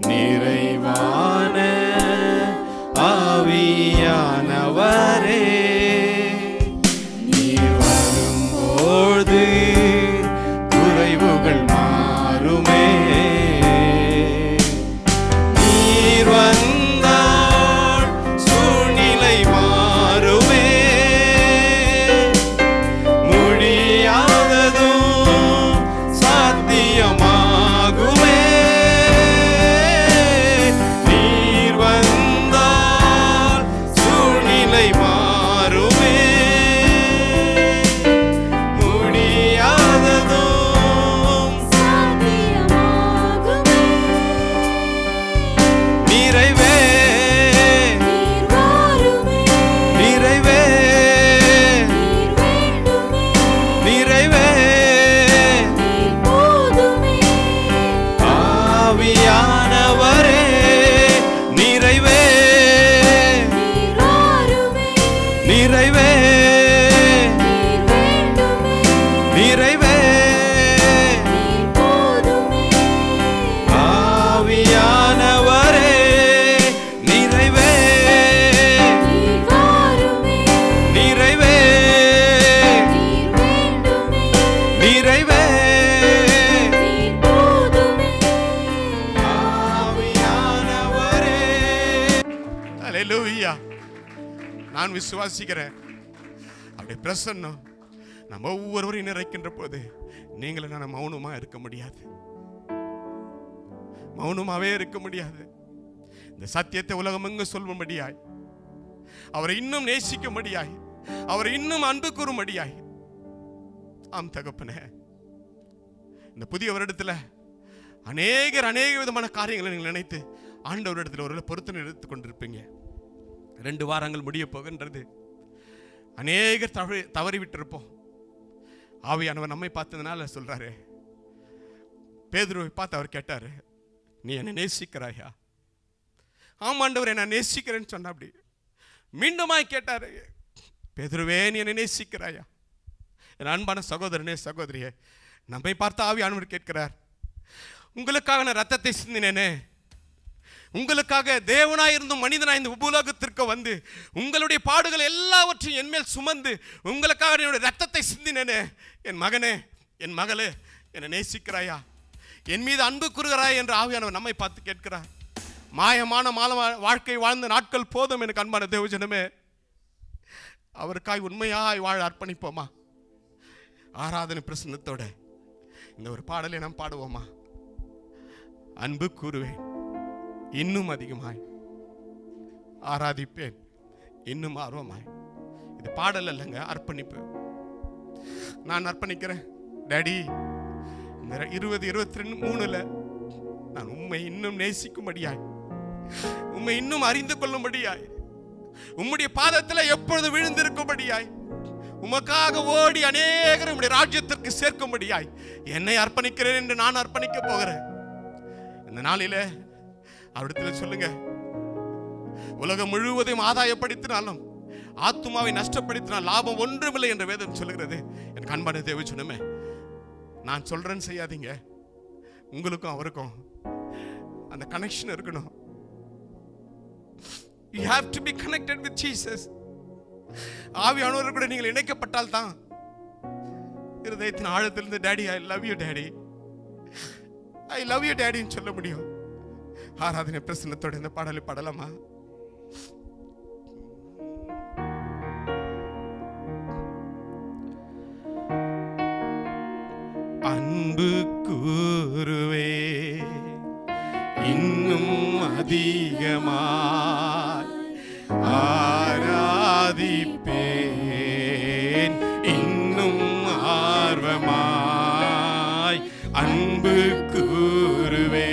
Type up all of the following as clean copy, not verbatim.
நிறைவான ஆவியானவரே, நீர் வரும்போது குறைவுகள் மாறுமே. நீர் வந்தால் சூழ்நிலை மாறுமே. முடியாததும் சாத்தியமாகுமே. நீர் வந்தால் சூழ்நிலை மாறுமே. முடியாததும் சாத்தியமாகுமே. நிறைவே நீர் வாருமே. நிறைவே நீர் வேண்டுமே. நிறைவே நீர் போதுமே. ஆவியானவரே, நிறைவே நீர் வாருமே. நிறைவே நீர் வேண்டுமே. நிறைவே நீர் போதுமே. ஆவியானவரே, நிறைவே நீர் வாருமே. நிறைவே நீர் வேண்டுமே. நிறைவே நீர் போதுமே. ஆவியானவரே. அல்லேலூயா. நான் விசுவாசிக்கிறேன் அப்படி பிரசன்னம் நம்ம ஒவ்வொருவரையும் நிறைக்கின்ற போது நீங்களும் நான் மௌனமா இருக்க முடியாது. மௌனமாவே இருக்க முடியாது. இந்த சத்தியத்தை உலகமெங்கு சொல்லும்படியாய், அவரை இன்னும் நேசிக்கும்படியாய், அவரை இன்னும் அன்பு கூறும்படியாய். ஆம் தகப்பனே, இந்த புதிய வருடத்தில் அநேக விதமான காரியங்களை நீங்கள் நினைத்து ஆண்டவரிடத்தில் ஒரு பொருத்தனை எடுத்துக் கொண்டிருப்பீங்க. 2 வாரங்கள் முடிய போகின்றது. அநேகர் தவறி விட்டிருப்போம். ஆவியானவர் நம்மை பார்த்ததுனால சொல்றாரு. பேதுருவை பார்த்து அவர் கேட்டாரு, நீ என்னை நேசிக்கிறாயா? ஆமாண்டவர், நான் நேசிக்கிறேன்னு சொன்ன. அப்படி மீண்டுமாய் கேட்டாரு, பேதுருவே நீ என்னை நேசிக்கிறாயா? என் அன்பான சகோதரனே சகோதரியே, நம்மை பார்த்து ஆவியானவர் கேட்கிறார், உங்களுக்காக நான் ரத்தத்தை சிந்தினேனே, உங்களுக்காக தேவனாயிருந்தும் மனிதனாய் இந்த உபுலோகத்திற்கு வந்து உங்களுடைய பாடுகள் எல்லாவற்றையும் என்மேல் சுமந்து உங்களுக்காக என்னுடைய ரத்தத்தை சிந்தினேனே, என் மகனே என் மகளே என்னை நேசிக்கிறாயா? என் மீது அன்பு கூறுகிறாய் என்று ஆவியானவர் நம்மை பார்த்து கேட்கிறார். மாயமான வாழ்க்கை வாழ்ந்த நாட்கள் போதும் எனக்கு அன்பான தேவஜனமே. அவருக்காய் உண்மையாய் வாழ அர்ப்பணிப்போமா? ஆராதனை பிரசன்னத்தோட இந்த ஒரு பாடலை நாம் பாடுவோமா? அன்பு கூறுவேன் இன்னும் அதிகமாய், ஆராதிப்பேன் இன்னும் ஆர்வமாய். இது பாடல் அல்லங்க, அர்ப்பணிப்பு. நான் அர்ப்பணிக்கிறேன் டாடி, இந்த 2023 நான் உம்மை இன்னும் நேசிக்கும்படியாய், உம்மை இன்னும் அறிந்து கொள்ளும்படியாய், உம்முடைய பாதத்தில் எப்பொழுது விழுந்திருக்கும்படியாய், உமக்காக ஓடி அநேகர் உம்முடைய ராஜ்யத்திற்கு சேர்க்கும்படியாய் என்னை அர்ப்பணிக்கிறேன் என்று நான் அர்ப்பணிக்க போகிறேன். இந்த நாளில அவரிடத்தில் சொல்லுங்க, உலகம் முழுவதையும் ஆதாயப்படுத்தினாலும் ஆத்துமாவை நஷ்டப்படுத்தினால் லாபம் ஒன்றுமில்லை என்ற வேதம் சொல்லுகிறது. எனக்கு அன்பான தேவ சொன்னமே, நான் சொல்றேன்னு செய்யாதீங்க. உங்களுக்கும் அவருக்கும் அந்த கனெக்ஷன் இருக்கணும். You have to be connected with Jesus. ஆவியானவர் கூட நீங்கள் இணைக்கப்பட்டால் தான் இருதயத்தின் ஆழத்திலிருந்து daddy I love you daddy, I love you டாடின்னு சொல்ல முடியும். ஆராதனை பிரசன்னத்தோட இந்த பாடலை பாடலாமா? அன்பு கூறுவே இன்னும் அதிகமாய், ஆராதிப்பேன் இன்னும் ஆர்வமாய். அன்பு கூறுவே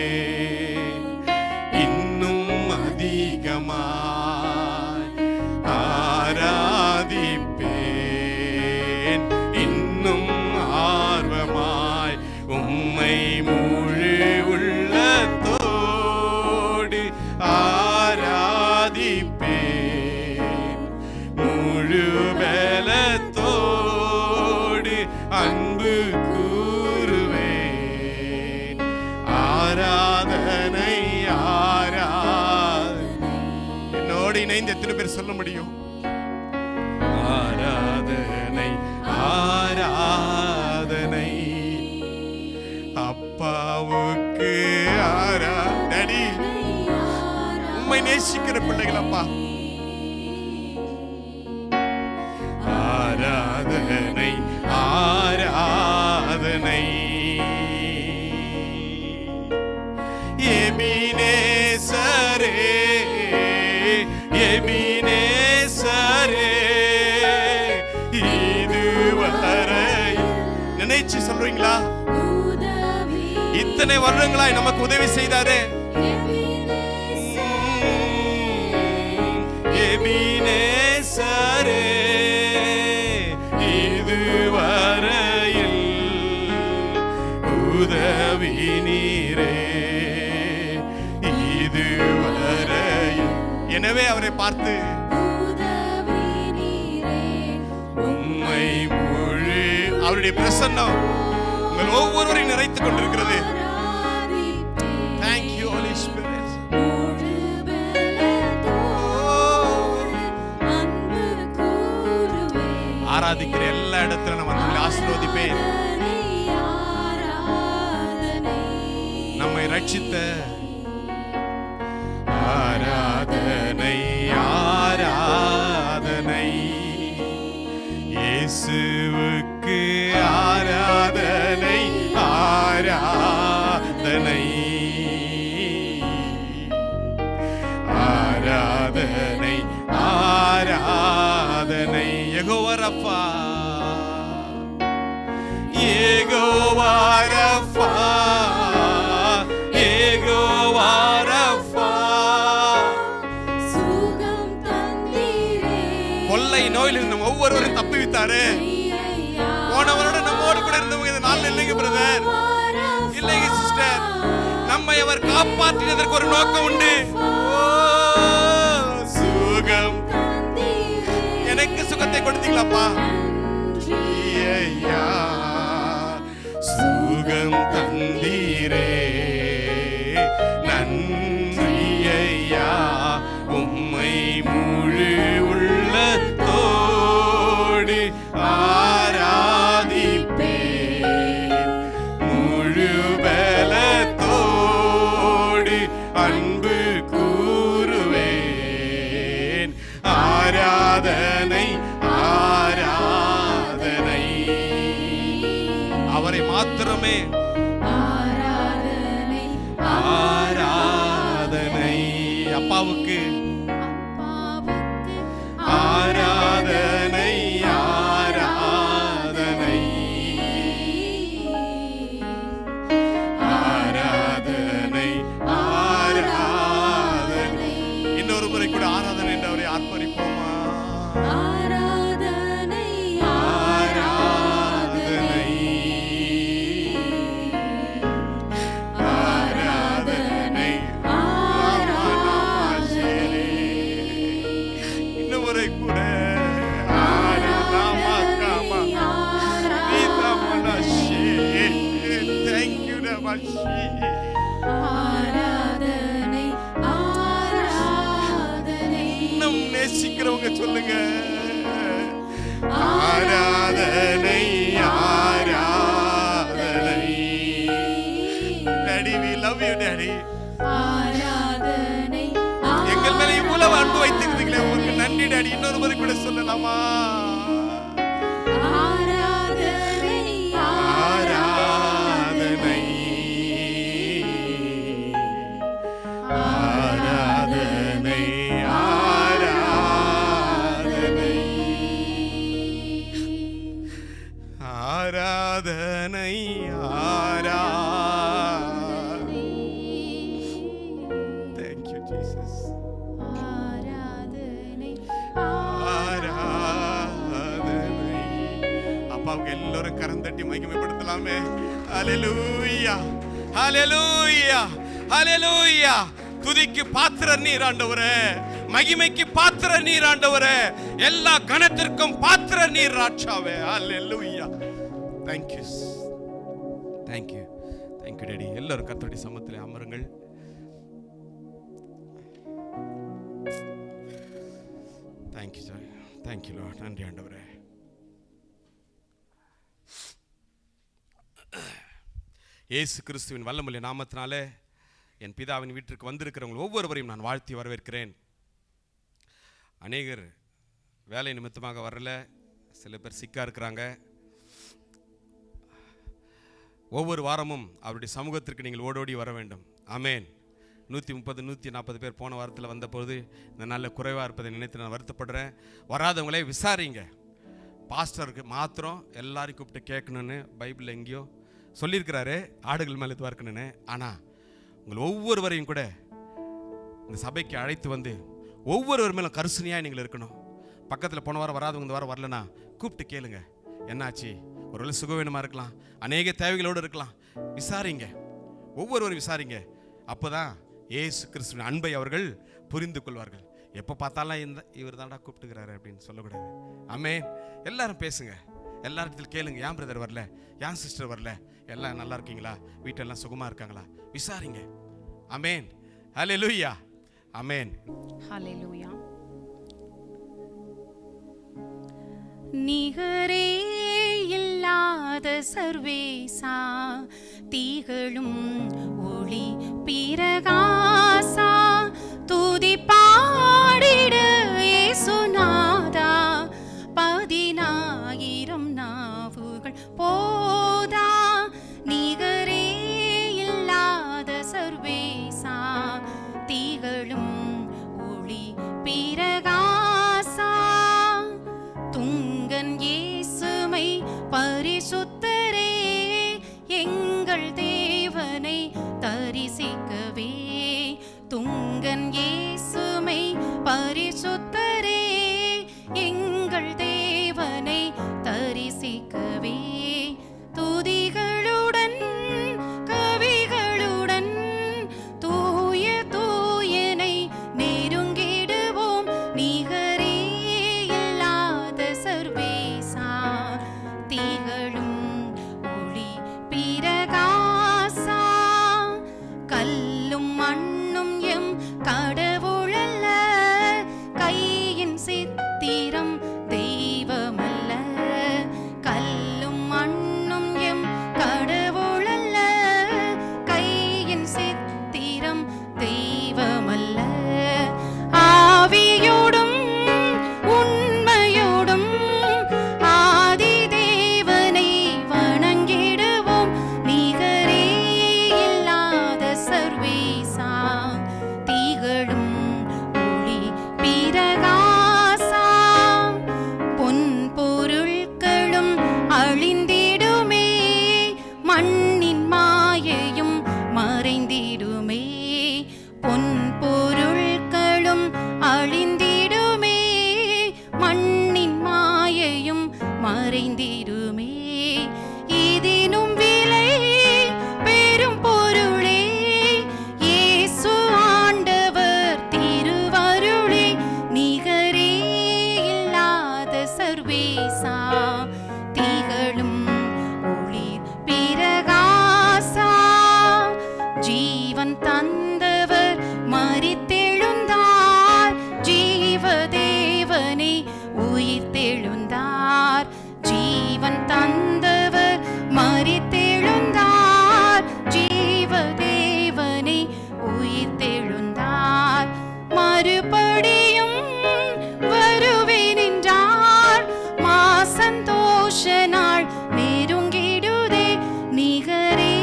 இன்னும் அதிகமாய், ஆராதிப்பேன் இன்னும் ஆர்வமாய். உம்மை முழு உள்ளத்தோடு ஆராதிப்பேன் இணைந்து எத்தனை பேர் சொல்ல முடியும்? ஆராதனை ஆராதனை அப்பாவுக்கு ஆராதனை. உம்மை நேசிக்கிற பிள்ளைகள் அப்பா, ஆராதனை ஆராதனை. எபினேசரே எபினேசரே இதுவரை நினைச்சு சொல்றீங்களா? இத்தனை வருடங்களாய் நமக்கு உதவி செய்தாரே. எபினேசரே இதுவரையில் உதவி நீரே இதுவரையில். எனவே அவரை பார்த்து உம்மை முழு அவருடைய பிரசன்னம் உங்கள் ஒவ்வொருவரையும் நிறைத்துக் கொண்டிருக்கிறது. Thank you Holy Spirit. ஆராதிக்கிற எல்லா இடத்துல நான் வந்து ஆசீர்வதிப்பேன். நம்மை ரட்சித்த ஆராதனை ஆராதனை இயேசுவுக்கு ஆராதனை ஆராதனை ஆராதனை ஆராதனை. Jehovah Rapha Jehovah Rapha Jehovah Rapha. சுகம் தந்தீரே. கொள்ளை நோயிலிருந்து நம்ம ஒவ்வொருவரும் தப்புவித்தாரு. போன வருடம் நம்மோடு கூட இருந்தவங்க இந்த நாள்ல இல்லைங்க பிரதர், இல்லைங்க சிஸ்டர். நம்மை அவர் காப்பாற்றினதற்கு ஒரு நோக்கம் உண்டு. சுகம் எனக்கு சுகத்தை கொடுத்தீங்களாப்பா. சுகம் தந்தீரே நன்றி ஐயா. உம்மை முழு உள்ளத்தோடு ஆராதிப்பேன். முழு பலத்தோடு அன்பு கூறுவேன். ஆராதனை ஆராதனை அவரை மாத்திரமே. ஆராதனை ஆராதனை அப்பாவுக்கு ஆராதனை ஆராதனை ஆராதனை ஆராதனை. இன்னொரு முறை கூட ஆராதனை என்று அவரை ஆர்ப்பரிப்போமா? ஆராதனை ஆராதனை ஆராதனை ஆராதனை. இன்னும் முறை கூட ஆராதனை ஆராதனை. இன்னும் நேசிக்கிறவங்க சொல்லுங்க. ஆராதனை ஆராதனை. Daddy, we love you Daddy. ஆராதனை எங்கள் மேல இவ்வளவு அன்பு வைத்திருக்கீங்களே, உங்களுக்கு நன்றி டாடி. இன்னொரு முறை கூட சொல்லலாமா? ஆராதனை ஆராதனை ஆராதனை ஆராதனை ஆராதனை ஆராதனை. Thank you Jesus. ஆராதனை ஆராதனை. அப்பாவுக்கு எல்லாரும் கரம் தட்டி மகிமைப்படுத்தலாமே. ஹல்லேலூயா ஹல்லேலூயா ஹல்லேலூயா. துதிக்கு பாத்திரர் நீர் ஆண்டவரே, மகிமைக்கு பாத்திரர் நீர் ஆண்டவரே, எல்லா கணத்திற்கும் பாத்திரர் நீர் ராஜாவே. ஹல்லேலூயா. Thank you. Thank you. Thank you daddy. எல்லாரும் கர்த்தருடைய சமூகத்திலே அமருங்கள். Thank you Lord. நன்றி ஆண்டவரே. இயேசு கிறிஸ்துவின் வல்லமையுள்ள நாமத்தினாலே என் பிதாவின் வீட்டிற்கு வந்திருக்கிறவங்க ஒவ்வொருவரையும் நான் வாழ்த்தி வரவேற்கிறேன். அநேகர் வேலை நிமித்தமாக வரல, சில பேர் சிக்கா இருக்கிறாங்க. ஒவ்வொரு வாரமும் அவருடைய சமூகத்திற்கு நீங்கள் ஓடோடி வர வேண்டும். ஆமேன். 130 140 பேர் போன வாரத்தில் வந்தபோது இந்த நாளில் குறைவாக இருப்பதை நினைத்து நான் வருத்தப்படுறேன். வராதவங்களே விசாரிங்க. பாஸ்டருக்கு மாத்திரம் எல்லாரையும் கூப்பிட்டு கேட்கணுன்னு பைபிளில் எங்கேயோ சொல்லியிருக்கிறாரு, ஆடுகள் மேலே இதுவாக இருக்கணுன்னு. ஆனால் உங்கள் ஒவ்வொருவரையும் கூட இந்த சபைக்கு அழைத்து வந்து ஒவ்வொருவர் மேலும் கரிசனையாக நீங்கள் இருக்கணும். பக்கத்தில் போன வாரம் வராதவங்க இந்த வாரம் வரலன்னா கூப்பிட்டு கேளுங்க, என்னாச்சு, ஒருவேளை சுகவீனமாக இருக்கலாம், அநேக தேவைகளோடு இருக்கலாம். விசாரிங்க, ஒவ்வொருவரும் விசாரிங்க. அப்போ தான் ஏசு கிறிஸ்துவின் அன்பை அவர்கள் புரிந்து கொள்வார்கள். எப்போ பார்த்தாலும் இவர் தாண்டா கூப்பிட்டுக்கிறாரு அப்படின்னு சொல்லக்கூடாது. ஆமேன். எல்லாரும் பேசுங்க, எல்லாரிடத்தில் கேளுங்க. ஏன் பிரதர் வரல, ஏன் சிஸ்டர் வரல, எல்லாம் நல்லா இருக்கீங்களா, வீட்டெல்லாம் சுகமாக இருக்காங்களா, விசாரிங்க. ஆமேன். ஹல்லேலூயா. ஆமேன். ஹல்லேலூயா. நிகரே இல்லாத சர்வேசா, தீகளும் ஒளி பிரகாசா, துதி பாடிட இயேசுநாதா, 10,000 நாவுகள் போதா. நிகரே இல்லாத சர்வேசா, தீகளும் ஒளி பிரகாசா, துங்கன் இயேசுமை பரிசுத்தரே, எங்கள் தேவனை தரிசிக்கவே. துங்கன் இயேசுமை பரிசுத்தரே, எங்கள் தேவனை தரிசிக்கவே. துதிகளுடன் கவிகளுடன் தூய தூயனை நெருங்கிடுவோம். நிகரே இல்லாத சர்வேசா, தீகளும் ஒளி பிரகாசா, கல்லும் மண்ணும் எம் கடவுளல்ல, கையின் சித்திரம் தெய்வமல்ல. கல்லும் மண்ணும் எம் கடவுளல்ல, கையின் சித்திரம் தெய்வமல்ல. ஆவியோடும் உண்மையோடும் ஆதி தேவனை வணங்கிடுவோம். நிகரே இல்லாத சர்வேசா, தீகளும் ஒளி பிரகாசா, பொன் பொருட்களும் அழிந்திடுமே, மண்ணின் மாயையும் மறைந்திடுமே. பொன் பொருட்களும் அழிந்திடுமே, மண்ணின் மாயையும் மறைந்திடுமே. இதினும் விலை பெரும் பொருளே, இயேசு ஆண்டவர் திருவருளே. நிகரே இல்லாத சர்வேசா, தீகளும் ஒளி பிரகாசா, ஜீவன் தந்தவர் மரித்தெழுந்தார், ஜீவதேவனை உயிர்த்தெழுந்தார். ஜீவன் தந்தவர் மரித்தெழுந்தார், ஜீவதேவனை உயிர்த்தெழுந்தார். மறுபடியும் வருவேன் என்றார், மா சந்தோஷ நாள் நெருங்கிடுதே. நிகரே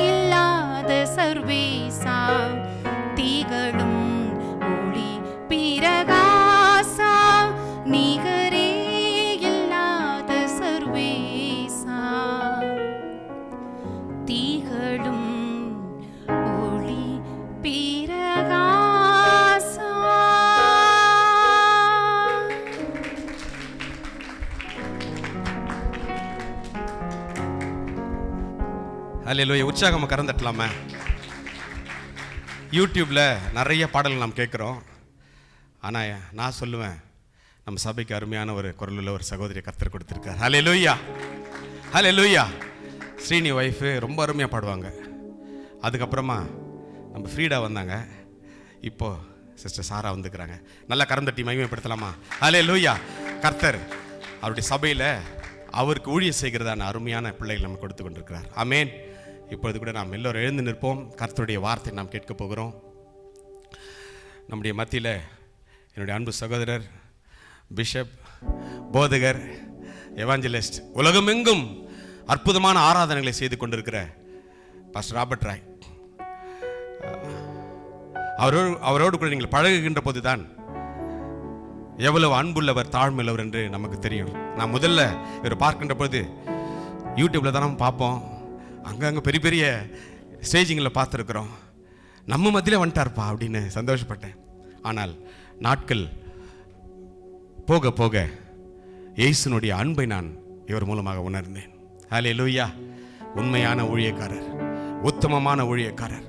இல்லாத சர்வேசா, தீகளும் ஒளி பிரகாசா, நிகரே இல்லாத சர்வேசா, தீகளும் ஒளி பிரகாசா. ஹல்லேலூயா. உற்சாகமாக கறந்துட்டலாமா? யூடியூப்பில் நிறைய பாடல்கள் நாம் கேட்குறோம். ஆனால் நான் சொல்லுவேன், நம்ம சபைக்கு அருமையான ஒரு குரலுள்ள ஒரு சகோதரியை கர்த்தர் கொடுத்துருக்கார். ஹல்லேலூயா. ஹல்லேலூயா. ஸ்ரீனி ஒய்ஃபு ரொம்ப அருமையாக பாடுவாங்க. அதுக்கப்புறமா நம்ம ஃப்ரீடா வந்தாங்க, இப்போது சிஸ்டர் சாரா வந்துக்கிறாங்க. நல்லா கரந்தட்டி மகிமைப்படுத்தலாமா? ஹல்லேலூயா. கர்த்தர் அவருடைய சபையில் அவருக்கு ஊழியம் செய்கிறதான அருமையான பிள்ளைகள் நம்ம கொடுத்து கொண்டிருக்கிறார். ஆமேன். இப்பொழுது கூட நாம் எல்லோரும் எழுந்து நிற்போம். கர்த்தருடைய வார்த்தை நாம் கேட்க போகிறோம். நம்முடைய மத்தியில் என்னுடைய அன்பு சகோதரர், பிஷப், போதகர், எவாஞ்சலிஸ்ட், உலகமெங்கும் அற்புதமான ஆராதனைகளை செய்து கொண்டிருக்கிற பாஸ்டர் ராபர்ட் ராய், அவரோடு கூட நீங்கள் பழகுகின்ற போதுதான் எவ்வளவு அன்புள்ளவர், தாழ்மையுள்ளவர் என்று நமக்கு தெரியும். நான் முதல்ல இவர் பார்க்கின்ற போது யூடியூப்ல தானே பார்ப்போம், அங்கங்கே பெரிய பெரிய ஸ்டேஜிங்கில் பார்த்துருக்குறோம், நம்ம மத்தியில் வந்துட்டார்ப்பா அப்படின்னு சந்தோஷப்பட்டேன். ஆனால் நாட்கள் போக போக இயேசுனுடைய அன்பை நான் இவர் மூலமாக உணர்ந்தேன். ஹல்லேலூயா. உண்மையான ஊழியக்காரர், உத்தமமான ஊழியக்காரர்.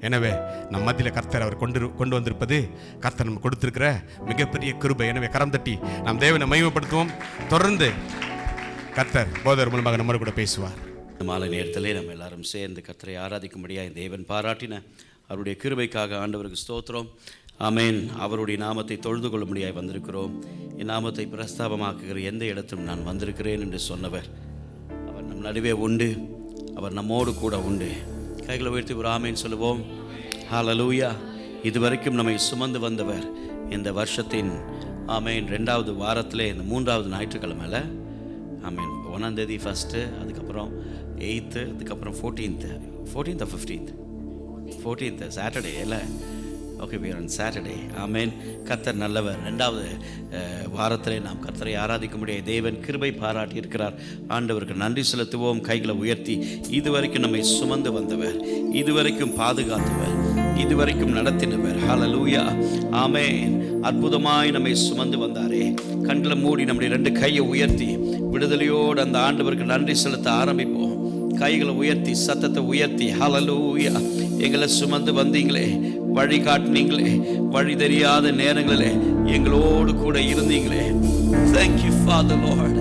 எனவே நம் மத்தியில் கர்த்தர் அவர் கொண்டு வந்திருப்பது கர்த்தர் நம்ம கொடுத்திருக்கிற மிகப்பெரிய கிருபை. எனவே கரம் தட்டி நாம் தேவனை மகிமைப்படுத்துவோம். தொடர்ந்து கர்த்தர் போதகர் மூலமாக நம்மோடு கூட பேசுவார். இந்த மாலை நேரத்திலே நம்ம எல்லாரும் சேர்ந்து கர்த்தரை ஆராதிக்கும்படியாக தேவன் பாராட்டின அவருடைய கிருபைக்காக ஆண்டவருக்கு ஸ்தோத்திரம். ஆமேன். அவருடைய நாமத்தை தொழுது கொள்ளும்படியாக வந்திருக்கிறோம். என் நாமத்தை பிரஸ்தாபமாக்குகிற எந்த இடத்திலும் நான் வந்திருக்கிறேன் என்று சொன்னவர் அவர் நம் நடுவே உண்டு. அவர் நம்மோடு கூட உண்டு. கைகளை உயர்த்தி ஒரு ஆமேன் சொல்லுவோம். ஹல்லேலூயா. இதுவரைக்கும் நம்மை சுமந்து வந்தவர் இந்த வருஷத்தின் ஆமேன் 2வது வாரத்தில் இந்த 3வது ஞாயிற்றுக்கிழமையில் ஆமேன் 1ஆம் தேதி ஃபஸ்ட்டு, அதுக்கப்புறம் 8th, அதுக்கப்புறம் 14th 15th சாட்டர்டே இல்லை. Okay, we are on Saturday. ஆமேன். கர்த்தர் நல்லவர். 2வது வாரத்திலே நாம் கர்த்தரை ஆராதிக்க முடிய தேவன் கிருபை பாராட்டி இருக்கிறார். ஆண்டவருக்கு நன்றி செலுத்துவோம். கைகளை உயர்த்தி இதுவரைக்கும் நம்மை சுமந்து வந்தவர், இதுவரைக்கும் பாதுகாத்தவர், இதுவரைக்கும் நடத்தினவர். ஹல்லேலூயா. ஆமேன். அற்புதமாய் நம்மை சுமந்து வந்தாரே. கண்களை மூடி நம்முடைய 2 கையை உயர்த்தி விடுதலையோடு அந்த ஆண்டவருக்கு நன்றி செலுத்த ஆரம்பிப்போம். கைகளை உயர்த்தி சத்தத்தை உயர்த்தி ஹல்லேலூயா. எங்களை சுமந்து வந்தீங்களே, வழி காட்டினீங்களே, வழி தெரியாத நேரங்களிலே எங்களோடு கூட இருந்தீங்களே. Thank you Father Lord.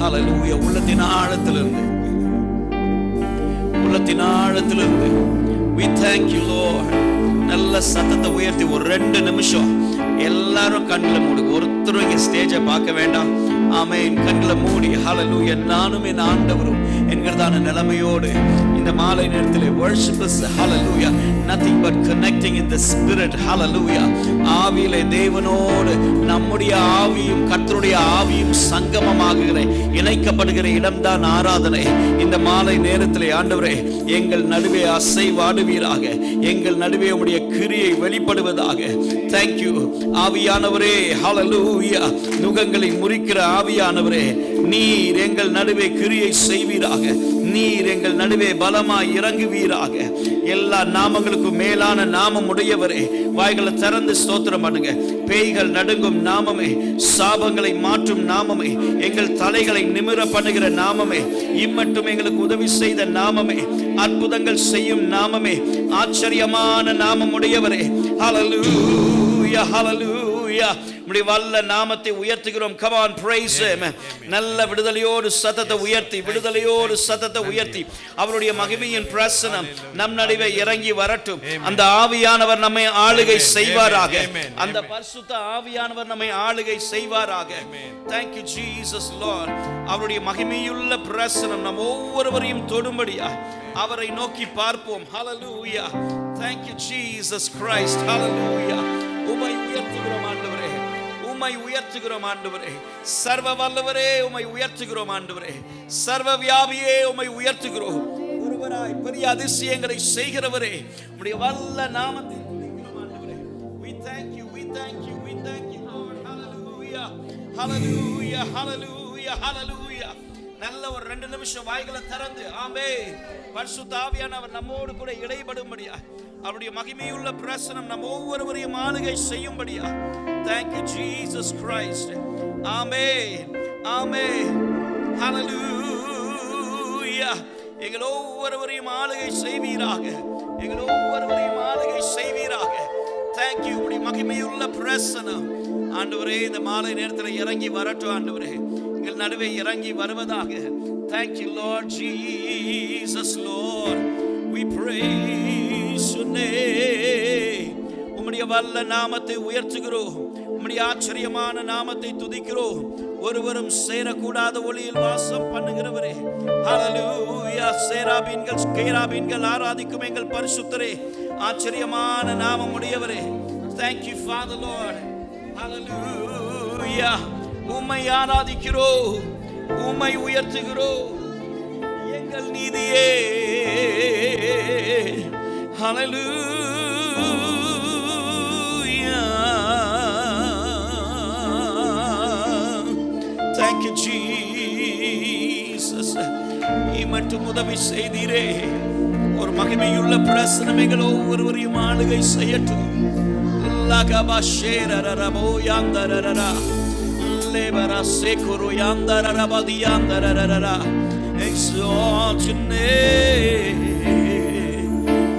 Hallelujah. உள்ளத்தின் ஆழத்திலிருந்து we thank you Lord. நல்ல சத்தத்தை உயர்த்தி ஒரு 2 நிமிஷம் எல்லாரும் கண்களை மூடி, ஒருத்தரும் இங்க ஸ்டேஜை பார்க்க வேண்டாம். ஆமென். கண்களை மூடி ஹல்லேலூயா நானும் என் ஆண்டவரும் என்கிறதான நிலைமையோடு இந்த மாலை நேரத்திலே worship is hallelujah nothing but connecting in the spirit. hallelujah. ஆவியிலே தேவனோடு நம்முடைய ஆவியும் கர்த்தருடைய ஆவியும் சங்கமமாகுகிற இணைக்கப்படுகிற இடம்தான் ஆராதனை. இந்த மாலை நேரத்திலே ஆண்டவரே எங்கள் நடுவே அசைவாடுவீராக, எங்கள் நடுவே உம்முடைய கிரியை வெளிப்படுவதாக. thank you ஆவியானவரே. hallelujah. நுகங்களை முறிக்கிற ஆவியானவரே, நீர் எங்கள் நடுவே கிரியை செய்வீராக, நீர் எங்கள் நடுவே பலமாய் இறங்குவீராக. எல்லா நாமங்களுக்கும் மேலான நாமம் உடையவரே, வாய்களை திறந்து ஸ்தோத்திரம் பண்ணுங்க. பேய்கள் நடுங்கும் நாமமே, சாபங்களை மாற்றும் நாமமே, எங்கள் தலைகளை நிமிர பண்ணுகிற நாமமே, இம்மட்டும் எங்களுக்கு உதவி செய்த நாமமே, அற்புதங்கள் செய்யும் நாமமே, ஆச்சரியமான நாமம் உடையவரே. ஹல்லேலூயா ஹல்லேலூயா. உம்முடைய வல்ல நாமத்தை உயர்த்துகிறோம். come on praise him. நல்ல விடுதலையோடு சத்தத்தை உயர்த்தி, விடுதலையோடு சத்தத்தை உயர்த்தி அவருடைய மகிமையின் பிரசன்னம் நம் நடுவே இறங்கி வரட்டும். அந்த ஆவியானவர் நம்மை ஆளுகை செய்வாராக, அந்த பரிசுத்த ஆவியானவர் நம்மை ஆளுகை செய்வாராக. thank you Jesus Lord. அவருடைய மகிமையுள்ள பிரசன்னம் நம் ஒவ்வொருவரையும் தொடும்படியா அவரை நோக்கி பார்ப்போம். hallelujah. thank you Jesus Christ. hallelujah. உம்மை உயர்த்துகிறோம் ஆண்டவரே, உம்மை உயர்த்துகிறோம் ஆண்டவரே. சர்வ வல்லவரே உம்மை உயர்த்துகிறோம் ஆண்டவரே. சர்வ வியாபியே உம்மை உயர்த்துகிறோம். ஒருவராய் பெரிய அதிசயங்களை செய்கிறவரே உம்முடைய வல்ல நாமத்தை துதிக்கிறோம் ஆண்டவரே. we thank you we thank you we thank you Lord. hallelujah hallelujah hallelujah hallelujah. நல்ல ஒரு 2 நிமிஷம் வாய்களை திறந்து ஆமென். பரிசுத்த ஆவியானவர் நம்மோடு கூட இடைபடும்படியா அவருடைய மகிமையுள்ள பிரசன்னம் நம் ஒவ்வொருவரையும் ஆளுகை செய்யும்படியா. thank you Jesus Christ. Amen amen. hallelujah. எங்கள் ஒவ்வொருவரையும் ஆளுகை செய்வீராக, எங்கள் ஒவ்வொருவரையும் ஆளுகை செய்வீராக. thank you. உம்முடைய மகிமையுள்ள பிரசன்னம் ஆண்டவரே இந்த மாலை நேரத்தில் இறங்கி வரட்டும் ஆண்டவரே, எங்கள் நடுவே இறங்கி வருவதாக. thank you Lord Jesus Lord. we praise your name. உம்முடைய வல்ல நாமத்தை உயர்த்துகிறோம், உம்முடைய ஆச்சரியமான நாமத்தை துதிக்கிறோம். ஒருவரும் சேரக்கூடாத ஒளியில் வாசம் பண்ணுகிறவரே, ஹalleluya. சேராபீன்கள் கேராபீன்கள் ஆராதிக்கும் எங்கள் பரிசுத்தரே, ஆச்சரியமான நாமம் உடையவரே, thank you Father Lord, hallelujah. உம்மை ஆராதிக்கிறோம், உம்மை உயர்த்துகிறோம், எங்கள் நீதியே, hallelujah. Thank you Jesus. இமட்டும் உதவி செய்தீரே. ஒரு மகிமையுள்ள பிரசனம் எங்கள் ஒவ்வொருவரையும் ஆளுகை செய்யட்டும். லகபஷேரரரபோ யாந்தரரரா லேபரா சேகுரு யாந்தரரபதி யாந்தரரரா exalt your name.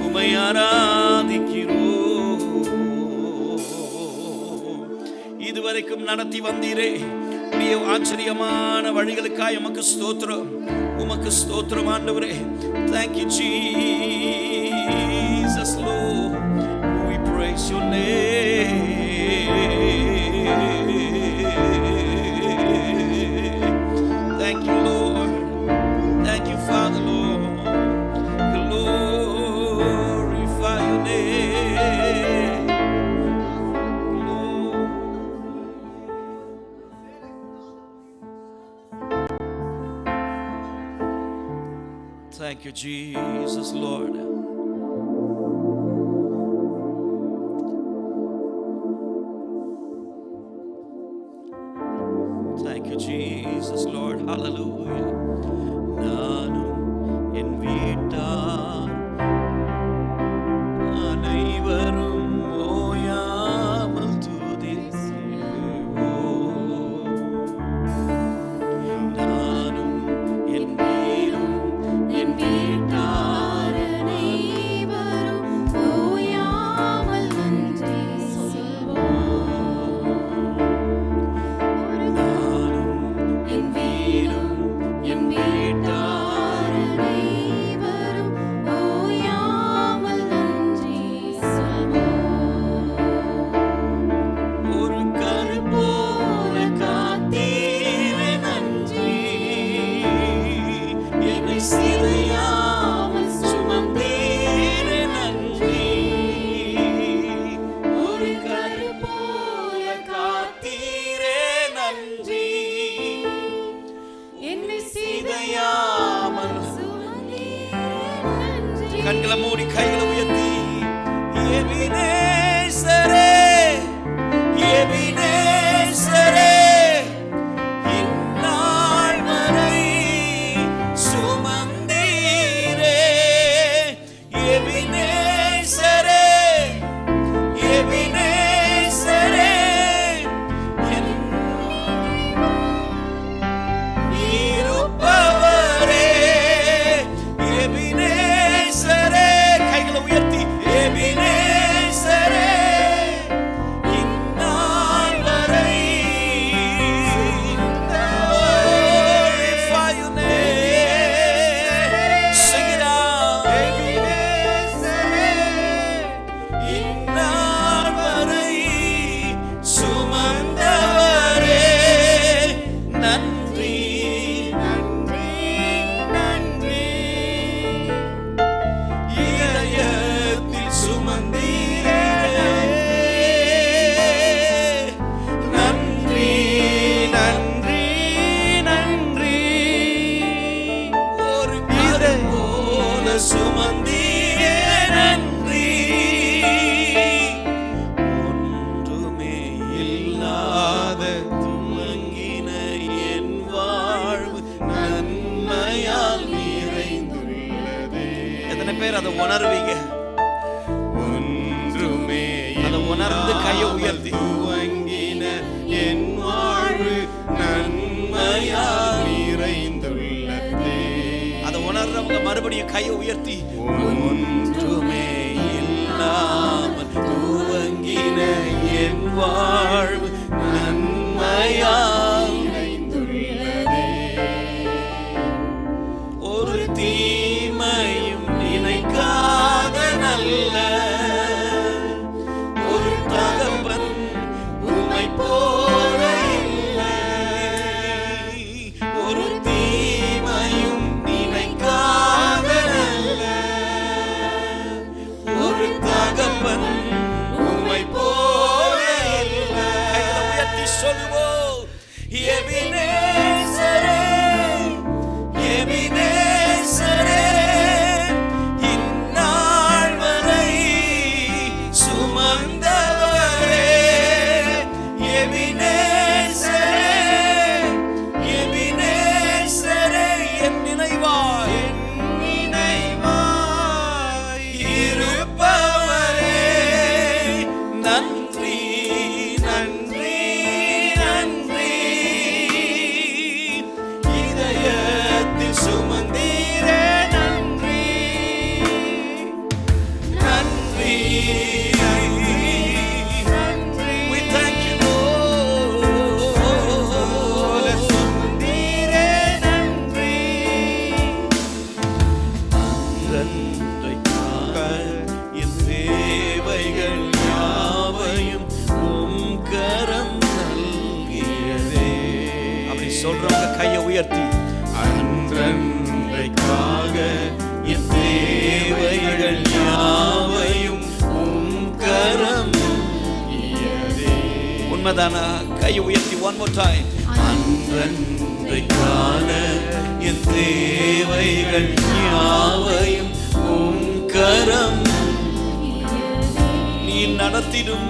உம்மை ஆராதிக்கிறோம். இதுவரைக்கும் நடத்தி வந்தீரே ஆச்சரியமான வழிகளுக்காய் உமக்கு ஸ்தோத்திரம், உமக்கு ஸ்தோத்திரம் ஆண்டவரே. Thank you Jesus Lord, we praise your name. Thank you Lord, thank you Father Lord, glorify your name. Thank you, Jesus, Lord. Thank you, Jesus, Lord. Hallelujah. நானும் என் வீட்டார் அனைவரும் ஓயாமல் துதிப்போம். நானும் என் வீரும் என் வீட்டார் அனைவரும் ஓயாமல் நன்றி சொல்வோம். நானும் என் வீரும் என் வீட்டார் அனைவரும் ஓயாமல் நன்றி சொல்வோம். ஒரு கருப்போல காத்தீரே நன்றி, என்னை சிதையாமல் சுமந்தீரே நன்றி. ஒரு கருப்போல காத்தீரே நன்றி, என்னை சிதையாமல் சுமந்தீரே நன்றி. கண்களை மூடி கைகளை உயர்த்தி எபினேசரே, எபினேசரே, இந்நாள் வரை சுமந்தீரே. எபினேசரே, எபினேசரே, என் இருப்பவரே. எபினேசரே, கைகளை உயர்த்தி எபினேசரே, இந்நாள் வரை glorify your name. Sing it out. எபினேசரே, இந்நாள் வரை சுமந்தவரே, நன்றி நன்றி நன்றி. இதயத்தில் சுமந்தீரே, நன்றி நன்றி நன்றி. ஒரு கரை போல சுமந்தீரே, நன்றி. ஒன்றுமே இல்லாத துவங்கின என் வாழ்வு நன்மையால் நிறைந்துள்ளதே. எத்தனை பேர் அதை உணர்வீங்க? ஒன்றுமே அதை உணர்ந்து கையை உயர்த்தி துவங்கின என் வாழ்வு நன்மையால் நிறைந்துள்ளதே. அதை உணர்றவங்க மறுபடியும் கையை உயர்த்தி ஒன்றுமே இல்லாமல் துவங்கின என் வாழ்வு நன்மையால் நிறைந்துள்ளதே. ஒரு தீமையும் நினைக்காத நல்ல ஒரு தகப்பன் உம்மை போல இல்லை. உயர்த்தி அன்றன்றைக்காக என் தேவைகள் யாவையும் உம் கரம். உண்மைதானா? கையை உயர்த்தி one more time. அன்றன்றைக்கான என் தேவைகள் யாவையும் உம் கரம். நீ நடத்திடும்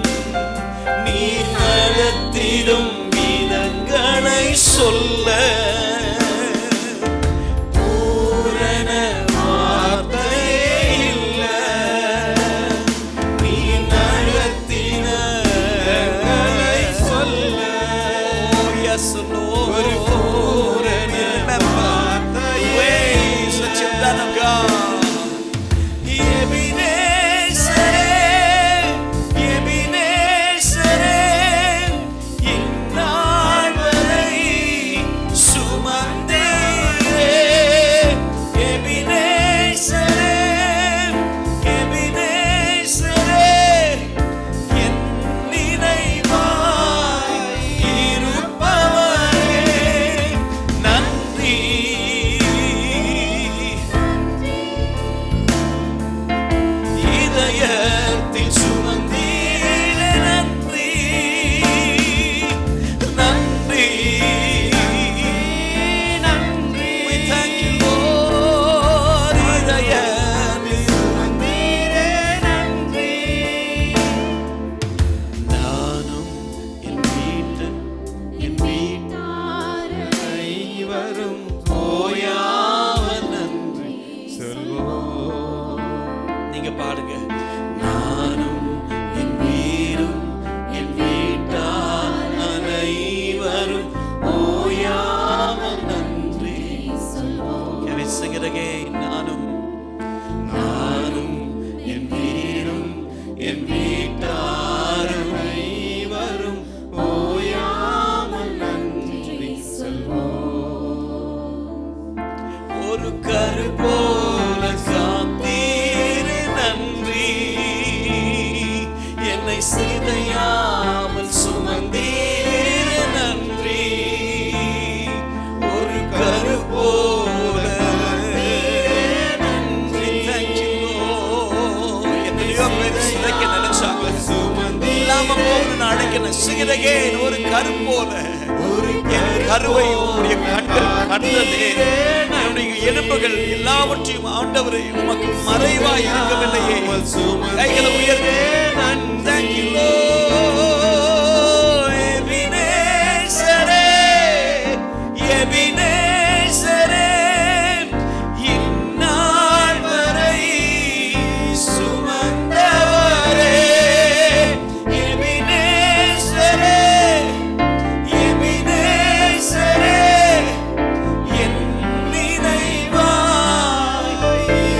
விதங்களை சொல்ல பூரண வார்த்தையே இல்ல. நீ நடத்தின சொல்ல yes Lord, பூரண வார்த்தையே ways that you've done of God. சிதையாமல் சுமந்தீர் நன்றி. ஒரு கரு போல நன்றி. Thank you Lord. எத்தனையோ பேர் சிதைக்க நினைச்சாங்க, இல்லாம போகணும்னு அழைக்கணும். Sing it again. ஒரு கரு போல என் கருவை உம்முடைய கண்கள் கண்டதே. என்னுடைய எலும்புகள் எல்லாவற்றையும் ஆண்டவரை உமக்கு மறைவாய் இருக்கவில்லையே. கைகளை உயர்த்தி thank you Lord. எபினேசரே, எபினேசரே, இந்நாள் வரை சுமந்தவரே. எபினேசரே, எபினேசரே, என் நினைவாய்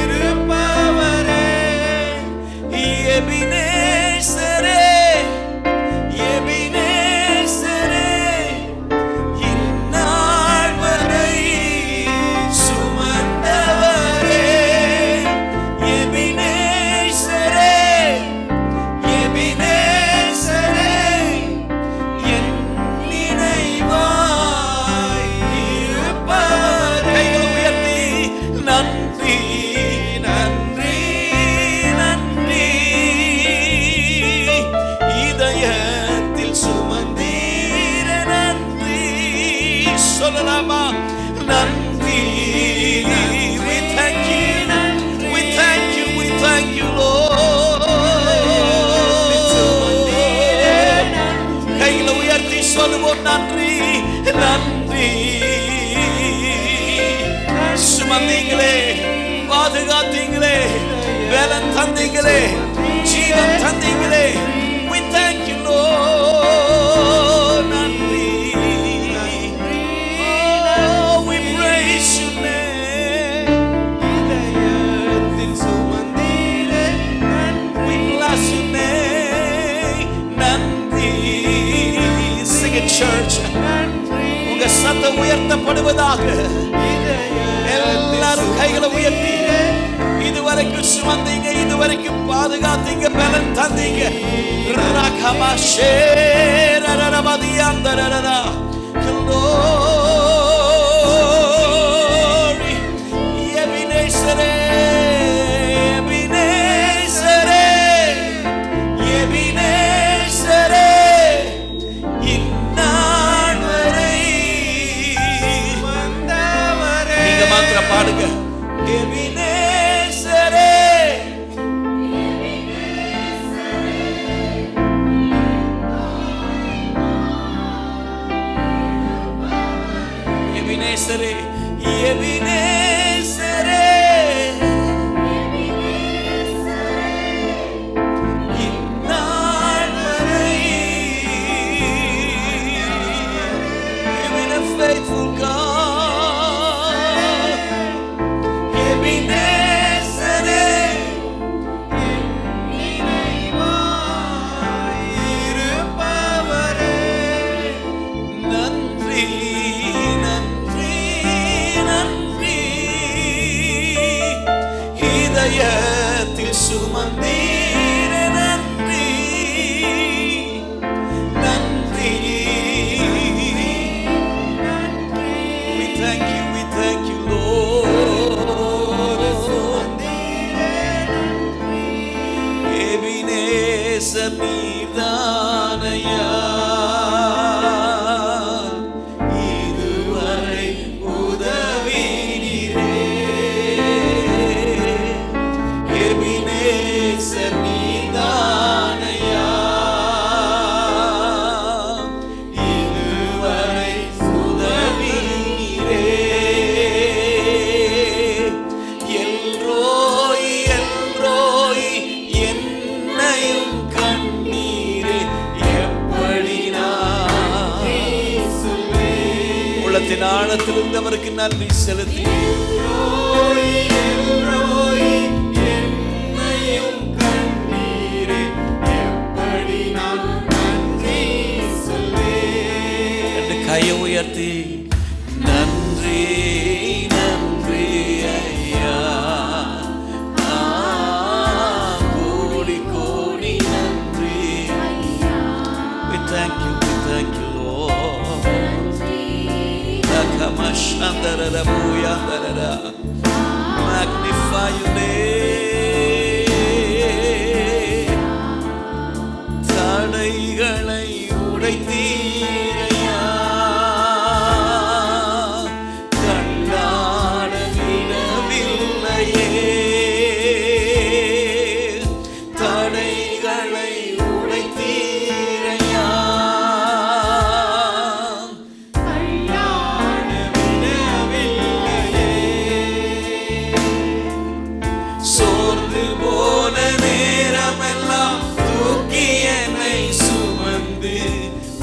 இருப்பவரே. எபினேசரே, எபினேசரே, இந்நாள் வரை சுமந்தவரே. எபினேசரே, எபினேசரே, என் நினைவாய் இருப்பவரே. கைகளை உயர்த்தி நன்றி, நன்றி, நன்றி. இதயத்தில் சுமந்தீர நன்றி. சொல்லலாமா? நன்றி. We thank you, we thank you, we thank you Lord. கைகளை உயர்த்தி சொல்லுவோம் நன்றி, நன்றி. சுமந்தீங்களே, பாதுகாத்தீங்களே, பலன் தந்தீங்களே, ஜீவன் தந்தீங்களே. We thank you Lord. நன்றி. Oh, we praise your name. இதயத்தில் சுமந்தீரே நன்றி. We bless your name. நன்றி. Sing it church. உங்க சத்தம் உயர்த்தப்படுவதாக. எல்லாரும் கைகளை உயர்த்தி இதுவரைக்கும் சுமந்தீங்க, இதுவரைக்கும் பாதுகாத்தீங்க, பலன் தந்தீங்க. எபினேசரே இந்நாள் வரை வந்தவரே. நீங்க மாத்திரம் பாடுங்க. எபினேசரே எபினேசரே எபினேசரே இந்நாள் வரை you've been a faithful God. எபினேசரே இருப்பவரே நன்றி நன்றி நன்றி. இதயத்தில் சுமந்தீர நன்றி நன்றி. We thank you Lord. Ebenezer நீர்தானையா இதுவரை உதவினீரே. எபினேசர் நீர்தானையா இதுவரை உதவினீரே. எல்ரோய் எல்ரோய் என்னையும் கண்ணீரே எப்படி நான் உள்ளத்தின் ஆழத்தில் இருந்தவருக்கு நன்றி செலுத்தி என்னையும் கண்ணீரே எப்படி நான் நன்றி சொல்வேன். ரெண்டு கையை உயர்த்தி நன்றி நன்றி ஐயா கோடி கோடி நன்றி. We thank you Lord. Magnify your name. தடைகளை உடைத்தீரையா கண்ணாட விடவில்லையே. தடைகளை உடைத்தீரையா சோர்ந்து போன நேரமெல்லாம் தூக்கி என்னை சுமந்து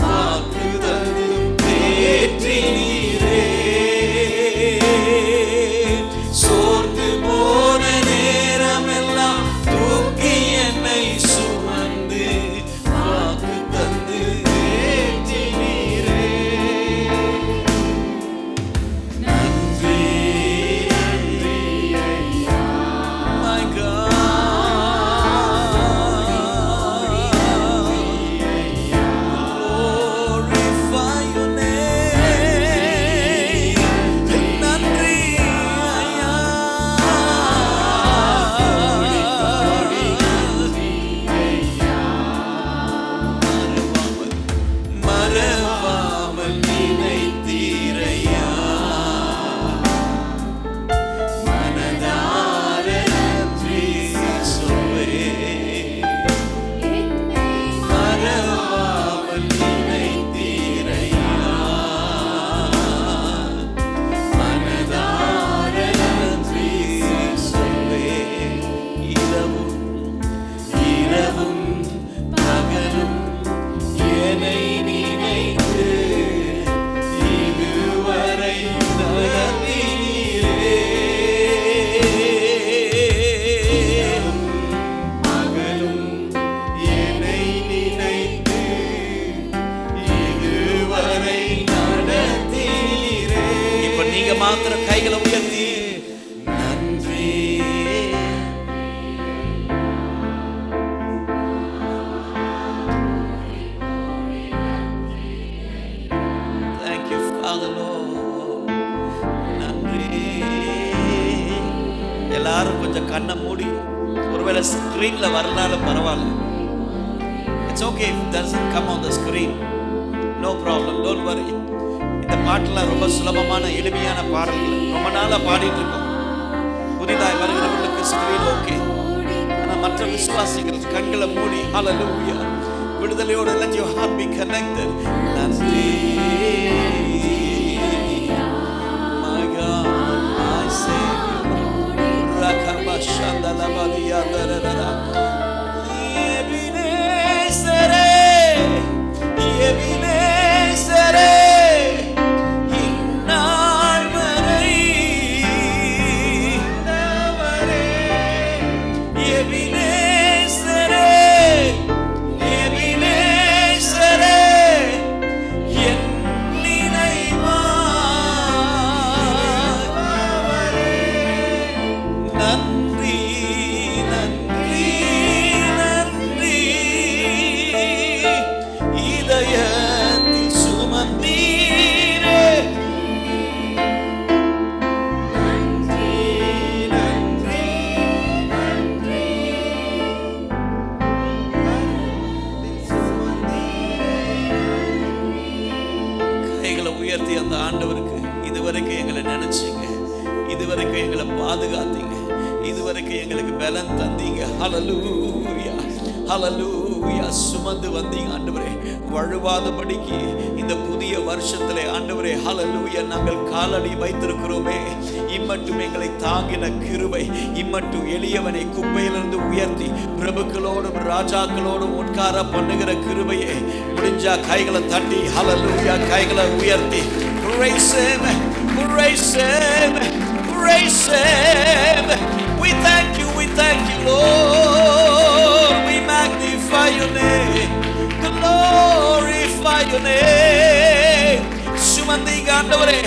வாக்கு தந்து தேற்றினீரே. சோர்ந்து போன நேரமெல்லாம் தூக்கி என்னை சுமந்து வாக்கு தந்து தேற்றினீரே. நன்றி my God. Glorify your name. நன்றி ஐயா. மறவாமல் நினைத்தீரையா மனதார நன்றி சொல்வேன். மறவாமல் நினைத்தீரையா மனதார நன்றி சொல்வேன். இரவும் இரவும் பகலும் என்னை நினைத்து இதுவரை நடந்தீரே. பகலும் என்னை நினைத்து இதுவரை நடந்தீரே. இப்ப நீங்க மாத்திரம் கைகளை உயர்த்தி நன்றி. Thank you Father Lord. நன்றி. எல்லாரும் கொஞ்சம் கண்ணை மூடி, ஒருவேளை ஸ்கிரீன்ல வரலாலும் பரவாயில்ல, It's okay if it doesn't come on the screen. No problem, don't worry. இந்த பாட்டுலாம் ரொம்ப சுலபமான எளிமையான பாடல்கள், ரொம்ப நாளா பாடிட்டு இருக்கோம். புதிதாய் வருகிறவர்களுக்கு ஸ்கிரீன் ஓகே, ஆனா மற்ற விசுவாசிகள் கண்களை மூடி ஹalleluya விடுதலையோடு let your heart be connected. நன்றி my God my Savior rakabashandalabadiya darara Ebenezer உயர்த்தி அந்த ஆண்டவருக்கு இதுவரைக்கும் எங்களை நினைச்சீங்க, இதுவரைக்கும் எங்களை பாதுகாத்தீங்க, இதுவரைக்கும் எங்களுக்கு பலன் தந்தீங்க. ஹalleluya ஹalleluya சுமந்து வந்தீங்க ஆண்டவரே, வழுவாதபடிக்கு இந்த புதிய வருஷத்திலே ஆண்டவரே ஹalleluya நாங்கள் காலடி வைத்திருக்கிறோமே. இம்மட்டும் எங்களை தாங்கின கிருபை, இம்மட்டும் எளியவனை குப்பையிலிருந்து உயர்த்தி பிரபுக்களோடும் ராஜாக்களோடும் உட்கார பண்ணுகிற கிருபையே. முடிஞ்சா கைகளை தட்டி ஹalleluya கைகளை உயர்த்தி praise him, praise him, praise him. We thank you Lord, we magnify your name, glorify your name. சுமந்தீங்க ஆண்டவரே,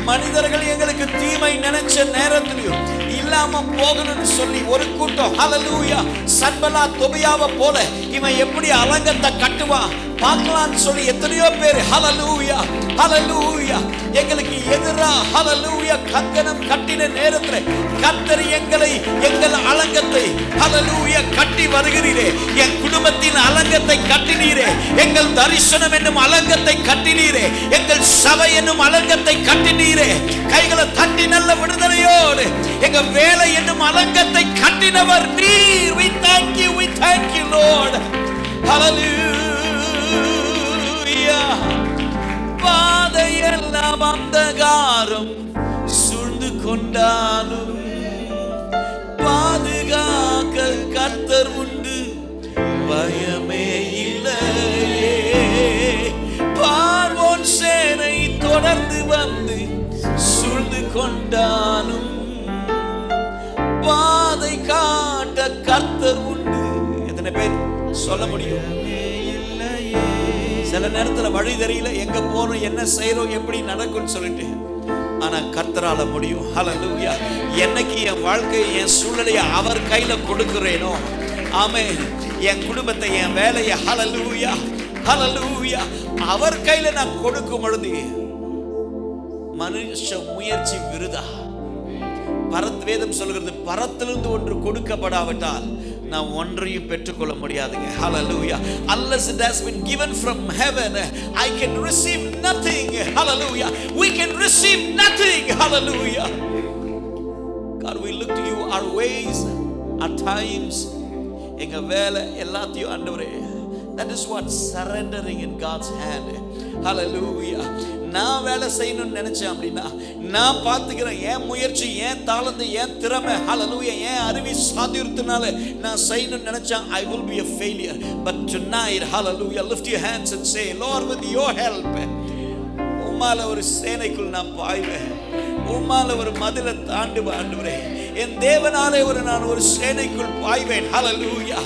மனிதர்கள் எங்களுக்கு தீமை நினைச்ச நேரத்திலும் இல்லாம போகணும்னு சொல்லி ஒரு கூட்டம் ஹalleluya சன்பலா தொபியாவை போல இவன் எப்படி அலங்கத்தை கட்டுவான் பார்க்கலாம்னு சொல்லி எத்தனையோ பேர் ஹalleluya ஹalleluya எங்களுக்கு எதிரா ஹalleluya கங்கணம் கட்டின நேரத்துல கர்த்தர் எங்கள் அலங்கத்தை ஹalleluya கட்டி வருகிறீரே. என் குடும்பத்தின் அலங்கத்தை கட்டினீரே, எங்கள் தரிசனம் என்னும் அலங்கத்தை கட்டினீரே, எங்கள் சபை என்னும் அலங்கத்தை கட்டினீரே. கைகளை தட்டி நல்ல விடுதலையோடு எங்க வேலை என்னும் அலங்கத்தை கட்டினவர் நீர். We thank you Lord. Hallelujah. பாதையெல்லாம் அந்தகாரம் சூழ்ந்து கொண்டாலும் பாதுகாக்க கர்த்தர் உண்டு, பயமே இல்லையே. பார்வோன் சேனை தொடர்ந்து வந்து சூழ்ந்து கொண்டாலும் பாதை காட்ட கர்த்தர் உண்டு. எத்தனை பேர் சொல்ல முடியும்? சில நேரத்துல வழி தெரியல, எங்க போறோம், என்ன செய்யறோம், எப்படி நடக்கும்னு சொல்லிட்டு, ஆனா கர்த்தரால முடியும். ஹalleluya. என்னைக்கு என் வாழ்க்கையை என் சூழ்நிலையை அவர் கையில கொடுக்கிறேனோ, ஆமென், என் குடும்பத்தை என் வேலையை ஹalleluya ஹalleluya அவர் கையில நான் கொடுக்கும் பொழுது மனுஷ முயற்சி விருதா. வேதம் சொல்கிறது, பரத்திலிருந்து ஒன்று கொடுக்கப்படாவிட்டால் நான் ஒன்றையும் பெற்றுக்கொள்ள முடியாதுங்க. Hallelujah. Unless it has been given from heaven, I can receive nothing. Hallelujah. We can receive nothing. Hallelujah. God, we look to you, our ways, our times, எங்க வேலை எல்லாத்தையும் ஆண்டவரே. That is what surrendering in God's hand. Hallelujah. நான் வேலை செய்யணும்னு நினைச்சேன் அப்படின்னா, நான் பார்த்துக்கிறேன், என் முயற்சி, என் தாளந்து, என் திறமை, ஹalleluya, என் அறிவு சாதியத்தினால நான் செய்யணும்னு நினைச்சேன், I will be a failure. But tonight, hallelujah, lift your hands and say, Lord, with your help, உம்மால ஒரு சேனைக்குள் நான் பாய்வேன், உம்மால ஒரு மதிலை தாண்டுவேன் ஆண்டவரே. என் தேவனாலே நான் ஒரு சேனைக்குள் பாய்வேன். ஹalleluya.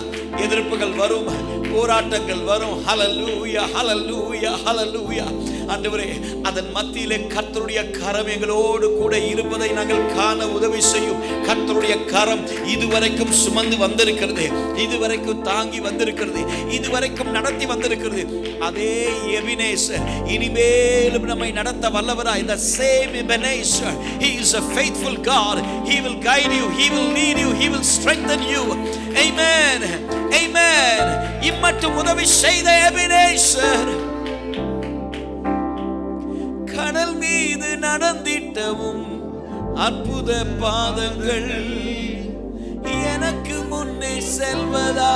எதிர்ப்புகள் வரும், போராட்டங்கள் வரும், ஹalleluya ஹalleluya ஹalleluya. ஆண்டவரே, அதன் மத்தியிலே கர்த்தருடைய கரம் எங்களோடு கூட இருப்பதை நாங்கள் காண உதவி செய்யும். கர்த்தருடைய கரம் இதுவரைக்கும் சுமந்து வந்திருக்கிறது, இதுவரைக்கும் தாங்கி வந்திருக்கிறது, இதுவரைக்கும் நடத்தி வந்திருக்கிறது. அதே எபினேசர் இனிமேலும் நம்மை நடத்த வல்லவராய். The same Ebenezer, he is a faithful God. He will guide you, he will lead you, he will strengthen you. Amen. Amen. இம்மட்டும் உதவி செய்த எபினேசர், கடல் மீது நடந்திட்டவும் அற்புத பாதங்கள் எனக்கு முன்னே செல்வதா.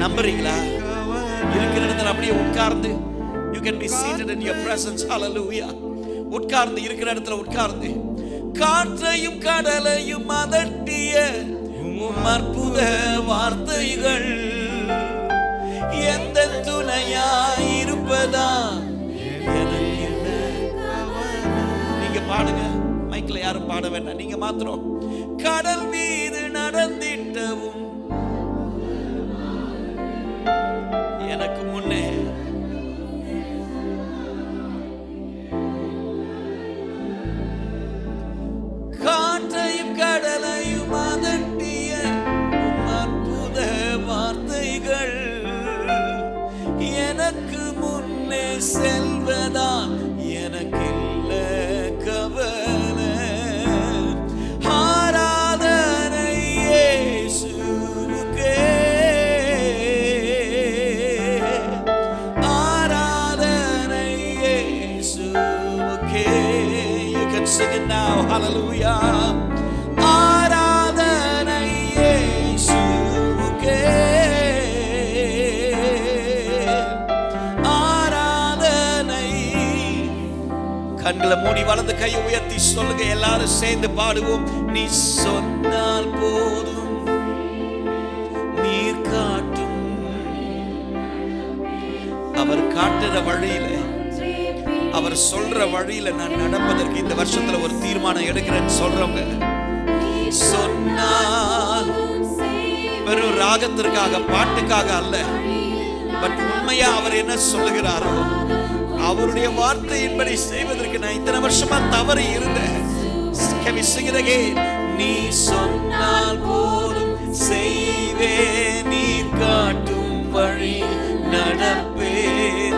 நம்புறீங்களா? இருக்கிற இடத்துல அப்படியே உட்கார்ந்து, you can be seated in your presence. Hallelujah. உட்கார்ந்து, இருக்கிற இடத்துல உட்கார்ந்து, காற்றையும் கடலையும் அதட்டிய உம் அற்புத வார்த்தைகள் எந்த துணையாய் இருப்பதா எனக்கு. நீங்க பாடுங்க, மைக்ல யாரும் பாட வேண்டாம், நீங்க மாத்திரம். கடல் மீது நடந்திட்டவும் எனக்கு முன்னே காற்றையும் கடலையும் அதட்டிய அற்புத வார்த்தைகள் எனக்கு முன்னே செல்வதான் எனக்கு இல்ல கவலை. ஆராதனை இயேசுவுக்கே, ஆராதனை இயேசுவுக்கே. You can sing it now. Hallelujah. ஆராதனை இயேசுவுக்கே, ஆராதனை. கண்களை மூடி வலது கையை உயர்த்தி சொல்லுங்க, எல்லாரும் சேர்ந்து பாடுவோம். நீ சொன்னால் போதும், நீர் காட்டும். அவர் காட்டுற வழியில, அவர் சொல்ற வழியில நான் நடப்பதற்கு இந்த வருஷத்துல ஒரு தீர்மானம் எடுக்கிறேன்னு சொல்றவங்க, சொன்னால் வெறும் ராகத்திற்காக பாட்டுக்காக அல்ல, பட் உண்மையா அவர் என்ன சொல்லுகிறாரோ அவருடைய வார்த்தையின்படி செய்வதற்கு நான் இத்தனை வருஷமா தவறி இருந்தேன். Can we sing it again? நீ சொன்னால் போதும் செய்வேன், நீ காட்டும் வழி நடப்பேன்.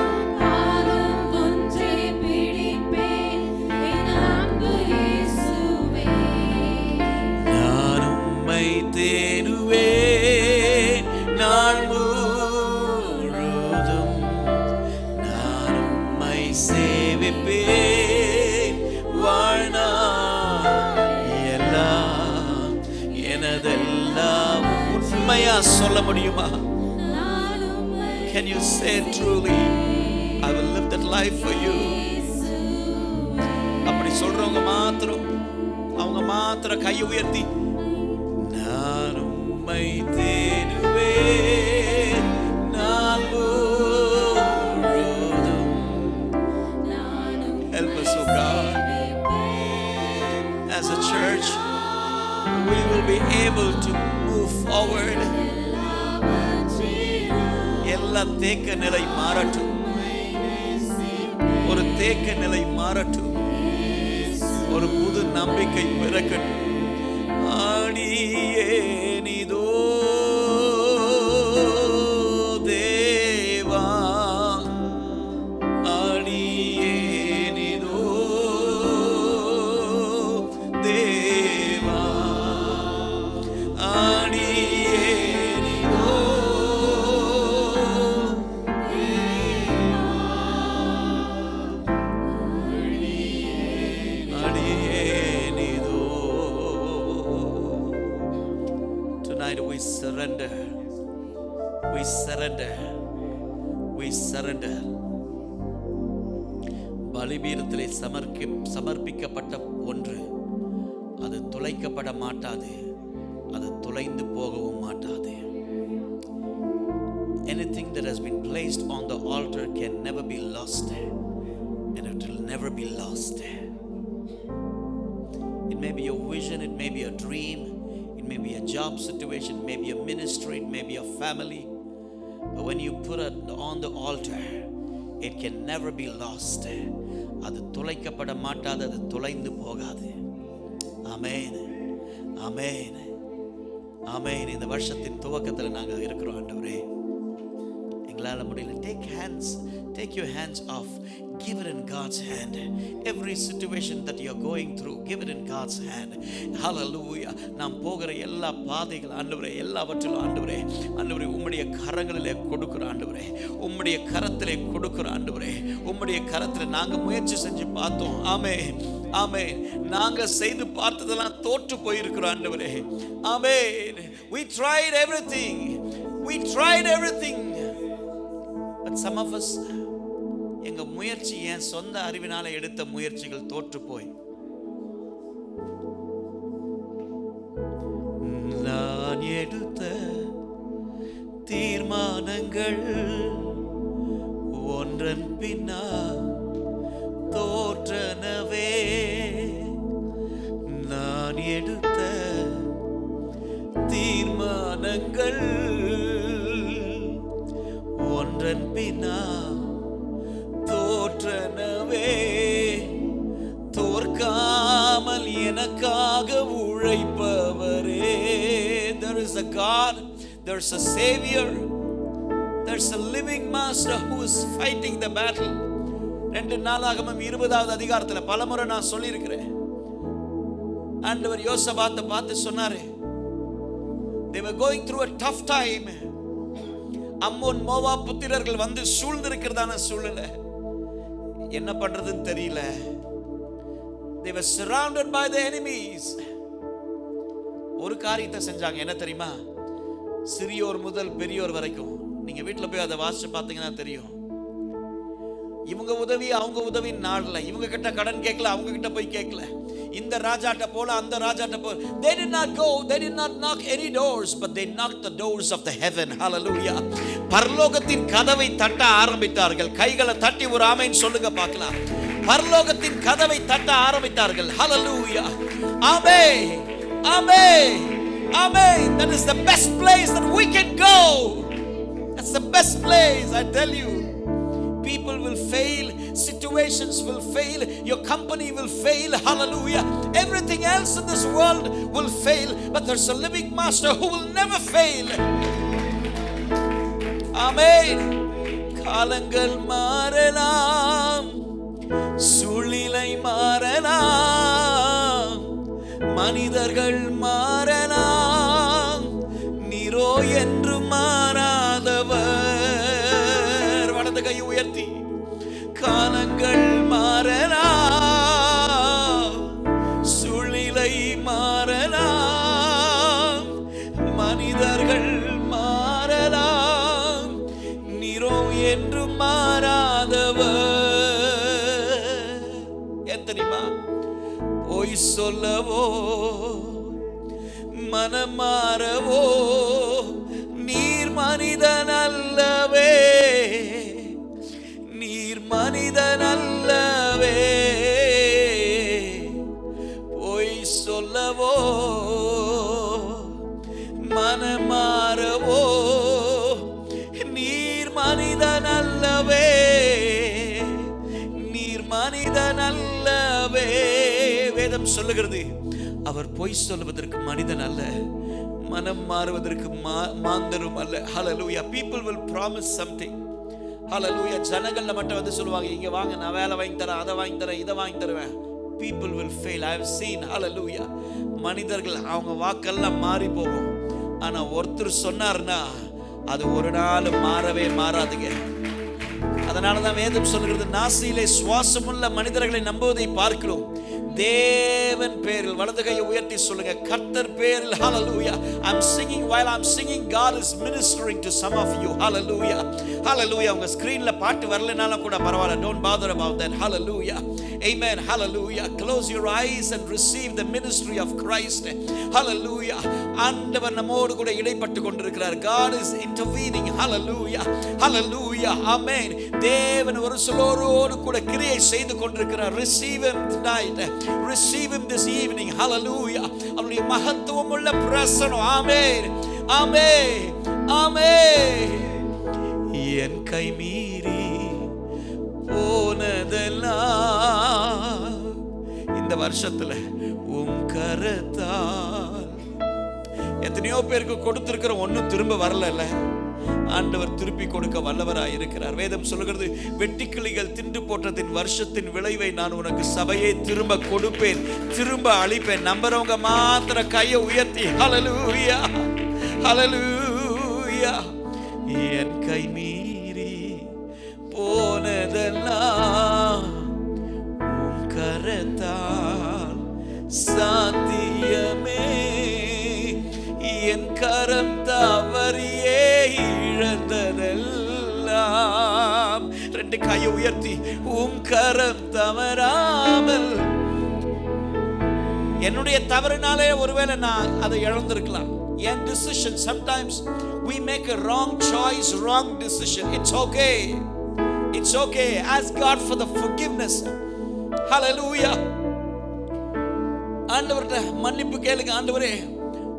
நான் உம்மை தேடுவேன் நாள் முழுதும், நான் உம்மை சேவிப்பேன் வாழ்நாள் எல்லாம். எனதெல்லாம் உண்மையா சொல்ல முடியுமா? Can you say truly, I will live that life for you? அப்படி சொல்றவங்க மாத்திரம், அவங்க மாத்திரம் கையை உயர்த்தி, நான் உம்மை தேடுவேன் நாள் முழுதும். Help us, oh God. As a church, we will be able to move forward. எல்லா தேக்க நிலை மாறட்டும், ஒரு தேக்க நிலை மாறட்டும், ஒரு புது நம்பிக்கை பிறக்கட்டும். ஆடியேனிதோ தேவா, ஆடியேனிதோ தேவா, ஆடியேனிதோ ஆடியேனிதோ. Tonight we surrender, we surrender, we surrender. பலிபீடத்திலே சமர்ப்பிக்கப்பட்ட ஒன்று அது துளைக்கப்பட மாட்டாது, அது துளைந்து போகவும் மாட்டாது. Anything that has been placed on the altar can never be lost, and it will never be lost. It may be a vision, it may be a dream, it may be a job situation, it may be a ministry, it may be a family, but when you put it on the altar, it can never be lost. அது துளைக்கப்பட மாட்டாது, அது துளைந்து போகாது. ஆமென், ஆமென், ஆமென். இந்த வருஷத்தின் துவக்கத்தில் நாங்கள் இருக்கிறோம் ஆண்டவரே, எங்களால் முடியல. Take your hands off Give it in God's hand. Every situation that you're going through, give it in God's hand. Hallelujah. நாம் போகிற எல்லா பாதைகள் ஆண்டவரே, எல்லாவற்றிலும் ஆண்டவரே, ஆண்டவரே உம்முடைய கரங்களிலே கொடுக்கிற ஆண்டவரே, உம்முடைய கரத்திலே கொடுக்கிற ஆண்டவரே, உம்முடைய கரத்திலே நாங்க முயற்சி செஞ்சு பார்த்தோம். ஆமென், ஆமென். நாங்க செய்து பார்த்ததெல்லாம் தோற்று போயிருக்கிறோம் ஆண்டவரே. ஆமென். We tried everything. We tried everything. But some of us, எங்க முயற்சி என் சொந்த அறிவினால எடுத்த முயற்சிகள் தோற்று போய், நான் எடுத்த தீர்மானங்கள் ஒன்றன் பின்னா தோற்றனவே. நான் எடுத்த தீர்மானங்கள் ஒன்றன் பின்னா தோற்றனவே. தோற்காமல் எனக்காக உழைப்பவரே. There is a God, there's a Savior, there's a living Master who is fighting the battle. 2 நாளாகமம் 20வது அதிகாரத்தில் பலமுறை நான் சொல்லியிருக்கிறேன். ஆண்டவர் யோசபாத்தை பார்த்து சொன்னாரு, they were going through a tough time. Ammon Moab புத்திரர்கள் வந்து சூழ்ந்திருக்கிறதான சூழ்நிலை, என்ன பண்றதுன்னு தெரியல. They were surrounded by the enemies. ஒரு காரியத்தை செஞ்சாங்க, என்ன தெரியுமா? சிறியோர் முதல் பெரியோர் வரைக்கும், நீங்க வீட்டுல போய் அதை வாசிச்சு பார்த்தீங்கன்னா தெரியும். இவங்க உதவி அவங்க உதவி நாடல, இவங்க கிட்ட கடன் கேட்கல, அவங்க கிட்ட போய் கேட்கல. இந்த ராஜாட்ட போல அந்த ராஜாட்ட போல. They did not go, they did not knock any doors, but they knocked the doors of the heaven. Hallelujah. பரலோகத்தின் கதவை தட்ட ஆரம்பித்தார்கள். கைகளை தட்டி ஒரு ஆமென் சொல்லுங்க பார்க்கலாம். பரலோகத்தின் கதவை தட்ட ஆரம்பித்தார்கள். Hallelujah. Amen. Amen. Amen. That is the best place that we can go. That's the best place, I tell you. People will fail, situations will fail, your company will fail. Hallelujah. Everything else in this world will fail, but there's a living Master who will never fail. Amen. காலங்கள் மாறலாம், சூழ்நிலை மாறலாம், மனிதர்கள் மாறலாம், நீரோ என்று மாறாதவர். வலது கை உயர்த்தி. காலங்கள் மாறலாம், சூழ்நிலை மாறலாம், மனிதர்கள் மாறலாம், நீரோ என்று மாறாதவர். ஏன் தெரியுமா? பொய் சொல்லவோ மனம் மாறவோ நீர் மனிதன் அல்லவே, நீர் மனிதன் அல்லவே. பொய் சொல்லவோ மனம் மாறவோ நீர் மனிதன் அல்லவே, நீர் மனிதன் அல்லவே. வேதம் சொல்லுகிறது, அவர் பொய் சொல்லுவதற்கு மனிதன் அல்ல, மனம் மாறுவதற்கு மாந்தரும் அல்ல. Hallelujah. People will promise something. Hallelujah. ஜனங்கள்ல மட்டும் வந்து சொல்லுவாங்க, இங்க வாங்க நான் வேலை வாங்கி தரேன், அதை வாங்கி தரேன், இதை வாங்கி தருவேன். People will fail. I have seen. Hallelujah. மனிதர்கள் அவங்க வாக்கெல்லாம் மாறி போகும். ஆனா ஒருத்தர் சொன்னார்னா அது ஒரு நாள் மாறவே மாறாதுங்க. அதனாலதான் வேதம் சொல்லுகிறது, நாசியிலே சுவாசமுள்ள மனிதர்களை நம்புவதை பார்க்கிறோம், தேவன் பேரில். வலது கையை உயர்த்தி சொல்லுங்க, கர்த்தர் பேரில். Hallelujah. I'm singing, while I'm singing, God is ministering to some of you. Hallelujah. Hallelujah. உங்க ஸ்கிரீன்ல பாட்டு வரலனாலும் கூட பரவாயில்லை. Don't bother about that. Hallelujah. Amen. Hallelujah. Close your eyes and receive the ministry of Christ. Hallelujah. ஆண்டவர் நம்மோடு கூட இடைப்பட்டு கொண்டிருக்கிறார். God is intervening. Hallelujah. Hallelujah. Amen. தேவன் ஒரு சிலரோடு கூட கிரியை செய்து கொண்டிருக்கிறார். Receive him tonight. Receive him this evening. Hallelujah. அவருடைய மகத்துவம் உள்ள பிரசன்னம். Amen. Amen. Amen. என் கை மீறி போனதெல்லாம் இந்த வருஷத்துல உம் கரத்தால். எத்தனையோ பேருக்கு கொடுத்திருக்கிற ஒன்னும் திரும்ப வரல. ஆண்டவர் திருப்பி கொடுக்க வல்லவராய் இருக்கிறார். வேதம் சொல்லுகிறது, வெட்டுக்கிளிகள் தின்று போட்டதின் வருஷத்தின் விளைவை நான் உனக்கு சபையை திரும்ப கொடுப்பேன், திரும்ப அளிப்பேன். நம்புறவங்க மாத்திர கையை உயர்த்தி ஹல்லேலூயா ஹல்லேலூயா. என் கை மீறி போனதெல்லாம் உம் கரத்தால் சாத்தியமே, என் கரம் தவறியே இழந்ததெல்லாம். ரெண்டு கையை உயர்த்தி, உம் கரம் தவறாமல். என்னுடைய தவறுனாலே ஒருவேளை நான் அதை இழந்திருக்கலாம். என் decision, sometimes we make a wrong choice, wrong decision. It's okay, it's okay. Ask God for the forgiveness. Hallelujah. ஆண்டவர்கிட்ட மன்னிப்பு கேளுங்க. ஆண்டவரே,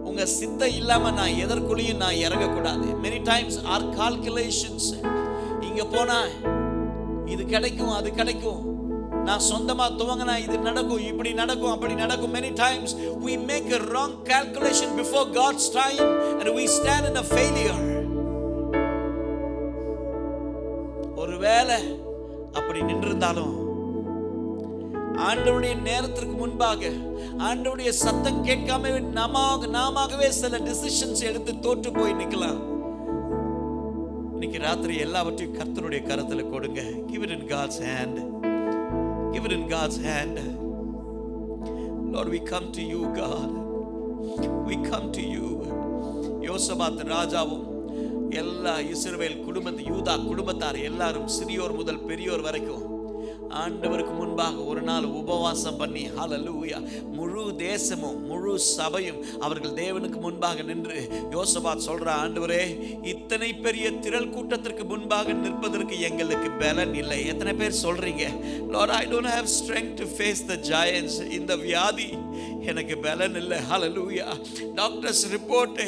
உங்க சித்தம் இல்லாம நான் எதற்குள்ளேயும் நான் இறங்கக்கூடாது. Many times our calculations, இங்க போனா இது கிடைக்கும் அது கிடைக்கும், நான் சொந்தமா துவங்கினா இது நடக்கும் இப்படி நடக்கும் அப்படி நடக்கும். Many times we make a wrong calculation before God's time and we stand in a failure. ஒருவேளை அப்படி நின்றிருந்தாலும் ஆண்டவருடைய நேரத்திற்கு முன்பாக ஆண்டவருடைய சத்தம் கேட்காம நாமவே சில டிசிஷன்ஸ் எடுத்து தோற்று போய் நிக்கலாம். இன்னைக்கு ராத்திரி எல்லாவற்றையும் கர்த்தருடைய கரத்துல கொடுங்க. Give it in God's hand. Give it in God's hand. Lord, we come to you, God. We come to you. யோசபாத் ராஜாவும் எல்லா இஸ்ரவேல் குடும்பத்து யூதா குடும்பத்தார் எல்லாரும் சிறியோர் முதல் பெரியோர் வரைக்கும் ஆண்டவருக்கு முன்பாக ஒரு நாள் உபவாசம் பண்ணி ஹல்லேலூயா, முழு தேசமும் முழு சபையும் அவர்கள் தேவனுக்கு முன்பாக நின்று யோசபாத் சொல்ற, ஆண்டவரே, இத்தனை பெரிய திரள் கூட்டத்திற்கு முன்பாக நிற்பதற்கு எங்களுக்கு பலன் இல்லை. எத்தனை பேர் சொல்றீங்க, Lord, I don't have strength to face the giants. இந்த வியாதி எனக்கு பலன் இல்லை. Hallelujah. Doctors report,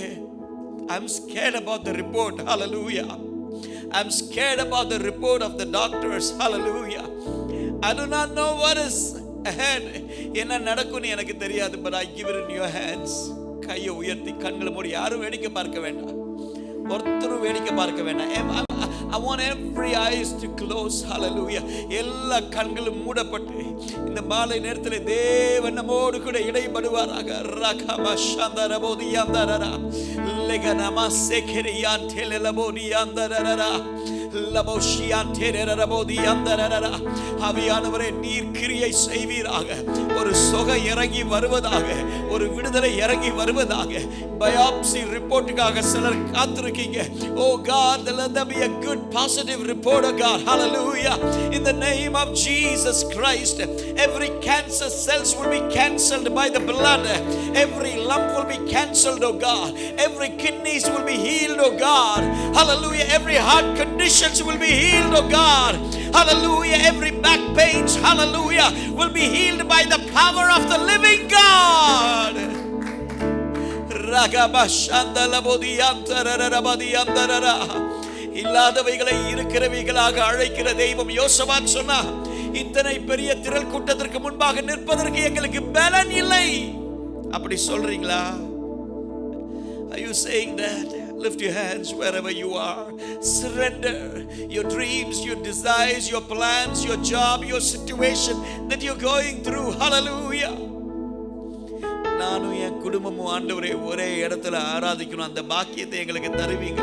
I'm scared about the report. Hallelujah. I'm scared about the report of the doctors. Hallelujah. I do not know what is ahead. என்ன நடக்கும்னு எனக்கு தெரியாது. But I give it in your hands. கையை உயர்த்தி கண்களை மூடி. யாரும் வேடிக்கை பார்க்க வேண்டாம், ஒருத்தரும் வேடிக்கை பார்க்க வேண்டாம். I want every eyes to close. Hallelujah. எல்லா கண்களும் மூடப்பட்டு இந்த மாலை நேரத்தில் தேவன் நம்மோடு கூட இடைப்படுவாராக. ரகமா சந்தரபோதி அந்தரரா லெகனமா செகரியான் டெலலபோதி அந்தரரா லபோஷியான் டெரரபோதி அந்தரரா. ஆவியானவரே, நீர் கிரியை செய்வீராக. ஒரு சுக இறங்கி வருவதாக, ஒரு விடுதலை இறங்கி வருவதாக. பயாப்சி ரிப்போர்ட்டுக்காக சிலர் காத்திருக்கீங்க. Oh God, let there be a good positive report, oh God. Hallelujah. In the name of Jesus Christ, every cancer cells will be cancelled by the blood. Every lump will be cancelled, oh God. Every kidneys will be healed, oh God. Hallelujah. Every heart conditions will be healed, oh God. Hallelujah. Every back pains, hallelujah, will be healed by the power of the living God. இல்லாதவைகளை இருக்கிறவைகளாக அழைக்கிற தெய்வம். யோசபாத் சொன்னா, இத்தனை பெரிய திரள் கூட்டத்திற்கு முன்பாக நிற்பதற்கு எங்களுக்கு பலன் இல்லை. அப்படி சொல்றீங்களா? Are you saying that? Lift your hands wherever you are. Surrender your dreams, your desires, your plans, your job, your situation that you're going through. Hallelujah. நானும் என் குடும்பமும் ஆண்டவரே ஒரே இடத்துல ஆராதிக்கணும், அந்த பாக்கியத்தை எங்களுக்கு தருவீங்க.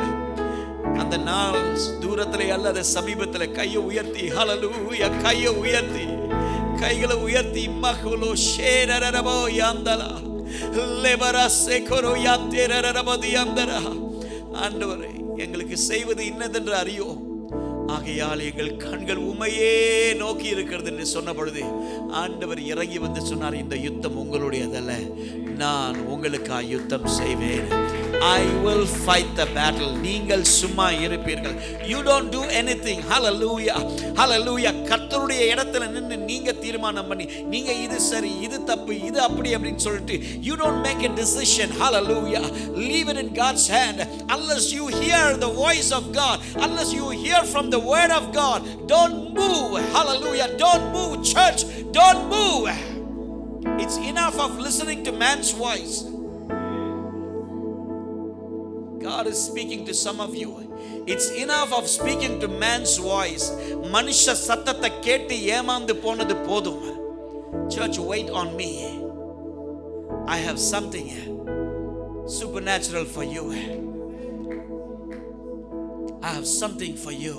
அந்த நாள் தூரத்திலே அல்லது சமீபத்தில். கையை உயர்த்தி ஹல்லேலூயா, கையை உயர்த்தி, கைகளை உயர்த்தி. மஹுலோ ஷேரரபோ யாந்தலா லெபரா சேகரோ யாந்தேரரபதி யாந்தரா. ஆண்டவரே, எங்களுக்கு செய்வது இன்னதென்று அறியோ, ஆகையால் எங்கள் கண்கள் உமையே நோக்கி இருக்கிறது என்று சொன்ன பொழுது ஆண்டவர் இறங்கி வந்து சொன்னார், இந்த யுத்தம் உங்களுடையதல்ல, நான் உங்களுக்காக யுத்தம் செய்வேன். I will fight the battle. நீங்கள் சும்மா இருப்பீர்கள். You don't do anything. Hallelujah. Hallelujah. கர்த்தருடைய இடத்துல நின்னு நீங்க தீர்மானம் பண்ணி, நீங்க இது சரி இது தப்பு இது அப்படி அப்படினு சொல்லிட்டு you don't make a decision. Hallelujah. Leave it in God's hand. Unless you hear the voice of God, unless you hear from the word of God, don't move. Hallelujah. Don't move, church. Don't move. It's enough of listening to man's voice. God is speaking to some of you. It's enough of speaking to man's voice. மனுஷ சத்தத்தை கேட்டு ஏமாந்து போனது போதும். Church, wait on me. I have something supernatural for you. I have something for you.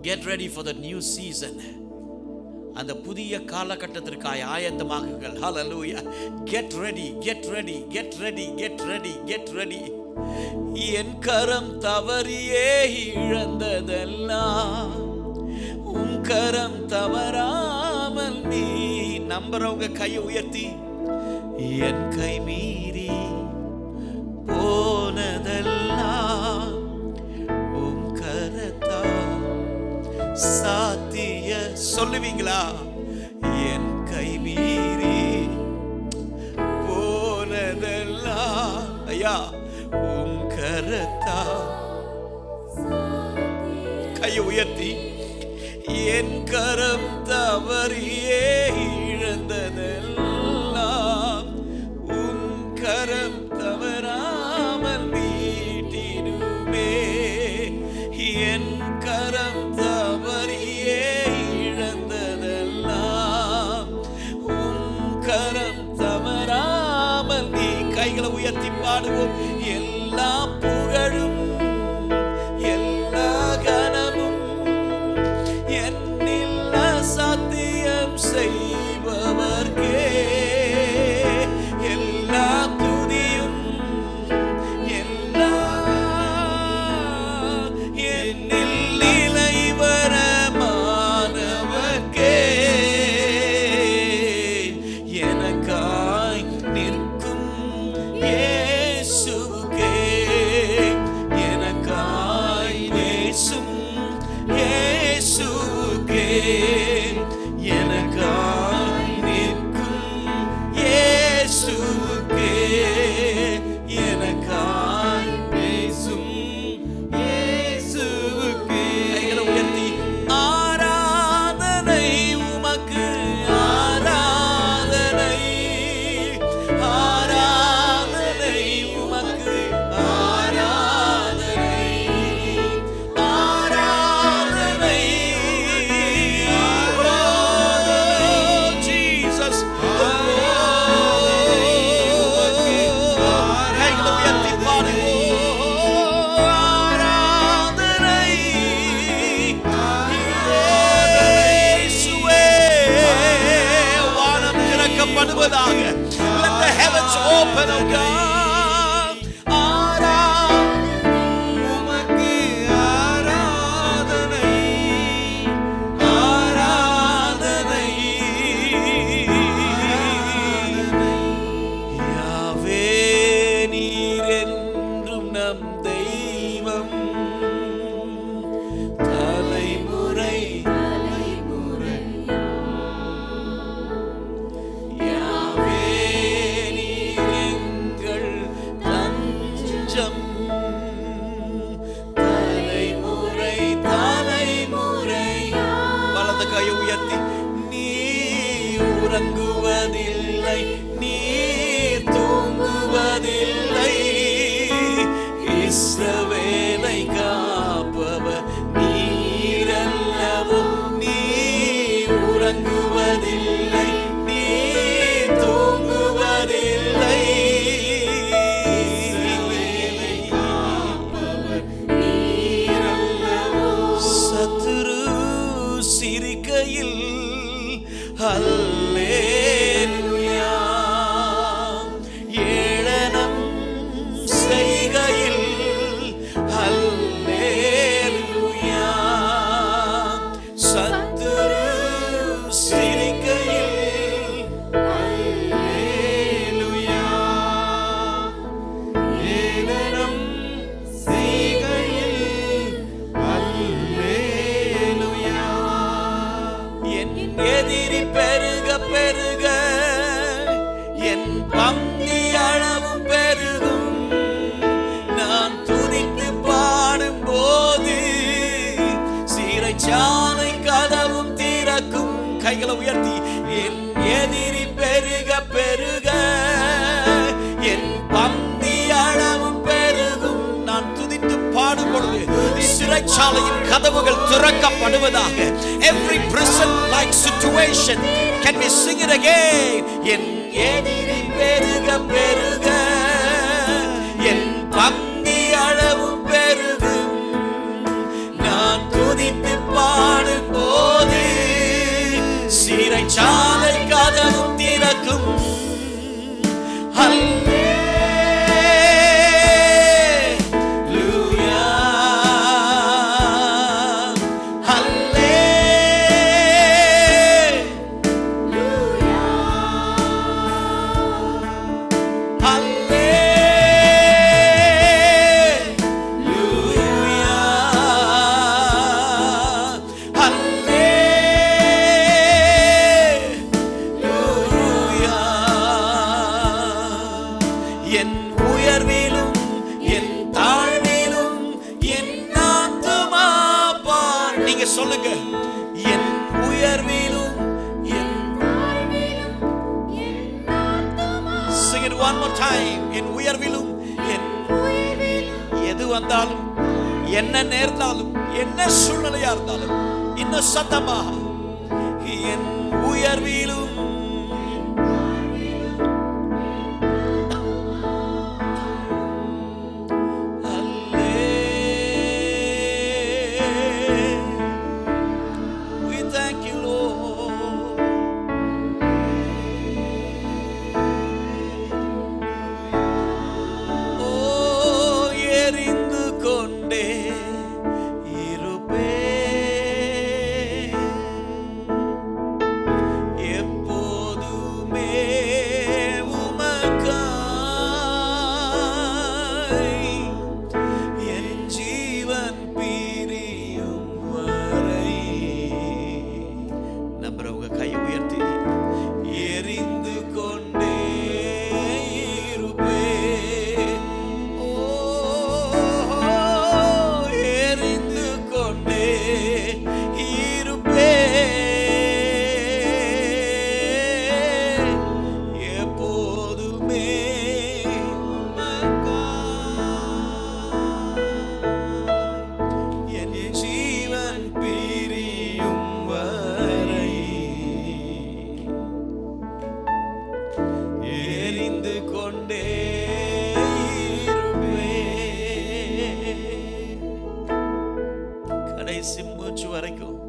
Get ready for the new season. அந்த புதிய காலகட்டத்திற்காய் ஆயத்தமாகுங்கள். Hallelujah. Get ready, get ready, get ready, get ready, get ready. என் கரம் தவறியே இழந்ததெல்லாம் உன் கரம் தவறாமல் நீ. நம்புறவங்க கையை உயர்த்தி, என் கை மீறி போனதெல்லாம் உன் கரத்தா சாத்திய. சொல்லுவீங்களா? என் கை மீறி போனதெல்லாம் ஐயா உன் கரத்தா. கையை உயர்த்தி, என் கரம் தவறியே இழந்ததெல்லாம் உன் கரம் தவறாமல் மீட்டிடுமே. என் கரம் தவறியே இழந்ததெல்லாம் உன் கரம் தவறாமல் நீ. கைகளை உயர்த்தி பாடுவோம். எல்லா புகழும் எல்லா கனமும் என்னில் சத்தியம் செய்பவர்க்கே. எல்லா துதியும் எல்லா என்னில் நிலைவரமானவர்க்கே. எனக்காய் நிற்கும் இயேசுவுக்கே, எனக்காய் பேசும் இயேசுவுக்கே, எனக்காய் நிற்கும் இயேசுவுக்கே, எனக்காய் பேசும் இயேசுவுக்கே. கைகளை உயர்த்தி, ஆராதனை உமக்கு, ஆராதனை, ஆராதனை உமக்கு, ஆராதனை, ஆராதனை. Oh, Jesus. கைகளை உயர்த்தி பாடுவோம். ஆராதனை இயேசுவே. வானம் திறக்கப்படுவதாக. Let the heavens open, oh God. ஆராதனை உமக்கு, ஆராதனை, ஆராதனை. யாவே நீர் என்றும் நம் தெய்வம். தலைமுறை யாவே நீர் எங்கள் தஞ்சம். தலைமுறை தலைமுறை. வலது கையை உயர்த்தி, நீ உறங்குவதில்லை, நீர் தூங்குவதில்லை. இஸ்ரவேலை காப்பவர் நீரல்லவோ. நீ உறங்குவதில்லை, நீர் தூங்குவதில்லை. இஸ்ரவேலை காப்பவர் நீரல்லவோ. சத்துரு சிரிக்கையில் அல்லேலூயா. ஏளனம் செய்கையில் சிறைச்சாலையின் கதவுகள் திறக்கப்படுவதாக. Every prison like situation, can we sing it again? என் எதிரி பெருக பெருக என் பங்கி அளவு பெருகும். நான் துதித்து பாடும் போது சிறைச்சாலை கதவும் திறக்கும். சொல்லுங்க, என் உயர்விலும் என் தாழ்விலும் என் ஆத்துமா. Sing it one more time. என் உயர்விலும் என் எது வந்தாலும், என்ன நேர்ந்தாலும், என்ன சூழ்நிலையா இருந்தாலும், இன்னும் சத்தமா, என் உயர்விலும் மூச்சு வரைக்கும்,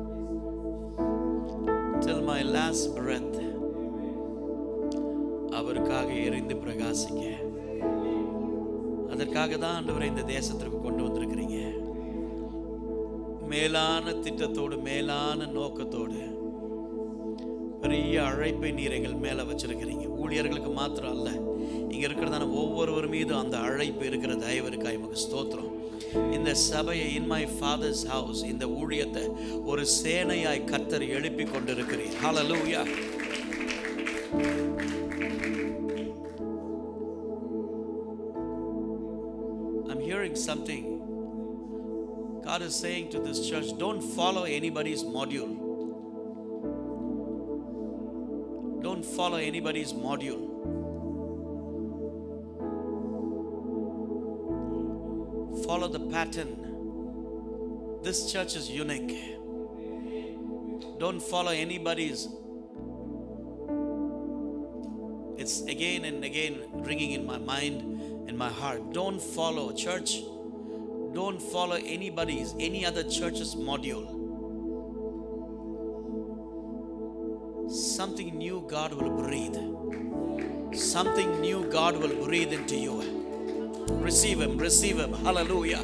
till my last breath, அவருக்காக எரிந்து பிரகாசிக்க. அதற்காக தான் ஆண்டவரை இந்த தேசத்திற்கு கொண்டு வந்திருக்கிறீங்க. மேலான திட்டத்தோடு, மேலான நோக்கத்தோடு பெரிய அழைப்பை நீர் எங்கள் மேல வச்சிருக்கிறீங்க. ஊழியர்களுக்கு மாத்திரம் அல்ல, இங்க இருக்கிறதான ஒவ்வொருவர் மீதும் அந்த அழைப்பு இருக்கிற தயவிற்காக எமக்கு ஸ்தோத்திரம். இந்த சபையை, in my father's house, இந்த ஊழியத்தை ஒரு சேனையாய் கர்த்தர் எழுப்பி கொண்டிருக்கிறீர். Hallelujah. I'm hearing something. God is saying to this church, don't follow anybody's module. Don't follow anybody's module. Follow the pattern. This church is unique. Don't follow anybody's. It's again and again ringing in my mind and my heart. Don't follow, church. Don't follow any other church's module. Something new God will breathe. Something new God will breathe into you. Receive him, receive him. Hallelujah.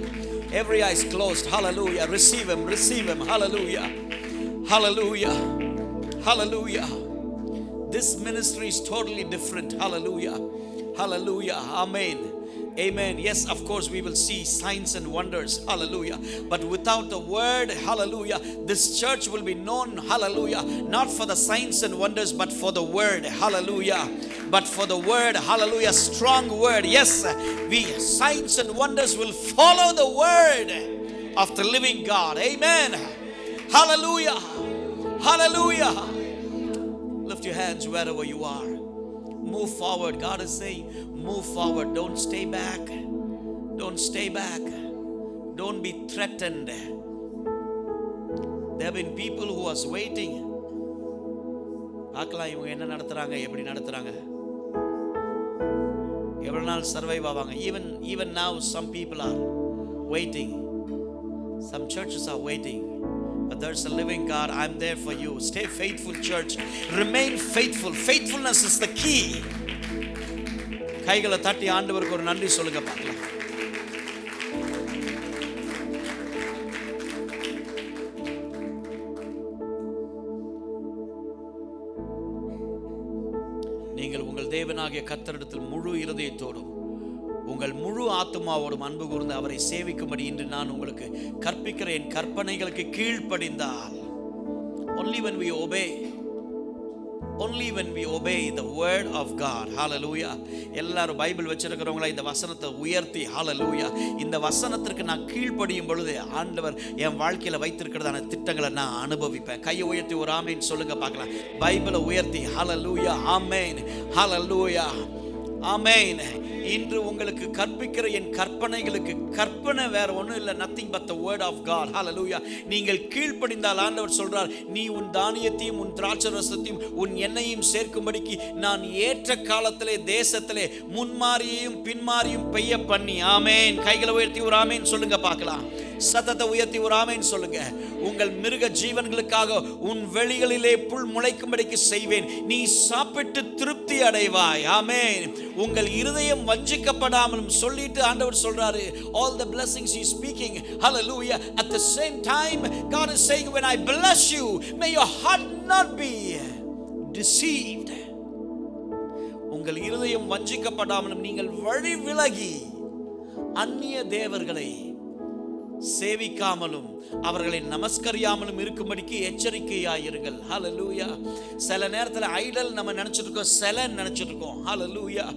Every eye is closed. Hallelujah. Receive him, receive him. Hallelujah. Hallelujah. Hallelujah. This ministry is totally different. Hallelujah. Hallelujah. Amen. Amen. Yes, of course we will see signs and wonders. Hallelujah. But without the word, hallelujah, this church will be known, hallelujah, not for the signs and wonders, but for the word. Hallelujah. But for the word, hallelujah, strong word. Yes, signs and wonders will follow the word of the living God. Amen. Hallelujah. Hallelujah. Lift your hands wherever you are. Move forward. God is saying, move forward. Don't stay back. Don't stay back. Don't be threatened. There have been people who was waiting. பார்க்கலாம் இவங்க என்ன நடத்துறாங்க, எப்படி நடத்துறாங்க, எவ்வளவு நாள் survive ஆவாங்க. Even now some people are waiting. Some churches are waiting. But there's a living God. I'm there for you. Stay faithful, church. Remain faithful. Faithfulness is the key. கைகளை தட்டி ஆண்டவருக்கு ஒரு நன்றி சொல்லுங்க பார்க்கலாம். நீங்கள் உங்கள் தேவனாகிய கர்த்தரிடத்தில் முழு இருதயத்தோடும் உங்கள் முழு ஆத்துமாவோடும் அன்பு கூர்ந்து அவரை சேவிக்கும்படி இன்று நான் உங்களுக்கு கற்பிக்கிற என் கற்பனைகளுக்கு கீழ்ப்படிந்தால், only when we obey the word of God. Hallelujah. எல்லாரும் பைபிள் வச்சிருக்கிறவங்களா இந்த வசனத்தை உயர்த்தி hallelujah, இந்த வசனத்திற்கு நான் கீழ்ப்படியும் பொழுது ஆண்டவர் என் வாழ்க்கையில வைத்திருக்கிறதான திட்டங்களை நான் அனுபவிப்பேன். கையை உயர்த்தி ஒரு ஆமென் சொல்லுங்க பார்க்கலாம். பைபிளை உயர்த்தி hallelujah, ஆமென், hallelujah, ஆமென். இன்று உங்களுக்கு கற்பிக்கிற என் கற்பனைகளுக்கு, கற்பனை வேற ஒன்றும் இல்லை, nothing but the word of God. Hallelujah. நீங்கள் கீழ்ப்படிந்தால் ஆண்டவர் சொல்றார், நீ உன் தானியத்தையும் உன் திராட்சை ரசத்தையும் உன் எண்ணெயையும் சேர்க்கும்படிக்கு நான் ஏற்ற காலத்திலே தேசத்திலே முன்மாறியையும் பின்மாறியும் பெய்ய பண்ணி. ஆமென். கைகளை உயர்த்தி ஒரு ஆமென் சொல்லுங்க பார்க்கலாம். சத்தத்தை உயர்த்தி ஒரு ஆமென் சொல்லுங்க. உங்கள் மிருக ஜீவன்களுக்காக உன் வெளிகளிலே புல் முளைக்கும்படிக்கு செய்வேன், நீ சாப்பிட்டு திருப்தி அடைவாய். ஆமென். உங்கள் இருதயம் வஞ்சிக்கப்படாமலும் சொல்லிட்டு ஆண்டவர் சொல்றாரு, all the blessings he is speaking, hallelujah. At the same time God is saying, when I bless you, may your heart not be deceived. உங்கள் இருதயம் வஞ்சிக்கப்படாமலும் நீங்கள் வழி விலகி அந்நிய தேவர்களை சேவிக்காமலும் அவர்களை நமஸ்கரியாமலும் இருக்கும்படிக்கு எச்சரிக்கையாயிருங்கள். ஹல்லேலூயா. சில நேரத்தில் ஐடல் நம்ம நினைச்சிட்டு இருக்கோம், சிலை நினைச்சிட்டு இருக்கோம். ஹல்லேலூயா.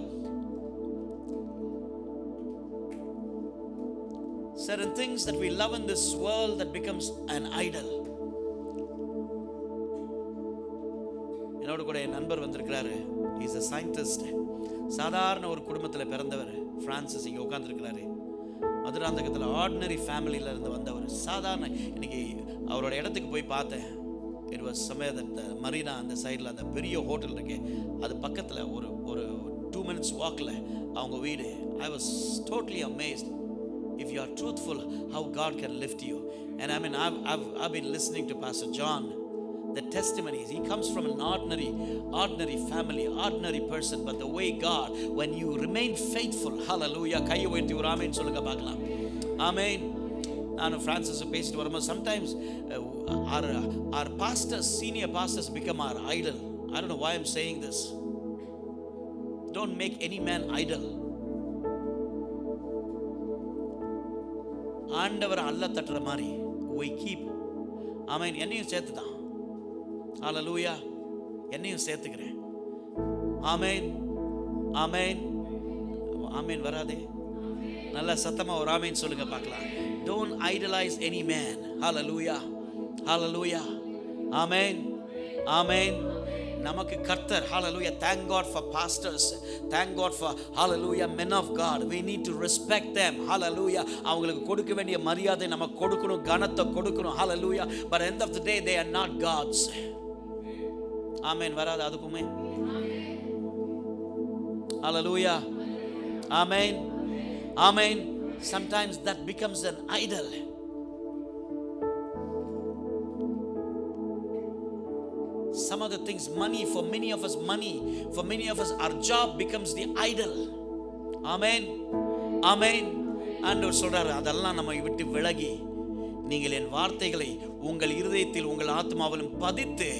Certain things that we love in this world that becomes an idol. என்னோட கூட என் நண்பர் வந்திருக்கிறாரு. He is a scientist. சாதாரண ஒரு குடும்பத்தில் பிறந்தவர். பிரான்சிஸ் இங்கே உட்கார்ந்துருக்கிறாரு. மதுராந்தகத்தில் ஆர்டினரி ஃபேமிலியில் இருந்து வந்தவர். சாதாரண இன்னைக்கு அவரோட இடத்துக்கு போய் பார்த்தேன். It was somewhere that Marina அந்த சைடில் அந்த பெரிய ஹோட்டல் இருக்கு, அது பக்கத்தில் ஒரு 2 minutes வாக்கில் அவங்க வீடு. I was totally amazed. If you are truthful, how God can lift you. And I mean, I've been listening to Pastor John, the testimonies. He comes from an ordinary family, ordinary person, but the way God, when you remain faithful, hallelujah. கையை உயர்த்தி ஒரு amen சொல்லுங்க பார்க்கலாம். ஆமென். நான் Francis பேசிட்டு வரும்போது sometimes our pastors, senior pastors become our idol. I don't know why I'm saying this. Don't make any man idol. ஆண்டவர் அல்ல தட்டுற மாதிரி we keep. ஆமென். என்னையும் சேர்த்து தான். ஹல்லேலூயா. என்னையும் சேர்த்துக்கிறேன். ஆமென், ஆமென், ஆமென். வராதே, நல்ல சத்தமா ஒரு ஆமென் சொல்லுங்க பார்க்கலாம். Don't idolize any man. Hallelujah, hallelujah, amen, amen. நமக்கு கர்த்தர், hallelujah. Thank God for pastors. Thank God for, hallelujah, men of God. We need to respect them. Hallelujah. அவங்களுக்கு கொடுக்க வேண்டிய மரியாதை நம்ம கொடுக்கணும், கனத்தை கொடுக்கணும். Hallelujah. But at the end of the day they are not gods. Amen. வராது அதுக்குமே. Hallelujah. Amen. Amen. Sometimes that becomes an idol. Some of the things, money, for many of us, our job becomes the idol. Amen, amen. ஆண்டவர் சொல்றாரு, அதெல்லாம் நம்மை விட்டு விலகி நீங்கள் என் வார்த்தைகளை உங்கள் இருதயத்தில் உங்கள் ஆத்மாவிலும் பதித்து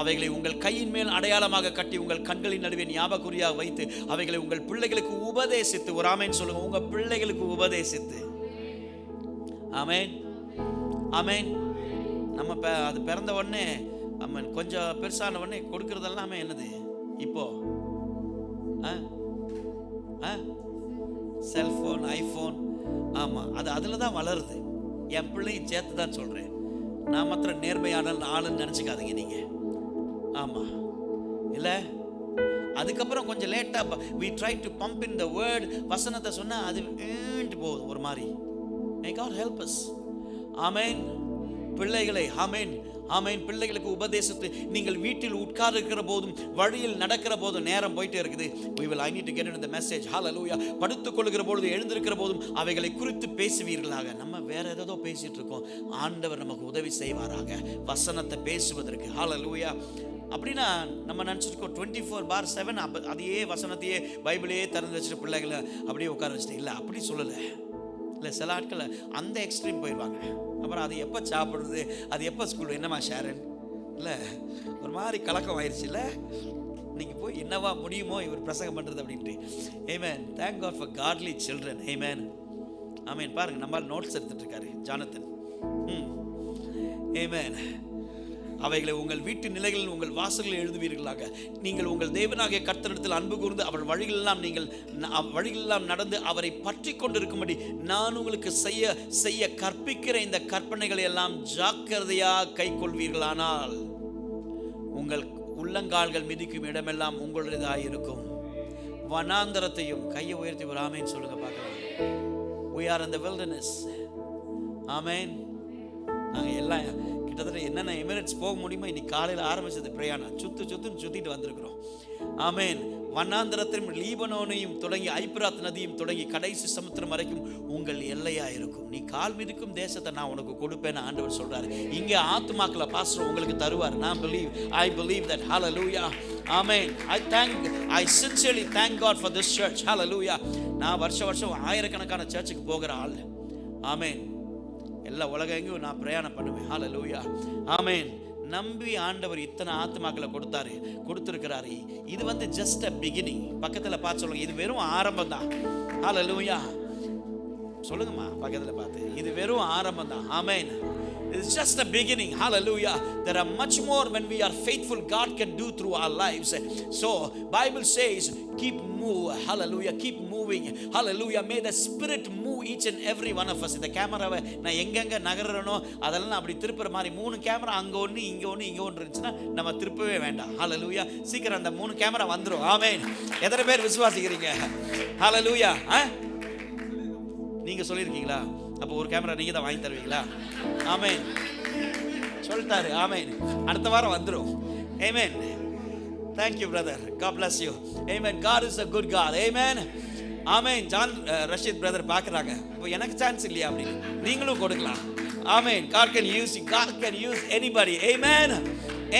அவைகளை உங்கள் கையின் மேல் அடையாளமாக கட்டி உங்கள் கண்களின் நடுவே ஞாபகக்குறியாக வைத்து அவைகளை உங்கள் பிள்ளைகளுக்கு உபதேசித்து, ஒரு ஆமென் சொல்லுங்க, உங்க பிள்ளைகளுக்கு உபதேசித்து. ஆமென், ஆமென். நம்ம அது பிறந்த உடனே அம்மன் கொஞ்சம் பெருசான உடனே கொடுக்கறதெல்லாமே என்னது இப்போ செல்போன், ஐபோன். ஆமா, அது அதுல தான் வளருது. என் பிள்ளையும் சேர்த்து தான் சொல்றேன். நான் மாத்திரம் நேர்மையான ஆளுன்னு நினைச்சுக்காதீங்க நீங்க. ஆமா இல்ல, அதுக்கப்புறம் கொஞ்சம் லேட்டா we try to pump in the word, வசனத்தை சொன்னா அது போகுது ஒரு மாதிரி. May God help us. ஆமென். பிள்ளைகளை ஆமென் ஆமென் பிள்ளைகளுக்கு உபதேசத்தை நீங்கள் வீட்டில் உட்கார்ந்திருக்கிற போதும் வழியில் நடக்கிற போதும் நேரம் போயிட்டே இருக்குது. I need to get into the message. Hallelujah. படுத்துக் கொள்கிற பொழுது எழுந்திருக்கிற போதும் அவைகளை குறித்து பேசுவீர்களாக. நம்ம வேற ஏதோ பேசிட்டு இருக்கோம். ஆண்டவர் நமக்கு உதவி செய்வாராக வசனத்தை பேசுவதற்கு. Hallelujah. அப்படின்னா நம்ம நினச்சிருக்கோம் 24/7 அதையே வசனத்தையே பைபிளையே திறந்து வச்சுட்டு பிள்ளைகளை அப்படியே உட்கார வச்சுட்டு. இல்லை, அப்படி சொல்லலை. இல்லை, சில ஆட்களை அந்த எக்ஸ்ட்ரீம் போயிடுவாங்க. அப்புறம் அது எப்போ சாப்பிடுறது, அது எப்போ ஸ்கூல், என்னம்மா ஷேரன், இல்லை ஒரு மாதிரி கலக்கம் ஆயிடுச்சு. இல்லை, இன்னைக்கு போய் என்னவா முடியுமோ இவர் பிரசங்கம் பண்ணுறது அப்படின்ட்டு. Amen. Thank God for godly children. Amen. ஆமென். பாருங்க, நம்மால் நோட்ஸ் எடுத்துட்டு இருக்காரு ஜானத்தன். Amen. அவைகளை உங்கள் வீட்டு நிலைகளில் உங்கள் வாசல்களில் எழுதுவீர்களாக. நீங்கள் உங்கள் தேவனாகிய கர்த்தரிடத்தில் அன்பு கூர்ந்து அவர் வழிகளெல்லாம் நடந்து அவரை பற்றி கொண்டிருக்கும்படி நான் உங்களுக்கு செய்ய கற்பிக்கிற இந்த கற்பனைகளை எல்லாம் ஜாக்கிரதையாக கை கொள்வீர்களானால் உங்கள் உள்ளங்கால்கள் மிதிக்கும் இடமெல்லாம் உங்களுடையதாக இருக்கும். வனாந்தரத்தையும் கையை உயர்த்தி ஒரு ஆமேன் சொல்லுங்க பார்க்கலாம். We are in the wilderness. ஆமேன். நாங்கள் எல்லாம் கிட்டத்தட்ட என்னென்ன எமிரேட்ஸ் போக முடியுமோ இன்னைக்கு காலையில் ஆரம்பிச்சது பிரயாணம். சுத்திட்டு வந்திருக்கிறோம். ஆமேன். வனாந்தரத்தையும் லீபனோனையும் தொடங்கி ஐப்ராத் நதியும் தொடங்கி கடைசி சமுத்திரம் வரைக்கும் உங்கள் எல்லையா இருக்கும். நீ கால் மிதிக்கும் தேசத்தை நான் உனக்கு கொடுப்பேன்னு ஆண்டவர் சொல்றாரு. இங்கே ஆத்துமாக்களை பாஸ்டர் உங்களுக்கு தருவார். I believe that. Hallelujah. Amen. I sincerely thank God for this church. Hallelujah. நான் வருஷம் ஆயிரக்கணக்கான சர்ச்சுக்கு போகிற ஆள். ஆமேன். எல்லா உலகம் எங்கேயும் நான் பிரயாணம் பண்ணுவேன். ஹல்லேலூயா. ஆமென். நம்பி ஆண்டவர் இத்தனை ஆத்துமாக்களை கொடுத்திருக்கிறாரு. இது ஜஸ்ட் a beginning. பக்கத்துல பார்த்து சொல்லுங்க, இது வெறும் ஆரம்பம் தான். ஹல்லேலூயா. சொல்லுங்கம்மா பக்கத்துல பார்த்து, இது வெறும் ஆரம்பம் தான். ஆமென். It's just a beginning. Hallelujah. There are much more when we are faithful God can do through our lives. So Bible says keep move. Hallelujah. Keep moving. Hallelujah. May the Spirit move each and every one of us. இந்த கேமராவை நான் எங்கெங்க நகரறனோ அதெல்லாம் அப்படி திருப்புற மாதிரி 3 camera அங்க ஒன்று இங்க ஒன்று இருந்துச்சுன்னா நம்ம திருப்பவே வேண்டாம். Hallelujah. சீக்கிரம் அந்த 3 கேமரா வந்துரும். ஆமென். எத்தனை பேர் விசுவாசிக்கிறீங்க? Hallelujah. நீங்க சொல்லியிருக்கீங்களா? அப்போ ஒரு கேமரா நீங்க தான் வாங்கி தருவீங்களா? ஆமென். சொல்லிட்டாரு. ஆமென். அடுத்த வாரம் வந்துரும். ஆமென். Thank you brother. God bless you. Amen. God is a good God. Amen. Amen. John Rasheed brother பார்க்கறாங்க. இப்போ எனக்கு சான்ஸ் இல்லையா அப்படி? நீங்களும் கொடுக்கலாம். ஆமென். God can use you. God can use anybody. Amen.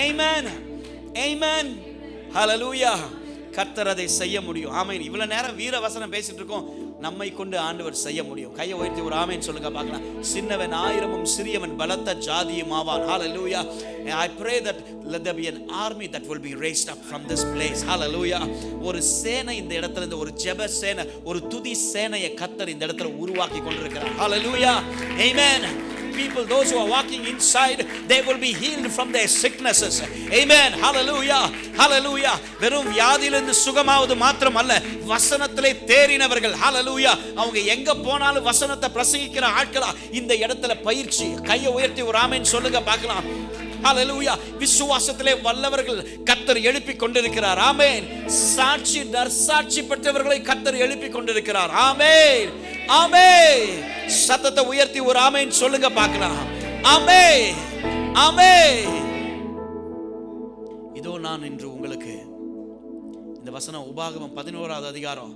Amen. Amen. Hallelujah. கர்த்தர் அதை செய்ய முடியும். ஆமென். இவ்வளவு நேரம் வீர வசனம் பேசிட்டு இருக்கோம். நம்மை கொண்டு ஆண்டவர் செய்ய முடியும். கையை உயர்த்தி ஒரு ஆமென் சொல்லுங்க பார்க்கலாம். சின்னவன் ஆயிரமும் சிறியவன் பலத்த ஜாதியும் ஆவான். Hallelujah. I pray that let there be an army that will be raised up from this place. Hallelujah. ஒரு சேனை இந்த இடத்துல, இந்த ஒரு ஜெப சேனை, ஒரு துதி சேனையை கர்த்தர் இந்த இடத்துல உருவாக்கி கொண்டிருக்கிறார். Hallelujah. Amen. People, those who are walking inside, they will be healed from their sicknesses. Amen. Hallelujah. Hallelujah. வெறும் வியாதியிலிருந்து சுகமாவது மாத்திரம் அல்ல, வசனத்திலே தேறினவர்கள். Hallelujah. அவங்க எங்க போனாலும் வசனத்தை பிரசங்கிக்கிற ஆட்களா இந்த இடத்துல பயிற்சி. கையை உயர்த்தி ஒரு ஆமென் சொல்லுங்க பார்க்கலாம். Hallelujah. விசுவாசத்திலே வல்லவர்கள் கர்த்தர் எழுப்பி கொண்டிருக்கிறார். ஆமென். நற்சாட்சி பெற்றவர்களை கர்த்தர் எழுப்பி கொண்டிருக்கிறார். ஆமென். ஆமென். சத்தத்தை உயர்த்தி ஒரு ஆமென் சொல்லுங்க பார்க்கலாம். ஆமென். ஆமென். இதோ நான் இன்று உங்களுக்கு இந்த வசனம் உபாகமம் 11வது அதிகாரம்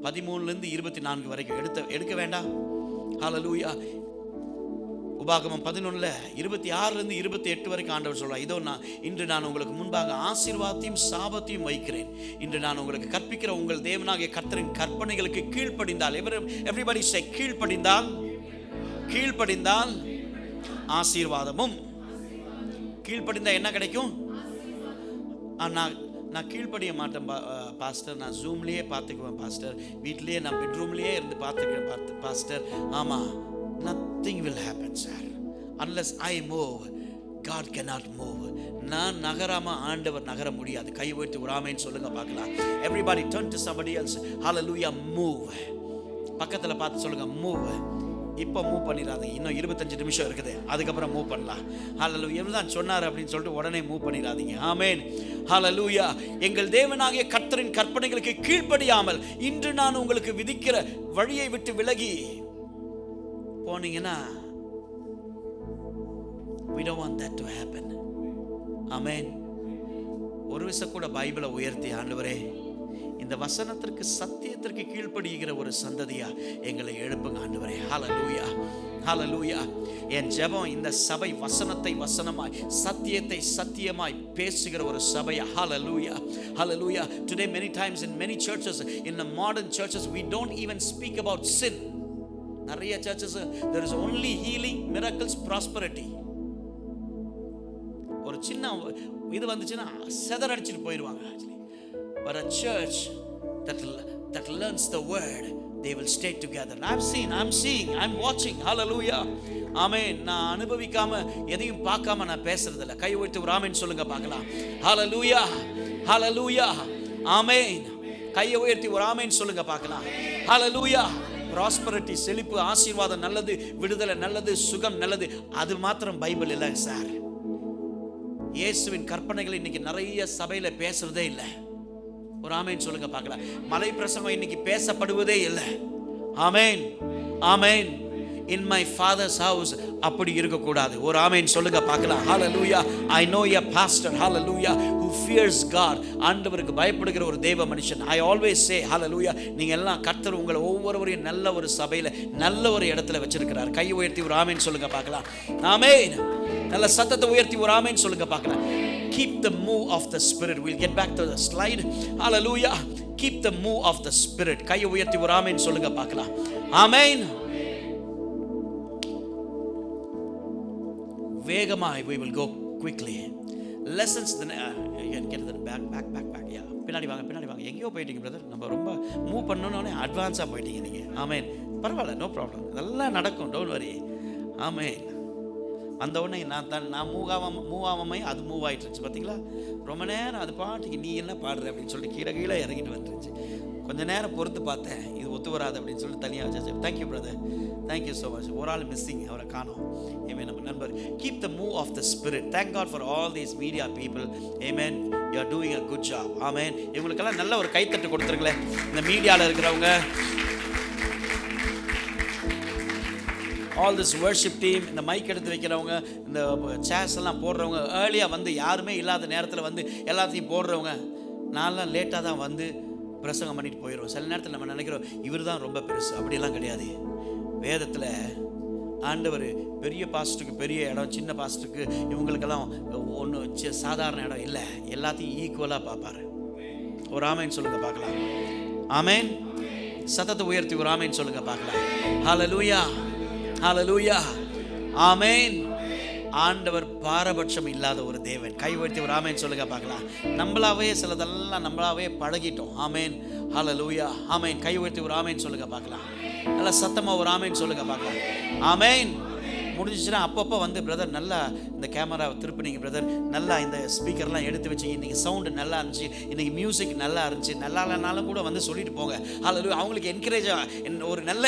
13 இருந்து 24 வரைக்கும் எடுக்க வேண்டாம். ஹல்லேலூயா. உபாகமம் 11 26 இருந்து 28 வரைக்கும் ஆண்டவர் சொல்றார். இதோ இன்று நான் உங்களுக்கு முன்பாக ஆசீர்வாதத்தையும் சாபத்தையும் வைக்கிறேன். இன்று நான் உங்களுக்கு கற்பிக்கிற உங்கள் தேவனாகிய கர்த்தரின் கற்பனைகளுக்கு கீழ்ப்படிந்தால், everybody say கீழ்ப்படிந்தால் ஆசீர்வாதமும். கீழ்ப்படிந்தா என்ன கிடைக்கும்? நான் கீழ்ப்படிய மாட்டேன் பாஸ்டர், நான் ஜூம்லேயே பார்த்துக்குவேன் பாஸ்டர், வீட்டிலேயே நான் பெட்ரூம்லேயே இருந்து பார்த்துக்கிறேன் பாஸ்டர். ஆமாம், nothing will happen sir unless I move. God cannot move. நான் நகராம ஆண்டவர் நகர முடியாது. கை உயர்த்தி ஒரு ஆமென் சொல்லுங்க பார்க்கலாம். Everybody turn to somebody else. Hallelujah. Move. பக்கத்துல பார்த்து சொல்லுங்க move. இப்போ மூவ் பண்ணிடாதீங்க. இன்னும் 25 நிமிஷம் இருக்குது, அதுக்கப்புறம் மூவ் பண்ணலாம். ஹல்லேலூயா. இவர்தான் சொன்னார் அப்படின்னு சொல்லிட்டு உடனே மூவ் பண்ணிடாதீங்க. ஆமென். ஹல்லேலூயா. எங்கள் தேவனாகிய கர்த்தரின் கற்பனைகளுக்கு கீழ்ப்படியாமல் இன்று நான் உங்களுக்கு விதிக்கிற வழியை விட்டு விலகி போனீங்கன்னா we don't want that to happen. ஆமென். ஒரு விஷயம் கூட பைபிளை உயர்த்தி, ஆண்டவரே இந்த வசனத்திற்கு சத்தியத்திற்கு கீழ்ப்படிகிற ஒரு சந்ததியா எங்களை எழுப்புங்க ஆண்டவரே. ஹல்லேலூயா, ஹல்லேலூயா. என் ஜெபம் இந்த சபை வசனத்தை வசனமாய், சத்தியத்தை சத்தியமாய் பேசுகிற ஒரு சபை. ஹல்லேலூயா, ஹல்லேலூயா. Today many times in many churches, in the modern churches, we don't even speak about sin. நிறைய churches there is only healing, miracles, prosperity. ஒரு சின்ன இது வந்துச்சுன்னா செதறடிச்சிட்டு போயிடுவாங்க. But a church that learns the word, they will stay together. I'm seeing, I'm watching. Hallelujah. ஆமென். நான் அனுபவிக்காம எதையும் பார்க்காம நான் பேசுறது இல்ல. கை உயர்த்தி ஒரு ஆமென் சொல்லுங்க பார்க்கலாம். ஹல்லேலூயா, ஹல்லேலூயா. ஆமென். கை உயர்த்தி ஒரு ஆமென் சொல்லுங்க பார்க்கலாம். ஹல்லேலூயா. ப்ராஸ்பரிட்டி, செழிப்பு, ஆசீர்வாதம் நல்லது, விடுதலை நல்லது, சுகம் நல்லது. அது மாத்திரம் பைபிள் இல்லை சார். இயேசுவின் கற்பனைகள் இன்னைக்கு நிறைய சபையில பேசுறதே இல்லை. ஒரு ஆமென் சொல்லுங்க பார்க்கலாம். மலை பிரசங்கம் இன்னைக்கு பேசப்படுவதே இல்லை. ஆமென், ஆமென். In my father's house அப்படி இருக்க கூடாது. ஒரு ஆமென் சொல்லுங்க பார்க்கலாம். Hallelujah. I know a pastor, hallelujah, who fears God. ஆண்டவருக்கு பயப்படுகிற ஒரு தேவ மனுஷன். I always say hallelujah. நீங்க எல்லாம் கர்த்தர் உங்களை ஒவ்வொருவரையும் நல்ல ஒரு சபையில நல்ல ஒரு இடத்துல வச்சிருக்கிறார். கை உயர்த்தி ஒரு ஆமென் சொல்லுங்க பார்க்கலாம். ஆமென். நல்ல சத்தத்தை உயர்த்தி ஒரு ஆமென் சொல்லுங்க பார்க்கலாம். Keep the move of the spirit. We'll get back to the slide. Hallelujah. Keep the move of the spirit. கை உயர்த்தி ஒரு ஆமென் சொல்லுங்க பார்க்கலாம். ஆமென். வேகமாய் we will go quickly. Lessons then get to the back. Yeah. பின்னாடி வாங்க. எங்கேயோ போயிட்டீங்க brother. நம்ம ரொம்ப மூவ் பண்ணனோனே அட்வான்ஸா போயிட்டீங்க நீங்க. ஆமென். பரவாயில்ல, நோ ப்ராப்ளம். அதெல்லாம் நடக்கும். Don't worry. ஆமென். அந்த உடனே நான் மூவ் ஆகாம அது மூவ் ஆகிட்டு இருந்துச்சு. பார்த்தீங்களா, ரொம்ப நேரம் அது பாட்டுக்கு நீ என்ன பாடுற அப்படின்னு சொல்லிட்டு கீழே இறங்கிட்டு வந்துருச்சு. கொஞ்ச நேரம் பொறுத்து பார்த்தேன், இது ஒத்து வராது அப்படின்னு சொல்லிட்டு தனியாக வச்சாச்சு. Thank you brother, thank you so much. ஒரு ஆள் மிஸ்ஸிங், அவரை காணோம். ஏமே நம்ம நண்பர். Keep the move of the spirit. Thank God for all these media people. Amen. You are doing a good job. Amen. இவங்களுக்கெல்லாம் நல்ல ஒரு கைத்தட்டு கொடுத்துருங்களேன். இந்த மீடியாவில் இருக்கிறவங்க, ஆல் திஸ் வர்ஷிப் டீம், இந்த மைக் எடுத்து வைக்கிறவங்க, இந்த சேர்ஸ் எல்லாம் போடுறவங்க, ஏர்லியாக வந்து யாருமே இல்லாத நேரத்தில் வந்து எல்லாத்தையும் போடுறவங்க, நான்லாம் லேட்டாக தான் வந்து பிரசங்கம் பண்ணிட்டு போயிடுவோம். சில நேரத்தில் நம்ம நினைக்கிறோம் இவர் தான் ரொம்ப பெருசு. அப்படியெல்லாம் கிடையாது. வேதத்தில் ஆண்டவர் பெரிய பாஸ்டருக்கு பெரிய இடம், சின்ன பாஸ்டருக்கு இவங்களுக்கெல்லாம் ஒன்று சாதாரண இடம் இல்லை, எல்லாத்தையும் ஈக்குவலாக பார்ப்பாரு. ஒரு ஆமேன் சொல்லுங்க பார்க்கலாம். ஆமேன். சத்தத்தை உயர்த்தி ஒரு ஆமேன் சொல்லுங்க பார்க்கலாம். ஹல்லேலூயா, ஹல்லேலூயா, ஆமேன். ஆண்டவர் பாரபட்சம் இல்லாத ஒரு தேவன். கை உயர்த்தி ஒரு ஆமேன் சொல்லுங்க பார்க்கலாம். நம்மளாவே சிலதெல்லாம் நம்மளாவே பழகிட்டோம். ஆமேன், ஹல்லேலூயா, ஆமேன். கை உயர்த்தி ஒரு ஆமேன் சொல்லுங்க பார்க்கலாம். நல்லா சத்தமாக ஒரு ஆமேன் சொல்லுங்க பார்க்கலாம். ஆமேன். முடிஞ்சிச்சுன்னா அப்பப்போ வந்து பிரதர் நல்லா இந்த கேமராவை திருப்பினீங்க பிரதர், நல்லா இந்த ஸ்பீக்கர்லாம் எடுத்து வச்சு, இன்றைக்கி சவுண்டு நல்லா இருந்துச்சு, இன்றைக்கி மியூசிக் நல்லா இருந்துச்சு, நல்லா இல்லைனாலும் கூட வந்து சொல்லிட்டு போங்க. ஹல்லேலூயா. அவங்களுக்கு என்கரேஜாக ஒரு நல்ல.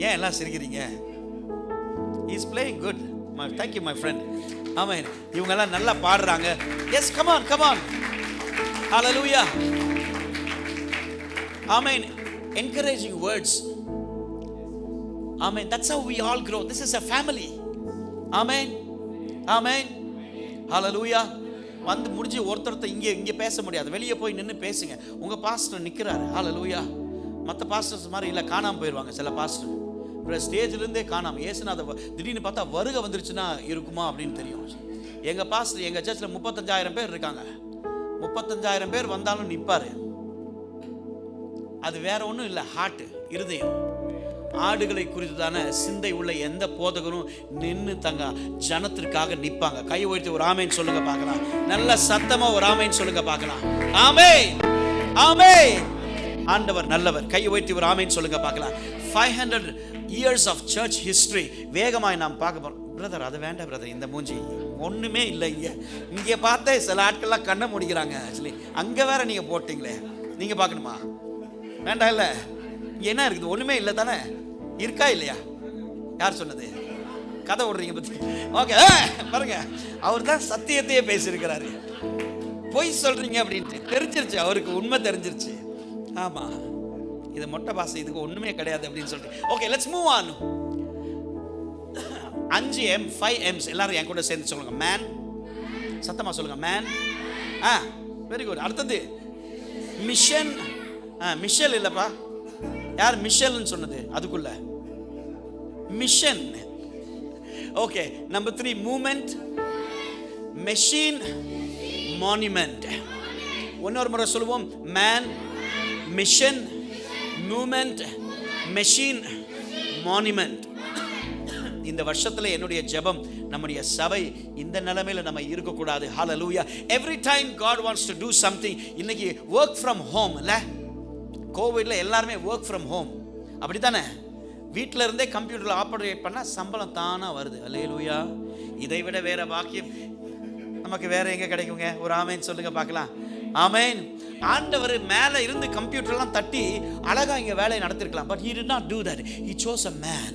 ஏன் எல்லாம் சிரிக்கிறீங்க? He's playing good. Thank you my friend. Amen. இவங்க எல்லாம் நல்லா பாடுறாங்க. Yes, come on. Hallelujah. Amen. Encouraging words. Amen. That's how we all grow. This is a family. Amen. Hallelujah. வந்து முடிஞ்சு ஒருத்தர் இங்கே பேச முடியாது, வெளியே போய் நின்று பேசுங்க. உங்க பாஸ்டர் நிற்கிறாரு. ஹல்லேலூயா. மற்ற பாஸ்டர்ஸ் மாதிரி இல்லை, காணாமல் போயிடுவாங்க சில பாஸ்டர். ஸ்டேஜ்லேருந்தே காணாமல். ஏசுனா அதை திடீர்னு பார்த்தா வருகை வந்துருச்சுன்னா இருக்குமா அப்படின்னு தெரியும். எங்கள் பாஸ்டர் எங்கள் சர்ச்சில் 35,000 பேர் இருக்காங்க. 35,000 பேர் வந்தாலும் நிற்பார். அது வேற ஒன்றும் இல்லை, ஹார்ட், இருதயம். ஆடுகளை குறித்துதான சிந்தை உள்ள எந்த போதகரும் நின்று தங்க ஜனத்திற்காக நிற்பாங்க. கை உயர்த்தி ஒரு ஆமேன் சொல்லுங்க பார்க்கலாம். நல்ல சத்தமாக ஒரு ஆமேன் சொல்லுங்க பார்க்கலாம். ஆமேன், ஆமேன். ஆண்டவர் நல்லவர். கை உயர்த்தி ஒரு ஆமேன் சொல்லுங்க பார்க்கலாம். 500 years of church history. வேகமாய் நாம் பார்க்க போறோம். பிரதர் அது வேண்டாம் பிரதர், இந்த மூஞ்சி ஒன்றுமே இல்லை. இங்கே பார்த்தே சில ஆட்கள்லாம் கண்ணை முடிக்கிறாங்க. ஆக்சுவலி அங்கே வேற நீங்கள் போட்டிங்களே, நீங்கள் பார்க்கணுமா? வேண்டாம். இல்லை, என்ன இருக்குது? ஒன்றுமே இல்லை தானே? இருக்கா இல்லையா? யார் சொன்னது? கதை விடுறீங்க பற்றி. ஓகே, பாருங்க, அவர் தான் சத்தியத்தையே பேசியிருக்கிறாரு. பொய் சொல்கிறீங்க அப்படின்ட்டு தெரிஞ்சிருச்சு அவருக்கு, உண்மை தெரிஞ்சிருச்சு. ஆமாம், இது மொட்டை பாசை, இதுக்கு ஒண்ணுமே கிடையாது அப்படின்னு சொல்லிட்டு. Okay, let's move on. 5M 5M's எல்லாரும் என் கூட சேர்ந்து சொல்லுங்க. மேன், சத்தமா சொல்லுங்க. மேன். Very good. அடுத்தது மிஷன். மிஷல் இல்லப்பா, யார் மிஷல்னு சொன்னது? அதுக்குள்ள mission. Okay, number 3 moment, machine, monument. இன்னொரு முறை சொல்லுவோம். Man, mission, moment, machine, monument. இந்த வருஷத்துல என்னுடைய ஜெபம், நம்முடைய சபை இந்த நிலைமையில நம்ம இருக்க கூடாது. ஹalleluya. Every time God wants to do something. இன்னைக்கு work from home இல்ல, கோவிட்ல எல்லாருமே work from home, அப்படித்தானே? வீட்டில இருந்தே கம்ப்யூட்டர்ல ஆபரேட் பண்ணா சம்பளம் தானா வருது. ஹalleluya. இதை விட வேற பாக்கியம் நமக்கு வேற எங்க கிடைக்குங்க? ஒரு ஆமென் சொல்லுங்க பார்க்கலாம். ஆமென். ஆண்டவர் மேல இருந்து கம்ப்யூட்டர்லாம் தட்டி அழகா இங்க வேலையை நடத்திருக்கலாம். But he did not do that. He chose a man.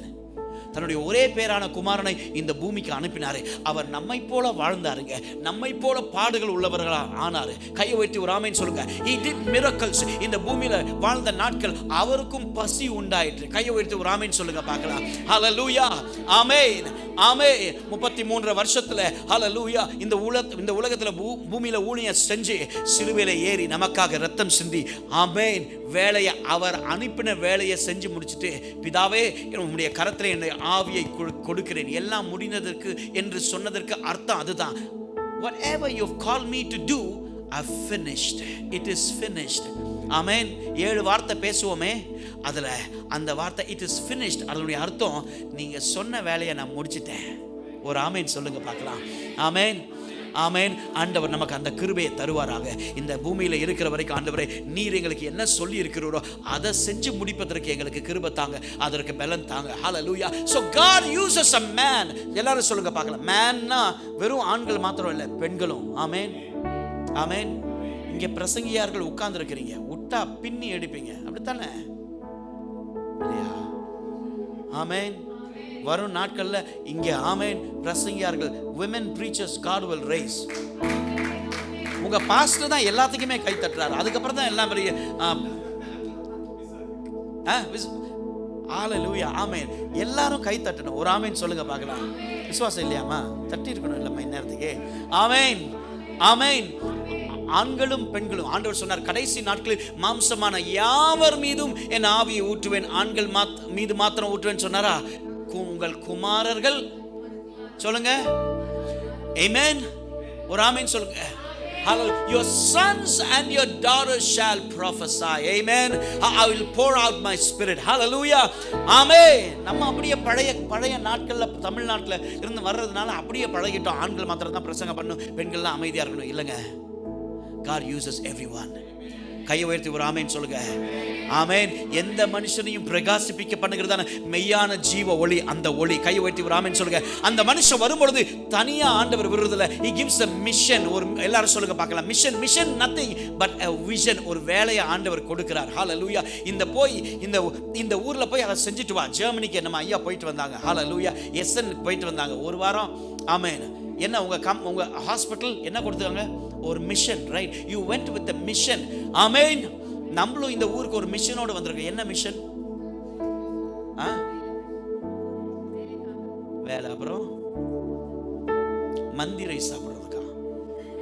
தன்னுடைய ஒரே பேரான குமாரனை இந்த பூமிக்கு அனுப்பினாரு. அவர் நம்மை போல வாழ்ந்தாருங்க, நம்மை போல பாடுகள் உள்ளவர்களா ஆனாரு. கையை வைத்து ஒரு ஆமென் சொல்லுங்க. He did miracles. இந்த பூமியில வாழ்ந்த நாட்கள் அவருக்கும் பசி உண்டாயிற்று. கையை வைத்து ஒரு ஆமென் சொல்லுங்க பார்க்கலாம். ஹalleluya. ஆமென். ஆமென். 33 வருஷத்துல ஹalleluya இந்த உலகத்துல பூமியில ஊழியம் செஞ்சு சிலுவையில ஏறி நமக்காக ரத்தம் சிந்தி ஆமென் வேலையை, அவர் அனுப்பின வேலையை செஞ்சு முடிச்சிட்டு, பிதாவே உம்முடைய கரத்திலே என்னை ஆவியை கொடுக்கிறேன், எல்லாம் முடிந்ததற்கு என்று சொன்னதற்கு அர்த்தம் அதுதான். Whatever you've called me to do, I've finished. It is finished. ஆமென். 7 வார்த்தை பேசுவோமே, அதுல அந்த வார்த்தை it is finished, அதனுடைய அர்த்தம் நீங்க சொன்ன வேலையை நான் முடிச்சிட்டேன். ஒரு ஆமென் சொல்லுங்க பார்க்கலாம். ஆமென். ஆமென். ஆண்டவர் நமக்கு அந்த கிருபையை தருவாராக. இந்த பூமியில இருக்கிற வரைக்கும் ஆண்டவரே, நீர் எங்களுக்கு என்ன சொல்லி இருக்கிறீரோ அதை செஞ்சு முடிப்பதற்கு எங்களுக்கு கிருபை தாங்க, அதற்கு பலன் தாங்க. ஹalleluya. So God uses a man. எல்லாரும் சொல்லுங்க பார்க்கலாம். மேன்னா வெறும் ஆண்கள் மாத்திரம் இல்லை, பெண்களும். ஆமென். ஆமென். இங்க பிரசங்கியார்கள் உட்கார்ந்து இருக்கிறீங்க, விட்டா பின்னி எடுப்பீங்க, அப்படித்தானே? ஆமென். வரும் நாட்கள்ல இங்க ஆமென் பிரசங்கியார்கள், women preachers God will raise. உங்க பாஸ்டர் தான் எல்லாத்துக்குமே கை தட்டுறாரு, அதுக்கப்புறம் தான் எல்லாம் பெரிய ஹalleluya. ஆமென். எல்லாரும் கை தட்டணும். ஒரு ஆமென் சொல்லுங்க பார்க்கலாம். விசுவாசம் இல்லையாமா? தட்டி இருக்கணும் இல்லம்மா இந்நேரத்துக்கு. ஆமென். ஆமென். ஆண்களும் பெண்களும், ஆண்டவர் சொன்னார், கடைசி நாட்களில் மாம்சமான யாவர் மீதும் என் ஆவியை ஊற்றுவேன், ஆண்கள் மீது மாத்திரம் ஊற்றுவேன் சொன்னாரா? உங்கள் குமாரர்கள் சொல்லுங்க. ஆமென். ஒரு ஆமென் சொல்லுங்க. Hallelujah. Your sons and your daughters shall prophesy. Amen. I will pour out my spirit. Hallelujah. Amen. நம்ம அப்படியே பழைய நாட்கள்ல தமிழ்நாட்டுல இருந்து வர்றதுனால அப்படியே பழகிட்டோம். ஆண்கள் மாத்திரம் தான் பிரசங்கம் பண்ணணும், பெண்கள்லாம் அமைதியா இருக்கணும். இல்லைங்க. God uses everyone. கையை உயர்த்தி ஒரு ஆமென் சொல்லுங்க. ஆமென். எந்த மனுஷனையும் பிரகாசிப்பிக்க பண்ணுகிறதான மெய்யான ஜீவ ஒளி, அந்த ஒளி. கையை உயர்த்தி ஒரு ஆமென் சொல்லுங்க. அந்த மனுஷன் வரும்பொழுது தனியா ஆண்டவர் விடுறதில்ல. He gives a mission. ஒரு எல்லாரும் சொல்லுங்க பார்க்கலாம். mission nothing but a vision. ஒரு வேலையை ஆண்டவர் கொடுக்கிறார். ஹalleluya. இந்த ஊர்ல போய் அதை செஞ்சுட்டு வா. ஜெர்மனிக்கு நம்ம ஐயா போயிட்டு வந்தாங்க. ஹalleluya. எஸ்என் போயிட்டு வந்தாங்க ஒரு வாரம். ஆமென். என்ன உங்க ஹாஸ்பிட்டல் என்ன கொடுத்தாங்க? ஒரு mission, right? You went with a mission. ஆமென். நம்மளும் இந்த ஊருக்கு ஒரு மிஷனோட வந்திருக்கோம். என்ன மிஷன்? வேலை, அப்புறம் மந்தி ரைஸ் சாப்பிடுறதுக்கா?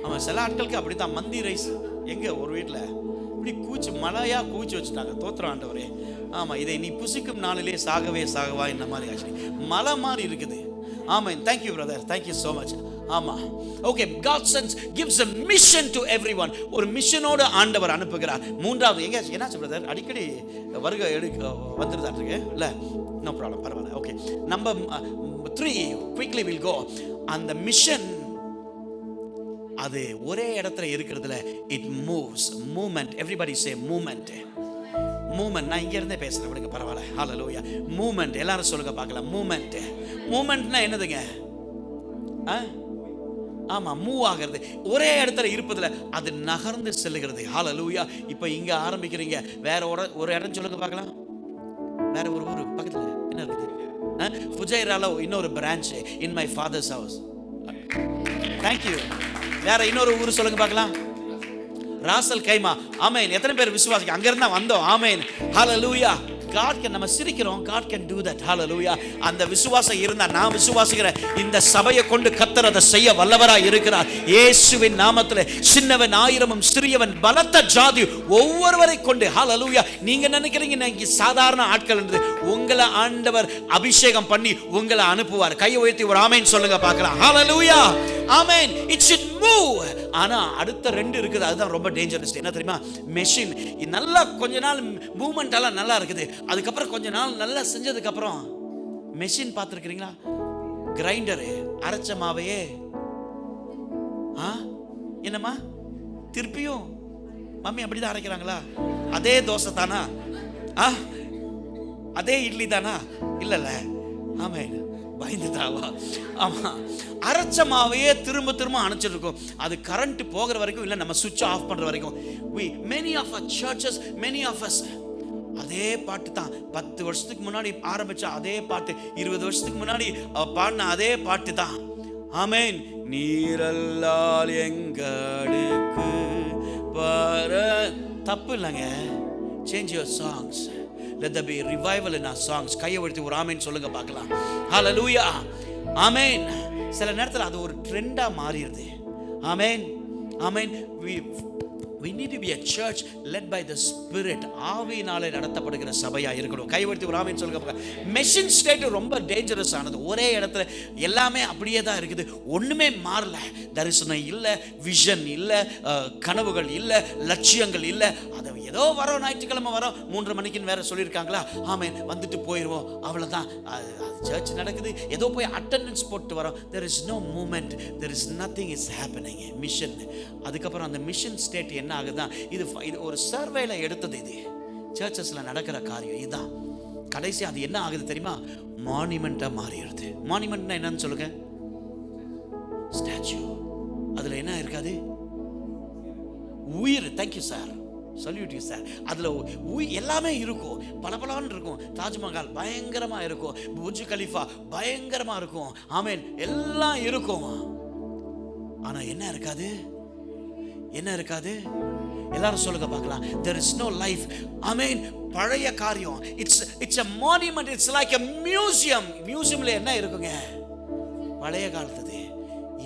ஆமா, சில ஆட்களுக்கு அப்படித்தான். மந்தி ரைஸ் எங்க ஒரு வீட்டில் இப்படி மழையா கூச்சி வச்சுட்டாங்க. தோத்திரம் ஆண்டவரே. ஆமா, இதை நீ புசிக்கும் நாளிலே சாகவா இந்த மாதிரி ஆச்சு. மலை மாதிரி இருக்குது. Amen. Thank you brother. Thank you so much. ஆமா. Okay, God gives a mission to everyone. ஒரு மிஷனோட ஆண்டவர் அனுப்புகிறார். மூன்றாவது என்னாச்சு பிரதர்? அடிக்கடி வருகை வந்துருதா இருக்கு இல்ல? நோ ப்ராப்ளம், பரவாயில்ல. Okay, number 3 quickly we'll go. அந்த மிஷன் அது ஒரே இடத்துல இருக்கிறதுல it moves. Movement. Everybody say movement. Moment. நான் இங்க இருந்தே பேசுறேன், விடுங்க பரவாயில்ல. ஹalleluya. மூமெண்ட். எல்லாரும் சொல்லுங்க பார்க்கலாம். மூமெண்ட். மூமெண்ட்னா என்னதுங்க? ஆமா, மூவ் ஆகிறது. ஒரே இடத்துல இருப்பதுல அது நகர்ந்து செல்லுகிறது. ஹalleluya. இப்போ இங்க ஆரம்பிக்கிறீங்க, வேற ஒரு இடம் சொல்லுங்க பார்க்கலாம். வேற ஒரு ஊர் பக்கத்துல என்ன இருக்குது? ஃபுஜைரால இன்னொரு branch, in my fathers house. Thank you. வேற இன்னொரு ஊர் சொல்லுங்க பார்க்கலாம். ராசல் கைமா. ஆமென். எத்தனை பேர் விசுவாசிக்க? அங்க இருந்தா வந்தோம். ஆமென். ஹalleluya. God can, நம்ம சிரிக்கிறோம், God can do that. hallelujah. அந்த விசுவாசம் இருந்தா, நான் விசுவாசிக்கிறேன், இந்த சபையை கொண்டு கர்த்தர் அதை செய்ய வல்லவராய் இருக்கிறார். இயேசுவின் நாமத்திலே சின்னவன் ஆயிரமும் சிறியவன் பலத்த ஜாதி ஒவ்வொருவரை கொண்டு hallelujah. நீங்க நினைக்கிறீங்க நீங்க சாதாரண ஆட்கள் என்று, உங்களை ஆண்டவர் அபிஷேகம் பண்ணி உங்களை அனுப்புவார். கையை உயர்த்தி ஒரு ஆமென் சொல்லுங்க பார்க்கலாம். hallelujah. Amen. It should move. ஆனா அடுத்த ரெண்டு இருக்குது, அதுதான் ரொம்ப டேஞ்சரஸ். என்ன தெரியுமா? மெஷின் நல்லா கொஞ்ச நாள் மூவ்மெண்ட் எல்லாம் நல்லா இருக்குது, அதுக்கப்புறம் கொஞ்ச நாள் நல்லா செஞ்சதுக்கு அப்புறம் மெஷின் பார்த்துருக்கிறீங்களா? கிரைண்டரு அரைச்ச மாவையே என்னம்மா திருப்பியும் மம்மி அப்படிதான் அரைக்கிறாங்களா? அதே தோசை தானா? அதே இட்லி தானா? இல்லல்ல. ஆமென். பயந்துட்டாவா? ஆமா, அரைச்ச மாவையே திரும்ப திரும்ப அணைச்சிருக்கோம். அது கரண்ட் போகிற வரைக்கும், இல்லை நம்ம சுவிட்ச் ஆஃப் பண்ற வரைக்கும். many of our churches, many of us அதே பாட்டு தான் 10 வருஷத்துக்கு முன்னாடி ஆரம்பிச்ச அதே பாட்டு, 20 வருஷத்துக்கு முன்னாடி பாடின அதே பாட்டு தான். ஆமென். நீரல்லால் எங்களுக்கு பார தப்பு இல்லைங்க. Change your songs. Let there be a revival in our songs. கையை உயர்த்தி ஒரு ஆமென் சொல்லுங்க பார்க்கலாம். hallelujah. ஆமென். சில நேரத்தில் அது ஒரு ட்ரெண்டா மாறிடுது. ஆமென். ஆமென். We need to be a church led by the Spirit. ஆவியினாலே நடத்தப்படுகிற சபையா இருக்கணும். கை உயர்த்தி ஒரு ஆமென் சொல்லுங்க. மெஷின் ஸ்டேட் ரொம்ப டேஞ்சரஸ் ஆனது. ஒரே இடத்துல எல்லாமே அப்படியே தான் இருக்குது, ஒண்ணுமே மாறல. தரிசனம் இல்ல, விஷன் இல்ல, கனவுகள் இல்ல, லட்சியங்கள் இல்ல. அதை ஏதோ வரோம், ஞாயிற்றுக்கிழமை வரோம், 3:30 மணிக்குன்னு வேற சொல்லியிருக்காங்களா? ஆமென். வந்துட்டு போயிடுவோம், அவ்வளோதான். சர்ச் நடக்குது, ஏதோ போய் அட்டெண்டன்ஸ் போட்டு வரோம். there is no movement, there is nothing is happening. Mission. அதுக்கப்புறம் அந்த மிஷன் ஸ்டேட் என்ன ஆகுதுதான், இது ஒரு சர்வேல எடுத்தது. இது சர்ச்சஸ்ல நடக்கிற காரியம் இதுதான். கடைசி அது என்ன ஆகுது தெரியுமா? மானுமெண்டா மாறிடுது. மானுமெண்ட்னா என்னன்னு சொல்லுங்க? ஸ்டாச்சு. அதுல என்ன இருக்காது? உயிர். Thank you sir, salute you sir. அதுல எல்லாமே இருக்கும், பளபளன்னு இருக்கும். தாஜ்மஹால் பயங்கரமா இருக்கும், புர்ஜ் கலிஃபா பயங்கரமா இருக்கும். ஆமென். எல்லாம் இருக்கும். ஆனா என்ன இருக்காது? என்ன இருக்காது? எல்லாரும் சொல்லுங்க பார்க்கலாம். there is no life. ஆமென். பழைய காரியம். it's a monument, it's like a museum. மியூசியம்ல என்ன இருக்குங்க? பழைய காலத்து.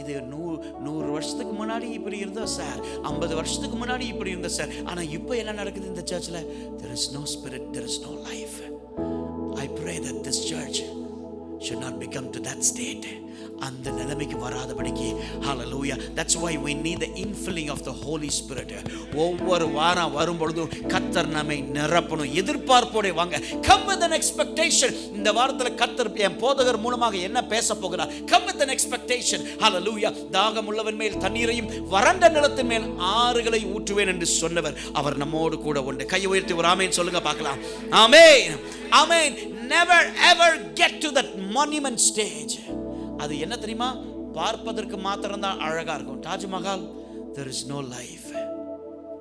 இது 100 வருஷத்துக்கு முன்னாடி இப்படி இருந்தோம் சார், 50 வருஷத்துக்கு முன்னாடி இப்படி இருந்தோம் சார். ஆனா இப்போ என்ன நடக்குது இந்த சர்ச்ல? there is no spirit, there is no life. I pray that this church should not become to that state. அந்த நிலைமைக்கு வராதபடிக்கு. hallelujah. that's why we need the infilling of the Holy Spirit. ஒவ்வொரு வாரம் வரும் பொழுதும் கர்த்தர் நம்மை நிரப்பணும். எதிர்பார்ப்போட வாங்க. come with an expectation. இந்த வாரத்துல கர்த்தர் என் போதகர் மூலமாக என்ன பேச போகிறார்? come with an expectation. hallelujah. தாகம் உள்ளவன் மேல் தண்ணீரையும் வறண்ட நிலத்தின் மேல் ஆறுகளை ஊற்றுவேன் என்று சொன்னவர் அவர் நம்மோடு கூட உண்டு. கையை உயர்த்தி ஒரு ஆமென் சொல்லுங்க பார்க்கலாம். ஆமென். ஆமென். never ever get to that monument stage. அது என்ன தெரியுமா? பார்ப்பதற்கு மாத்திரம் தான் அழகா இருக்கும். Taj Mahal, there is no life.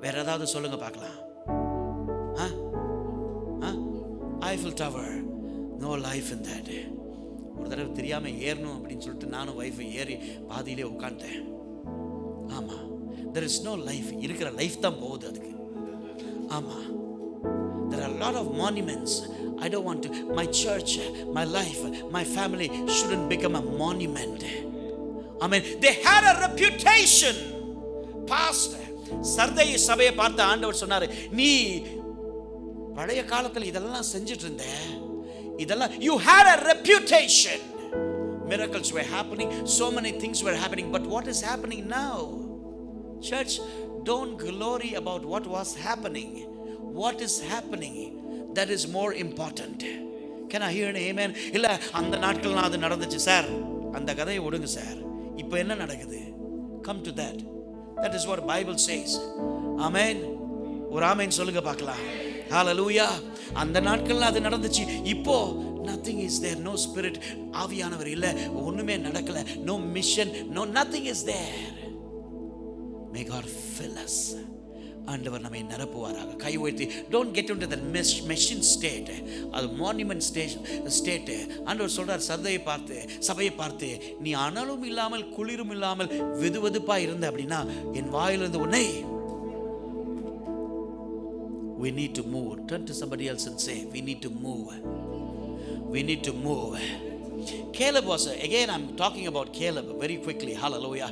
வேற ஏதாவது சொல்லுங்க பார்க்கலாம். Eiffel tower, no life in that. ஒரு தடவை தெரியாம ஏறணும் அப்படின்னு சொல்லிட்டு நானும் வைஃப் ஏறி பாதியிலே உட்காந்துட்டேன். ஆமா, there is no life. இருக்கிற லைஃப் தான் போகுது அதுக்கு. ஆமா, there are a lot of monuments. I don't want to, my church, my life, my family shouldn't become a monument. I mean, they had a reputation. Pastor, Sardis சபையை பார்த்து ஆண்டவர் சொன்னாரு, நீ பழைய காலத்துல இதெல்லாம் செஞ்சிட்டு இருந்த, இதெல்லாம் you had a reputation. Miracles were happening, so many things were happening, but what is happening now? Church, don't glory about what was happening. What is happening? That is more important. Can I hear an amen? இல்ல அந்த நாட்கள்ல அது நடந்துச்சு sir, அந்த கதையை விடுங்க sir, இப்போ என்ன நடக்குது? Come to that. That is what Bible says. Amen. ஒரு ஆமென் சொல்லுங்க பார்க்கலாம். Hallelujah. அந்த நாட்கள்ல அது நடந்துச்சு. இப்போ nothing is there, no spirit. ஆவியானவர் இல்ல, ஒண்ணுமே நடக்கல. No mission, no nothing is there. May God fill us. ஆண்டவர் நம்மை நிரப்புவாராக. கை உயர்த்தி. Don't get into the mission state. அது monument state. ஆண்டவர் சொல்றார் சர்தையை பார்த்து, சபையை பார்த்து, நீ அனலும் இல்லாமல் குளிரும் இல்லாமல் வெதுவெதுப்பா இருந்த அப்படின்னா என் வாயிலிருந்து உன்னை We need to move. Turn to somebody else and say, we need to move. We need to move. Caleb was, again I'm talking about Caleb very quickly. Hallelujah.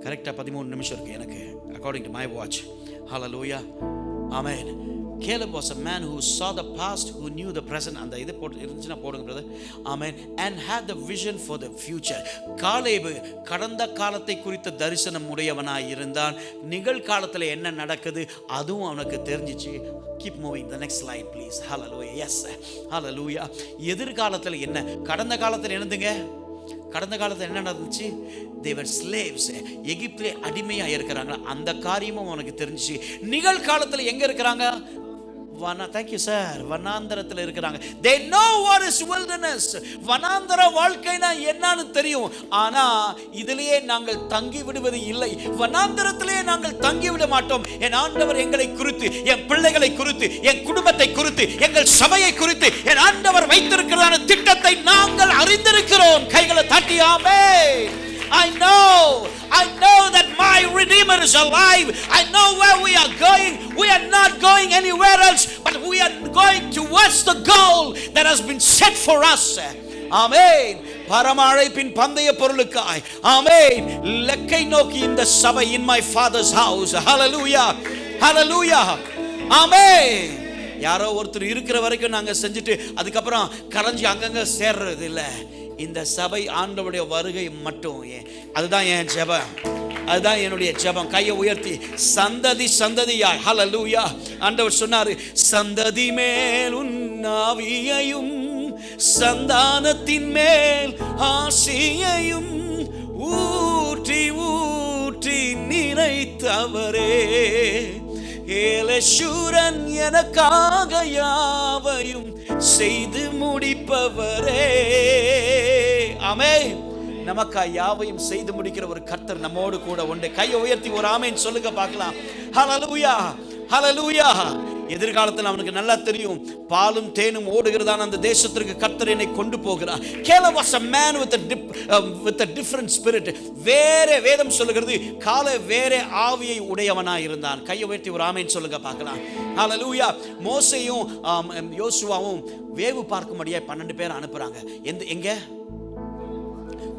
கரெக்டாக 13 நிமிஷம் இருக்கு எனக்கு, according to my watch. Hallelujah. Amen. Caleb was a man who saw the past, who knew the present. அந்த இது போட்டு இருந்துச்சுன்னா போடுங்க brother. Amen. And had the vision for the future. காலேபு கடந்த காலத்தை குறித்த தரிசனம் உடையவனாய் இருந்தான். நிகழ்காலத்தில் என்ன நடக்குது அதுவும் அவனுக்கு தெரிஞ்சிச்சு. Keep moving. The next slide please. Hallelujah. Yes. Hallelujah. எதிர்காலத்தில் என்ன, கடந்த காலத்தில் என்னதுங்க, கடந்த காலத்தில் என்ன நடந்துச்சு? they were slaves. எகிப்திலே அடிமையாக இருக்கிறாங்க, அந்த காரியமும் அவனுக்கு தெரிஞ்சிச்சு. நிகழ்காலத்தில் எங்க இருக்கிறாங்க? thank you sir, வனாந்தரத்தில் இருக்கிறாங்க. they know what is wilderness. வனாந்தர வாழ்க்கைனா என்னன்னு தெரியும், ஆனா இதிலேயே நாங்கள் தங்கி விடுவது இல்லை. வனாந்தரத்திலே நாங்கள் தங்கி விட மாட்டோம். என் ஆண்டவர் எங்களை குறித்து, என் பிள்ளைகளை குறித்து, என் குடும்பத்தை குறித்து, எங்கள் சபையை குறித்து என் ஆண்டவர் வைத்திருக்கிறதான திட்டத்தை நாங்கள் அறிந்திருக்கிறோம். கைகளை தட்டி ஆமென். I know that my Redeemer is alive. I know where we are going. We are not going anywhere else, but we are going towards the goal that has been set for us. Amen. பரமழைப்பின் பந்தய பொருளுக்காய், ஆமென், லக்கை நோக்கி இந்த சபை, in my father's house. Hallelujah. Hallelujah. Amen. யாரோ ஒருத்தர் இருக்கிற வரைக்கும் நாங்க செஞ்சுட்டு அதுக்கப்புறம் கரைஞ்சி அங்கங்க சேர்றது இல்லை. இந்த சபை ஆண்டவருடைய வருகை மட்டும், அதுதான் என் ஜெபம், அதுதான் என்னுடைய ஜெபம். கையை உயர்த்தி சந்ததி சந்ததியாய். ஹல்லேலூயா. ஆண்டவர் சொன்னாரு, சந்ததி மேல் உன்னாவியையும் சந்தானத்தின் மேல் ஆசியையும் ஊற்றி ஊற்றி நினைத்தவரே, ஏலசூரன் எனக்காக யாவையும் செய்து முடிப்பவரே. ஆமென். நமக்கா யாவையும் செய்து முடிக்கிற ஒரு கர்த்தர் நம்மோடு கூட உண்டு. கையை உயர்த்தி ஒரு ஆமென் சொல்லுங்க பார்க்கலாம். ஹல்லேலூயா. ஹல்லேலூயா. எதிர்காலத்தில் அவனுக்கு நல்லா தெரியும், பாலும் தேனும் ஓடுகிறதான அந்த தேசத்திற்கு கர்த்தர் என்னை கொண்டு போகிறார். Caleb was a man with a different spirit. வேற வேதம் சொல்லுகிறது, காலே வேற ஆவியை உடையவனாய் இருந்தான். கையை உயர்த்தி ஒரு ஆமென் சொல்லுங்க பார்க்கலாம். ஹல்லேலூயா. மோசேயும் யோசுவாவும் வேவு பார்க்கும்படியாக 12 பேர் அனுப்புறாங்க. எங்க?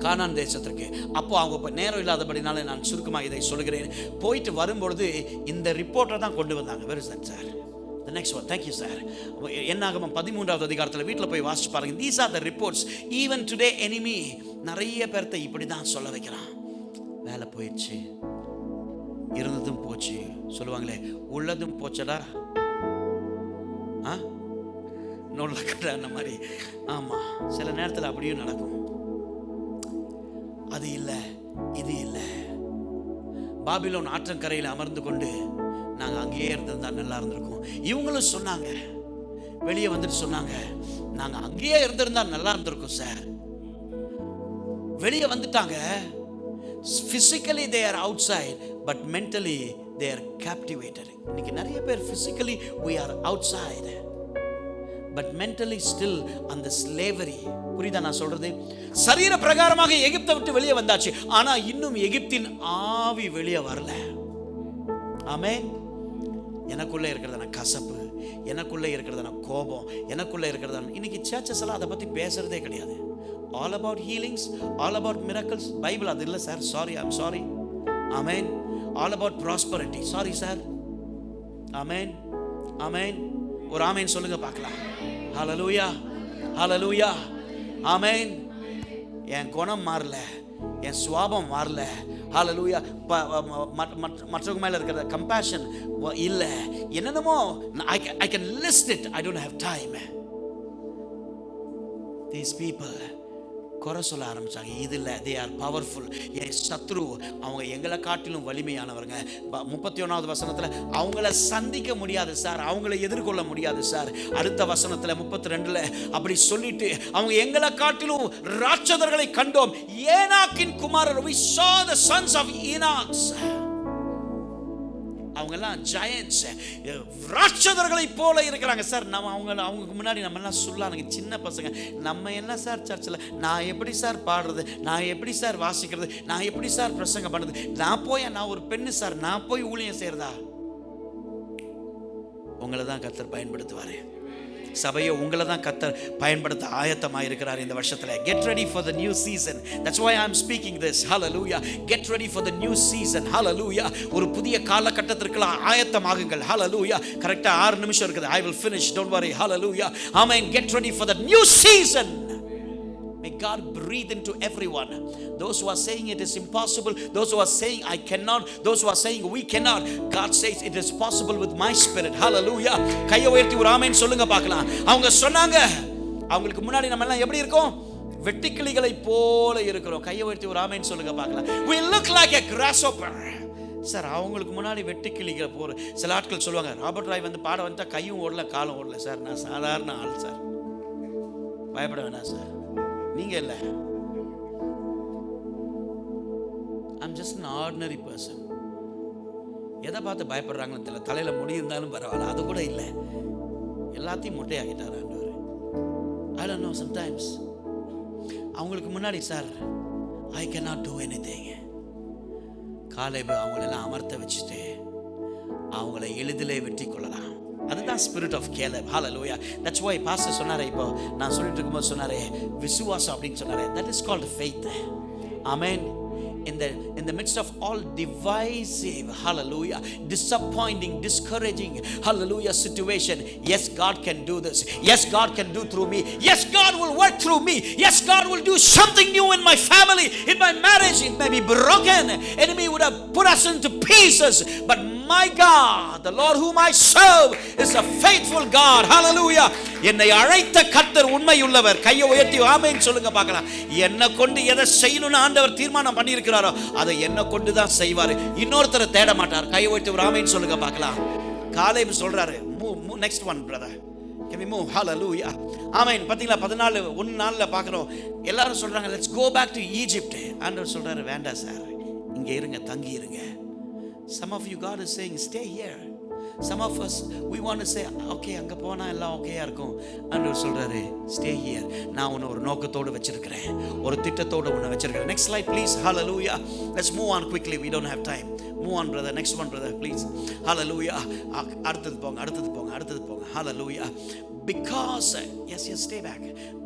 கானான் தேசத்திற்கு. அப்போ அவங்க நேரம் இல்லாதபடினால நான் சுருக்கமாக இதை சொல்கிறேன். போயிட்டு வரும்பொழுது இந்த ரிப்போர்ட்டை தான் கொண்டு வந்தாங்க. Where is that sir? The next one. Thank you sir. என்னாகமம் 13வது அதிகாரத்தில் வீட்டில் போய் வாசிச்சு பாருங்க. These are the reports. Even today enemy நிறைய பேர்த்தை இப்படி தான் சொல்ல வைக்கிறான். வேலை போயிடுச்சு, இருந்ததும் போச்சு, சொல்லுவாங்களே உள்ளதும் போச்சடா, நோல்லக்கடா அந்த மாதிரி. ஆமா, சில நேரத்தில் அப்படியும் நடக்கும். அது இல்லை, இது இல்லை. பாபிலோன் ஆற்றங்கரையில் அமர்ந்து கொண்டு நாங்கள் அங்கேயே இருந்திருந்தா நல்லா இருந்திருக்கும். இவங்களும் சொன்னாங்க, வெளியே வந்துட்டு சொன்னாங்க, நாங்கள் அங்கேயே இருந்திருந்தா நல்லா இருந்திருக்கும் சார். வெளியே வந்துட்டாங்க. physically they are outside but mentally they are captivated. இன்னைக்கு நிறைய பேர் physically we are outside but mentally still அந்த slavery. புரியுதா நான் சொல்றது? சரீர பிரகாரமாக எகிப்தை விட்டு வெளியே வந்தாச்சு, ஆனா இன்னும் எகிப்தின் ஆவி வெளியே வரல. ஆமென். எனக்குள்ள இருக்கிறதான கசப்பு, எனக்குள்ள இருக்கிறதான கோபம், எனக்குள்ள இருக்கிறதான, இன்னைக்கு சர்ச்சஸ் எல்லாம் அதை பத்தி பேசுறதே கிடையாது. All about healings, all about miracles. Bible அது இல்லை sir, sorry, I'm sorry. Amen. All about prosperity. Sorry sir. Amen. Amen. ஒரு ஆமென் சொல்லுங்க பார்க்கலாம். ஹல்லேலூயா. ஹல்லேலூயா. ஆமென். என் குணம் மாறல, என் சுவாபம் மாறல. ஹல்லேலூயா. மற்றவங்க மேல இருக்கிற கம்பேஷன் இல்ல, என்னென்னமோ I can list it. I don't have time. These people குறை சொல்ல ஆரம்பிச்சாங்க. இது இல்லை, they are powerful. என் சத்ரு அவங்க எங்களை காட்டிலும் வலிமையானவங்க. 31வது வசனத்தில் அவங்கள சந்திக்க முடியாது சார், அவங்கள எதிர்கொள்ள முடியாது சார். அடுத்த வசனத்தில் 32ல் அப்படி சொல்லிட்டு அவங்க எங்களை காட்டிலும் ராட்சதர்களை கண்டோம். ஏனாக்கின் குமாரர், we saw the sons of Enoch. அவங்கெல்லாம் ஜெயன்ட்ஸ், ராட்சதர்களை போல இருக்கிறாங்க சார். நம்ம அவங்களுக்கு முன்னாடி நம்ம எல்லாம் சொல்லானுங்க, சின்ன பசங்க. நம்ம என்ன சார் சர்ச்சில், நான் எப்படி சார் பாடுறது, நான் எப்படி சார் வாசிக்கிறது, நான் எப்படி சார் பிரசங்கம் பண்ணுறது, நான் ஒரு பெண்ணு சார், நான் போய் ஊழியம் செய்யறதா? உங்களை தான் கர்த்தர் பயன்படுத்துவார். சபையை உங்களை தான் கர்த்தர் பயன்படுத்த ஆயத்தமாக இருக்கிறார் இந்த வருஷத்தில். Get ready for the new season. That's why I am speaking this. Hallelujah. Get ready for the new season. Hallelujah. ஒரு புதிய காலகட்டத்திற்கு ஆயத்தமாகுங்கள். ஹalleluya. கரெக்ட்டா 6 நிமிஷம் இருக்குது. I will finish, don't worry. Hallelujah. Amen. Get ready for the new season. May God breathe into everyone. Those who are saying it is impossible, those who are saying I cannot, those who are saying we cannot, God says it is possible with my spirit. Hallelujah. கையை உயர்த்தி ஒரு amen சொல்லுங்க பார்க்கலாம். அவங்க சொன்னாங்க, அவங்களுக்கு முன்னாடி நம்ம எல்லாம் எப்படி இருக்கோம்? வெட்டுக்கிளிகளை போல இருக்கிறோம். கையை உயர்த்தி ஒரு ஆமென் சொல்லுங்க பார்க்கலாம். We look like a grasshopper. Sir, அவங்களுக்கு முன்னாடி வெட்டுக்கிளிகள் போற சில ஆட்கள் சொல்லுவாங்க, ராபர்ட் ராய் வந்து பாட வந்தா கையும் ஓடல காலும் ஓடல. சார், நான் சாதாரண ஆள் சார், பயப்பட வேணாம் சார், நீங்க இல்ல. I'm just an ordinary person. எதை பார்த்து பயப்படுறாங்கன்னு தெரியல. தலையில முடி இருந்தாலும் பரவாயில்ல, அது கூட இல்லை. எல்லாத்தையும் மொட்டையாக்கிட்டார் ஆண்டவர். I don't know, sometimes அவங்களுக்கு முன்னாடி sir I cannot do anything. காலேபு அவங்களெல்லாம் அமர்த்த வச்சுட்டு அவங்கள எளிதிலே வெற்றி கொள்ளலாம். அதுதான் spirit of Caleb. Hallelujah. That's why pastor சொன்னாரே, இப்போ நான் சொல்லிட்டு இருக்கும்போது சொன்னாரே விசுவாசம் அப்படின்னு சொன்னாரே, that is called faith. Amen. In the midst of all divisive, hallelujah, disappointing, discouraging, hallelujah, situation, yes, God can do this. Yes, God can do through me. Yes, God will work through me. Yes, God will do something new in my family, in my marriage. It may be broken. Enemy would have put us into pieces, but my God, the Lord whom I serve, is a faithful God. Hallelujah. என்னை அழைத்த கர்த்தர் உண்மையுள்ளவர். கையை உயர்த்தி ஆமென் சொல்லுங்க பார்க்கலாம். என்னை கொண்டு எதை செய்யணும்னு ஆண்டவர் தீர்மானம் பண்ணி இருக்கிறாரோ அதை என்னை கொண்டு தான் செய்வார். இன்னொருத்தரை தேட மாட்டார். கையை உயர்த்தி ஒரு ஆமென் சொல்லுங்க பார்க்கலாம். காலேபு சொல்றாரு, move next one brother, can we move? Hallelujah. ஆமென். பாத்தீங்களா 14:1 பார்க்கிறோம். எல்லாரும் சொல்றாங்க let's go back to Egypt. ஆண்டவர் சொல்றாரு வேண்டாம் சார், இங்க இருங்க, தங்கி இருங்க. Some of you, God is saying stay here. Some of us we want to say okay, அங்க போனா எல்லாம் ஓகேயா இருக்கும். ஆண்டவர் சொல்றாரு stay here. நான் உன்னை ஒரு நோக்கத்தோடு வச்சிருக்கிறேன், ஒரு திட்டத்தோடு உன்னை வச்சிருக்கிறேன். Next slide please. Hallelujah. Let's move on quickly, we don't have time. Move on brother. Next one brother please. Hallelujah. அடுத்தது போங்க. Hallelujah. Because yes, stay back.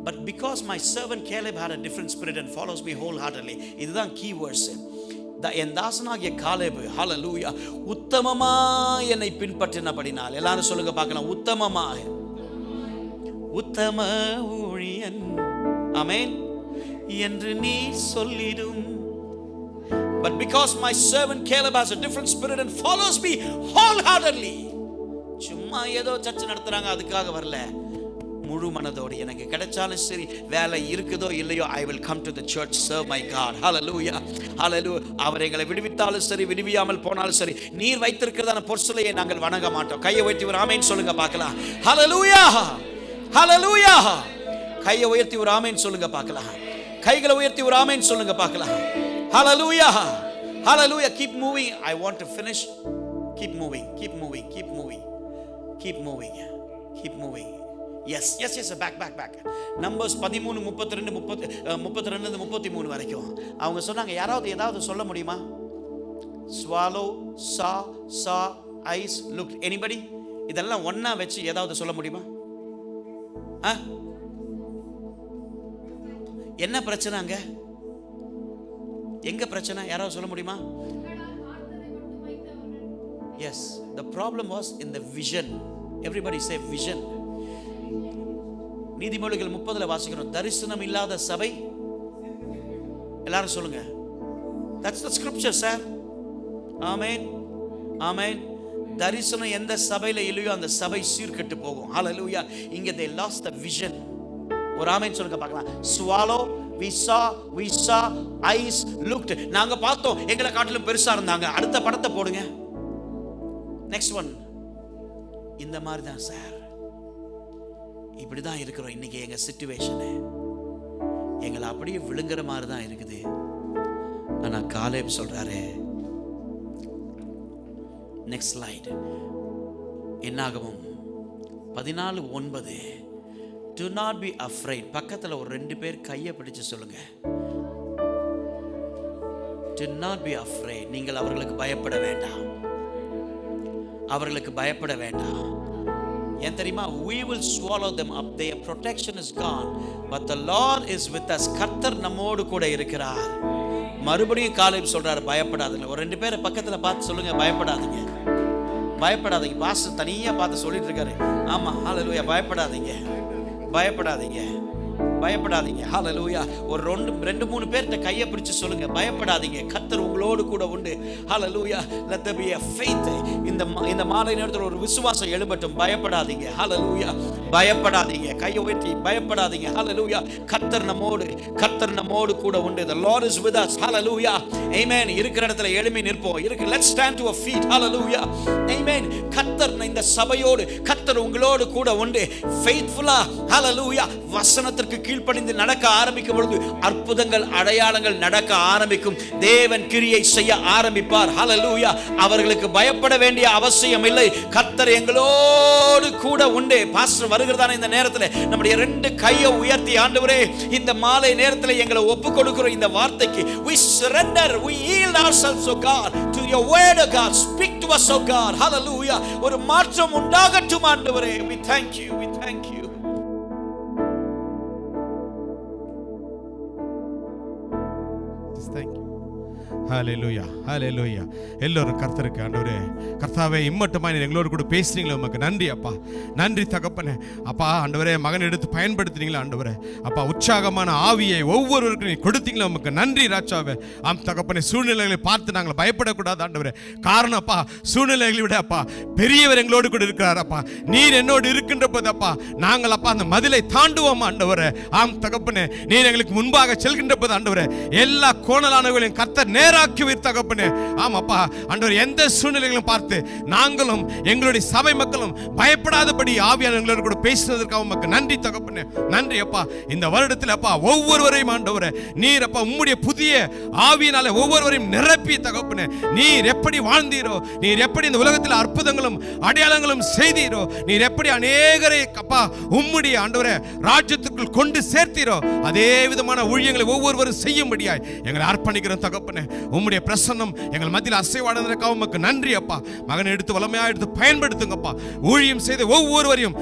But because my servant Caleb had a different spirit and follows me wholeheartedly. இதுதான் key words. என் தாசனாகிய காலேபு, ஹalleluya, உத்தமமா என்னை பின்பற்றினபடினால். எல்லாரும் சொல்லுங்க பார்க்கலாம், உத்தமமாக, உத்தம ஊழியன் ஆமென் என்று நீ சொல்லிடும். But because my servant Caleb has a different spirit and follows me wholeheartedly. சும்மா ஏதோ சர்ச்சை நடத்துறாங்க அதுக்காக வரல, முழு மனதோடு எனக்கு கிடைச்சாலும் சரி, வேலை இருக்குதோ இல்லையோ, I will come to the church, serve my God. Hallelujah. Hallelujah. அவர் எங்களை விடுவித்தாலும் சரி, விடுவியாமல் போனாலும் சரி, நீர் வைத்திருக்கிறதான பொருளையை நாங்கள் வணங்க மாட்டோம். கையை உயர்த்தி ஒரு ஆமென் சொல்லுங்க பார்க்கலாம். Hallelujah. Hallelujah. கையை உயர்த்தி ஒரு ஆமென் சொல்லுங்க பார்க்கலாம். கைகளை உயர்த்தி ஒரு ஆமென் சொல்லுங்க பார்க்கலாம். Hallelujah. Hallelujah. Keep moving. I want to finish. Keep moving. Keep moving. Keep moving. Keep moving. Keep moving. Yes, back. Numbers 13:32 வரைக்கும் அவங்க சொன்னாங்க, யாராவது ஏதாவது சொல்ல முடியுமா? swallow, saw, eyes, looked. anybody? இதெல்லாம் ஒண்ணா வச்சு ஏதாவது சொல்ல முடியுமா? என்ன பிரச்சனை அங்க? எங்க பிரச்சனை? யாராவது சொல்ல முடியுமா? Yes, the problem was in the vision. Everybody say vision. நீதிமொழிகள் 30 வாசிக்கிறோம், தரிசனம் இல்லாத சபை. எல்லாரும் சொல்லுங்க, that's the scripture sir. ஆமென், ஆமென். தரிசனம் எந்த சபையில இல்லையோ அந்த சபை சீர்கெட்டு போகும். ஹalleluya. இங்க they lost the vision. ஒரு ஆமென் சொல்லுங்க பார்க்கலாம். swallow, we saw, eyes looked. நாங்க பார்த்தோம், எங்களை காட்டிலும் பெருசா இருந்தாங்க. அடுத்த படத்தை போடுங்க. next one. இந்த மாதிரி தான் சார், இப்படி தான் இருக்கிறோம் இன்னைக்கு. எங்க சிச்சுவேஷன் எங்களை அப்படியே விழுங்குற மாதிரி தான் இருக்குது. ஆனா காலேப் சொல்றாரு, next slide, என்னாகமம் 14:9. do not be afraid. பக்கத்துல ஒரு 2 பேர் கையை பிடிச்சு சொல்லுங்க, do not be afraid. நீங்கள் அவர்களுக்கு பயப்பட வேண்டாம், அவர்களுக்கு பயப்பட வேண்டாம். ஏன் தெரியுமா? we will swallow them up, their protection is gone, but the Lord is with us. கர்த்தர் நம்மோடு கூட இருக்கிறார். மறுபடியும் காலேப் சொல்றாரு, பயப்படாதீங்க. ஒரு 2 பேரை பக்கத்துல பார்த்து சொல்லுங்க, பயப்படாதீங்க, பயப்படாதீங்க. பாஸ்டர் தனியா பார்த்து சொல்லிட்டு இருக்காரு. ஆமா, ஹalleluya. பயப்படாதீங்க, பயப்படாதீங்க, பயப்படாதீங்க. ஹalleluya. ஒரு 2-3 பேர்ட்ட கையை பிடிச்சு சொல்லுங்க, பயப்படாதீங்க, கர்த்தர் உங்களோடு கூட உண்டு. ஹalleluya. let there be a faith. இந்த மாலை நேரத்தில் ஒரு விசுவாசம் எழும்பட்டும். பயப்படாதீங்க. ஹalleluya. பயப்படாதீங்க. கையை உயர்த்தி பயப்படாதீங்க. ஹalleluya. கர்த்தர் நம்மோடு கூட உண்டு. the Lord is with us. hallelujah. amen. இருக்கிற இடத்துல எழும்பி நிற்போம். let's stand to our feet. hallelujah. amen. கர்த்தர் இந்த சபையோடு, கர்த்தர் உங்களோடு கூட உண்டு. faithfully hallelujah. வசனத்திற்கு கீழ்ப்படிந்து நடக்க ஆரம்பிக்கும் பொழுது அற்புதங்கள், அடையாளங்கள் நடக்க ஆரம்பிக்கும். தேவன் கிரியை செய்ய ஆரம்பிப்பார். ஹalleluya. அவர்களுக்கு பயப்பட வேண்டிய அவசியம் இல்லை. கர்த்தர் எங்களோடு கூட உண்டு. பாஸ்டர் வருகிறதான இந்த நேரத்தில் நம்முடைய 2 கையை உயர்த்தி, ஆண்டவரே, இந்த மாலை நேரத்தில் எங்களை ஒப்பு கொடுக்கிறோம் இந்த வார்த்தைக்கு. we surrender, we yield ourselves, oh God, to your word, oh God. speak to us, oh God. hallelujah. ஒரு மாற்றம் உண்டாகட்டும் ஆண்டவரே. we thank you, we thank you. Thank you. ஹalleluya, ஹalleluya. எல்லோரும் கர்த்தருக்கு, ஆண்டவரே, கர்த்தாவே, இம்மட்டுமா நீர் எங்களோடு கூட பேசுறீங்களே, உமக்கு நன்றி அப்பா. நன்றி தகப்பனே. அப்பா, ஆண்டவரே, மகன் எடுத்து பயன்படுத்துறீங்களா ஆண்டவரே. அப்பா, உற்சாகமான ஆவியை ஒவ்வொருவருக்கும் நீ கொடுத்தீங்களா, உமக்கு நன்றி ராஜாவே. ஆம் தகப்பனே, சூழ்நிலைகளை பார்த்து நாங்கள் பயப்படக்கூடாது ஆண்டவரே. காரணம் அப்பா, சூழ்நிலைகளை விட அப்பா பெரியவர் எங்களோடு கூட இருக்கிறார் அப்பா. நீர் என்னோடு இருக்கின்ற போது அப்பா நாங்கள் அப்பா அந்த மதிலை தாண்டுவோம் ஆண்டவரே. ஆம் தகப்பனே, நீர் எங்களுக்கு முன்பாக செல்கின்ற போது ஆண்டவரே எல்லா கோணலானவர்களையும் கர்த்தர் நேராக்குவீர் தகப்பனே. ஆமாப்பா ஆண்டவரே, எந்த சூழ்நிலைகளும் பார்த்து நாங்களும் எங்களுடைய சபை மக்களும் பயப்படாதபடி ஆவியானவர் எங்களோடு கூட பேசினதற்காக உமக்கு நன்றி தகப்பனே. நன்றி அப்பா. இந்த வருடத்தில் அப்பா ஒவ்வொருவரையும் ஆண்டவரே நீர் அப்பா உம்முடைய புதிய ஆவியினால ஒவ்வொருவரையும் நிரப்பி தகப்பனே. நீர் எப்படி வாழ்ந்தீரோ, நீர் எப்படி இந்த உலகத்தில் அற்புதங்களும் அடையாளங்களும் செய்தீரோ, நீர் எப்படி அநேகரை அப்பா உம்முடைய ஆண்டவரே ராஜ்யத்துக்குள் கொண்டு சேர்த்தீரோ, அதே விதமான ஊழியங்களை ஒவ்வொருவரும் செய்யும்படியாய் எங்களை அர்ப்பணிக்கிறோம் தகப்பனே. உம்முடைய பிரசன்னம் எங்கள் மத்தியில் அசைவாடுவதற்காக உமக்கு நன்றி அப்பா. மகனை எடுத்து வல்லமையா எடுத்து பயன்படுத்துங்கப்பா. ஊழியம் செய்த ஒவ்வொருவரையும்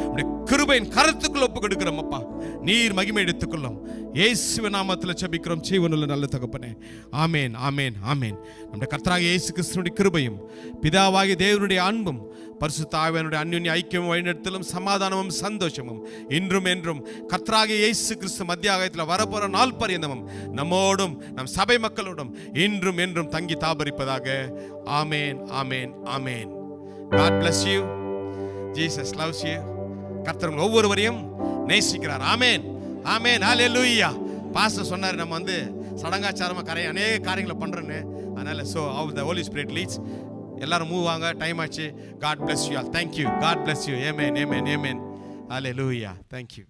கிருபையின் கரத்துக்குள் ஒப்பு கொடுக்கிறோம் அப்பா. நீர் மகிமை எடுத்துக்கொள்ளும். இயேசுவின் நாமத்தில் ஜெபிக்கிறோம் ஜீவனுள்ள நல்ல தகப்பனே. ஆமென், ஆமென், ஆமென். நம்முடைய கர்த்தராகிய இயேசு கிறிஸ்துவின் கிருபையும் பிதாவாகிய தேவனுடைய அன்பும் பரிசுத்த ஆவியானவருடைய அன்யோன்ய ஐக்கியமும் வழிநடத்தலும் சமாதானமும் சந்தோஷமும் இன்றும் என்றும் கர்த்தராகிய இயேசு கிறிஸ்து மத்தியாகத்தில் வரப்போற நாள் பரியந்தமும் நம்மோடும் நம் சபை மக்களோடும் இன்றும் என்றும் தங்கி தாபரிப்பதாக. ஆமென், ஆமென், ஆமென். God bless you. Jesus loves you. கர்த்தர் ஒவ்வொருவரையும் நேசிக்கிறார். ஆமென், ஆமென், ஹalleluya. பாஸ்டர் சொன்னார், நம்ம சடங்காச்சாரமா அநேக காரியங்களை பண்றோன்னு. அதனால how the Holy Spirit leads. எல்லாரும் மூவ் வாங்க, டைம் ஆச்சு. God bless you all. Thank you. God bless you. Amen, amen, amen. Hallelujah. Thank you.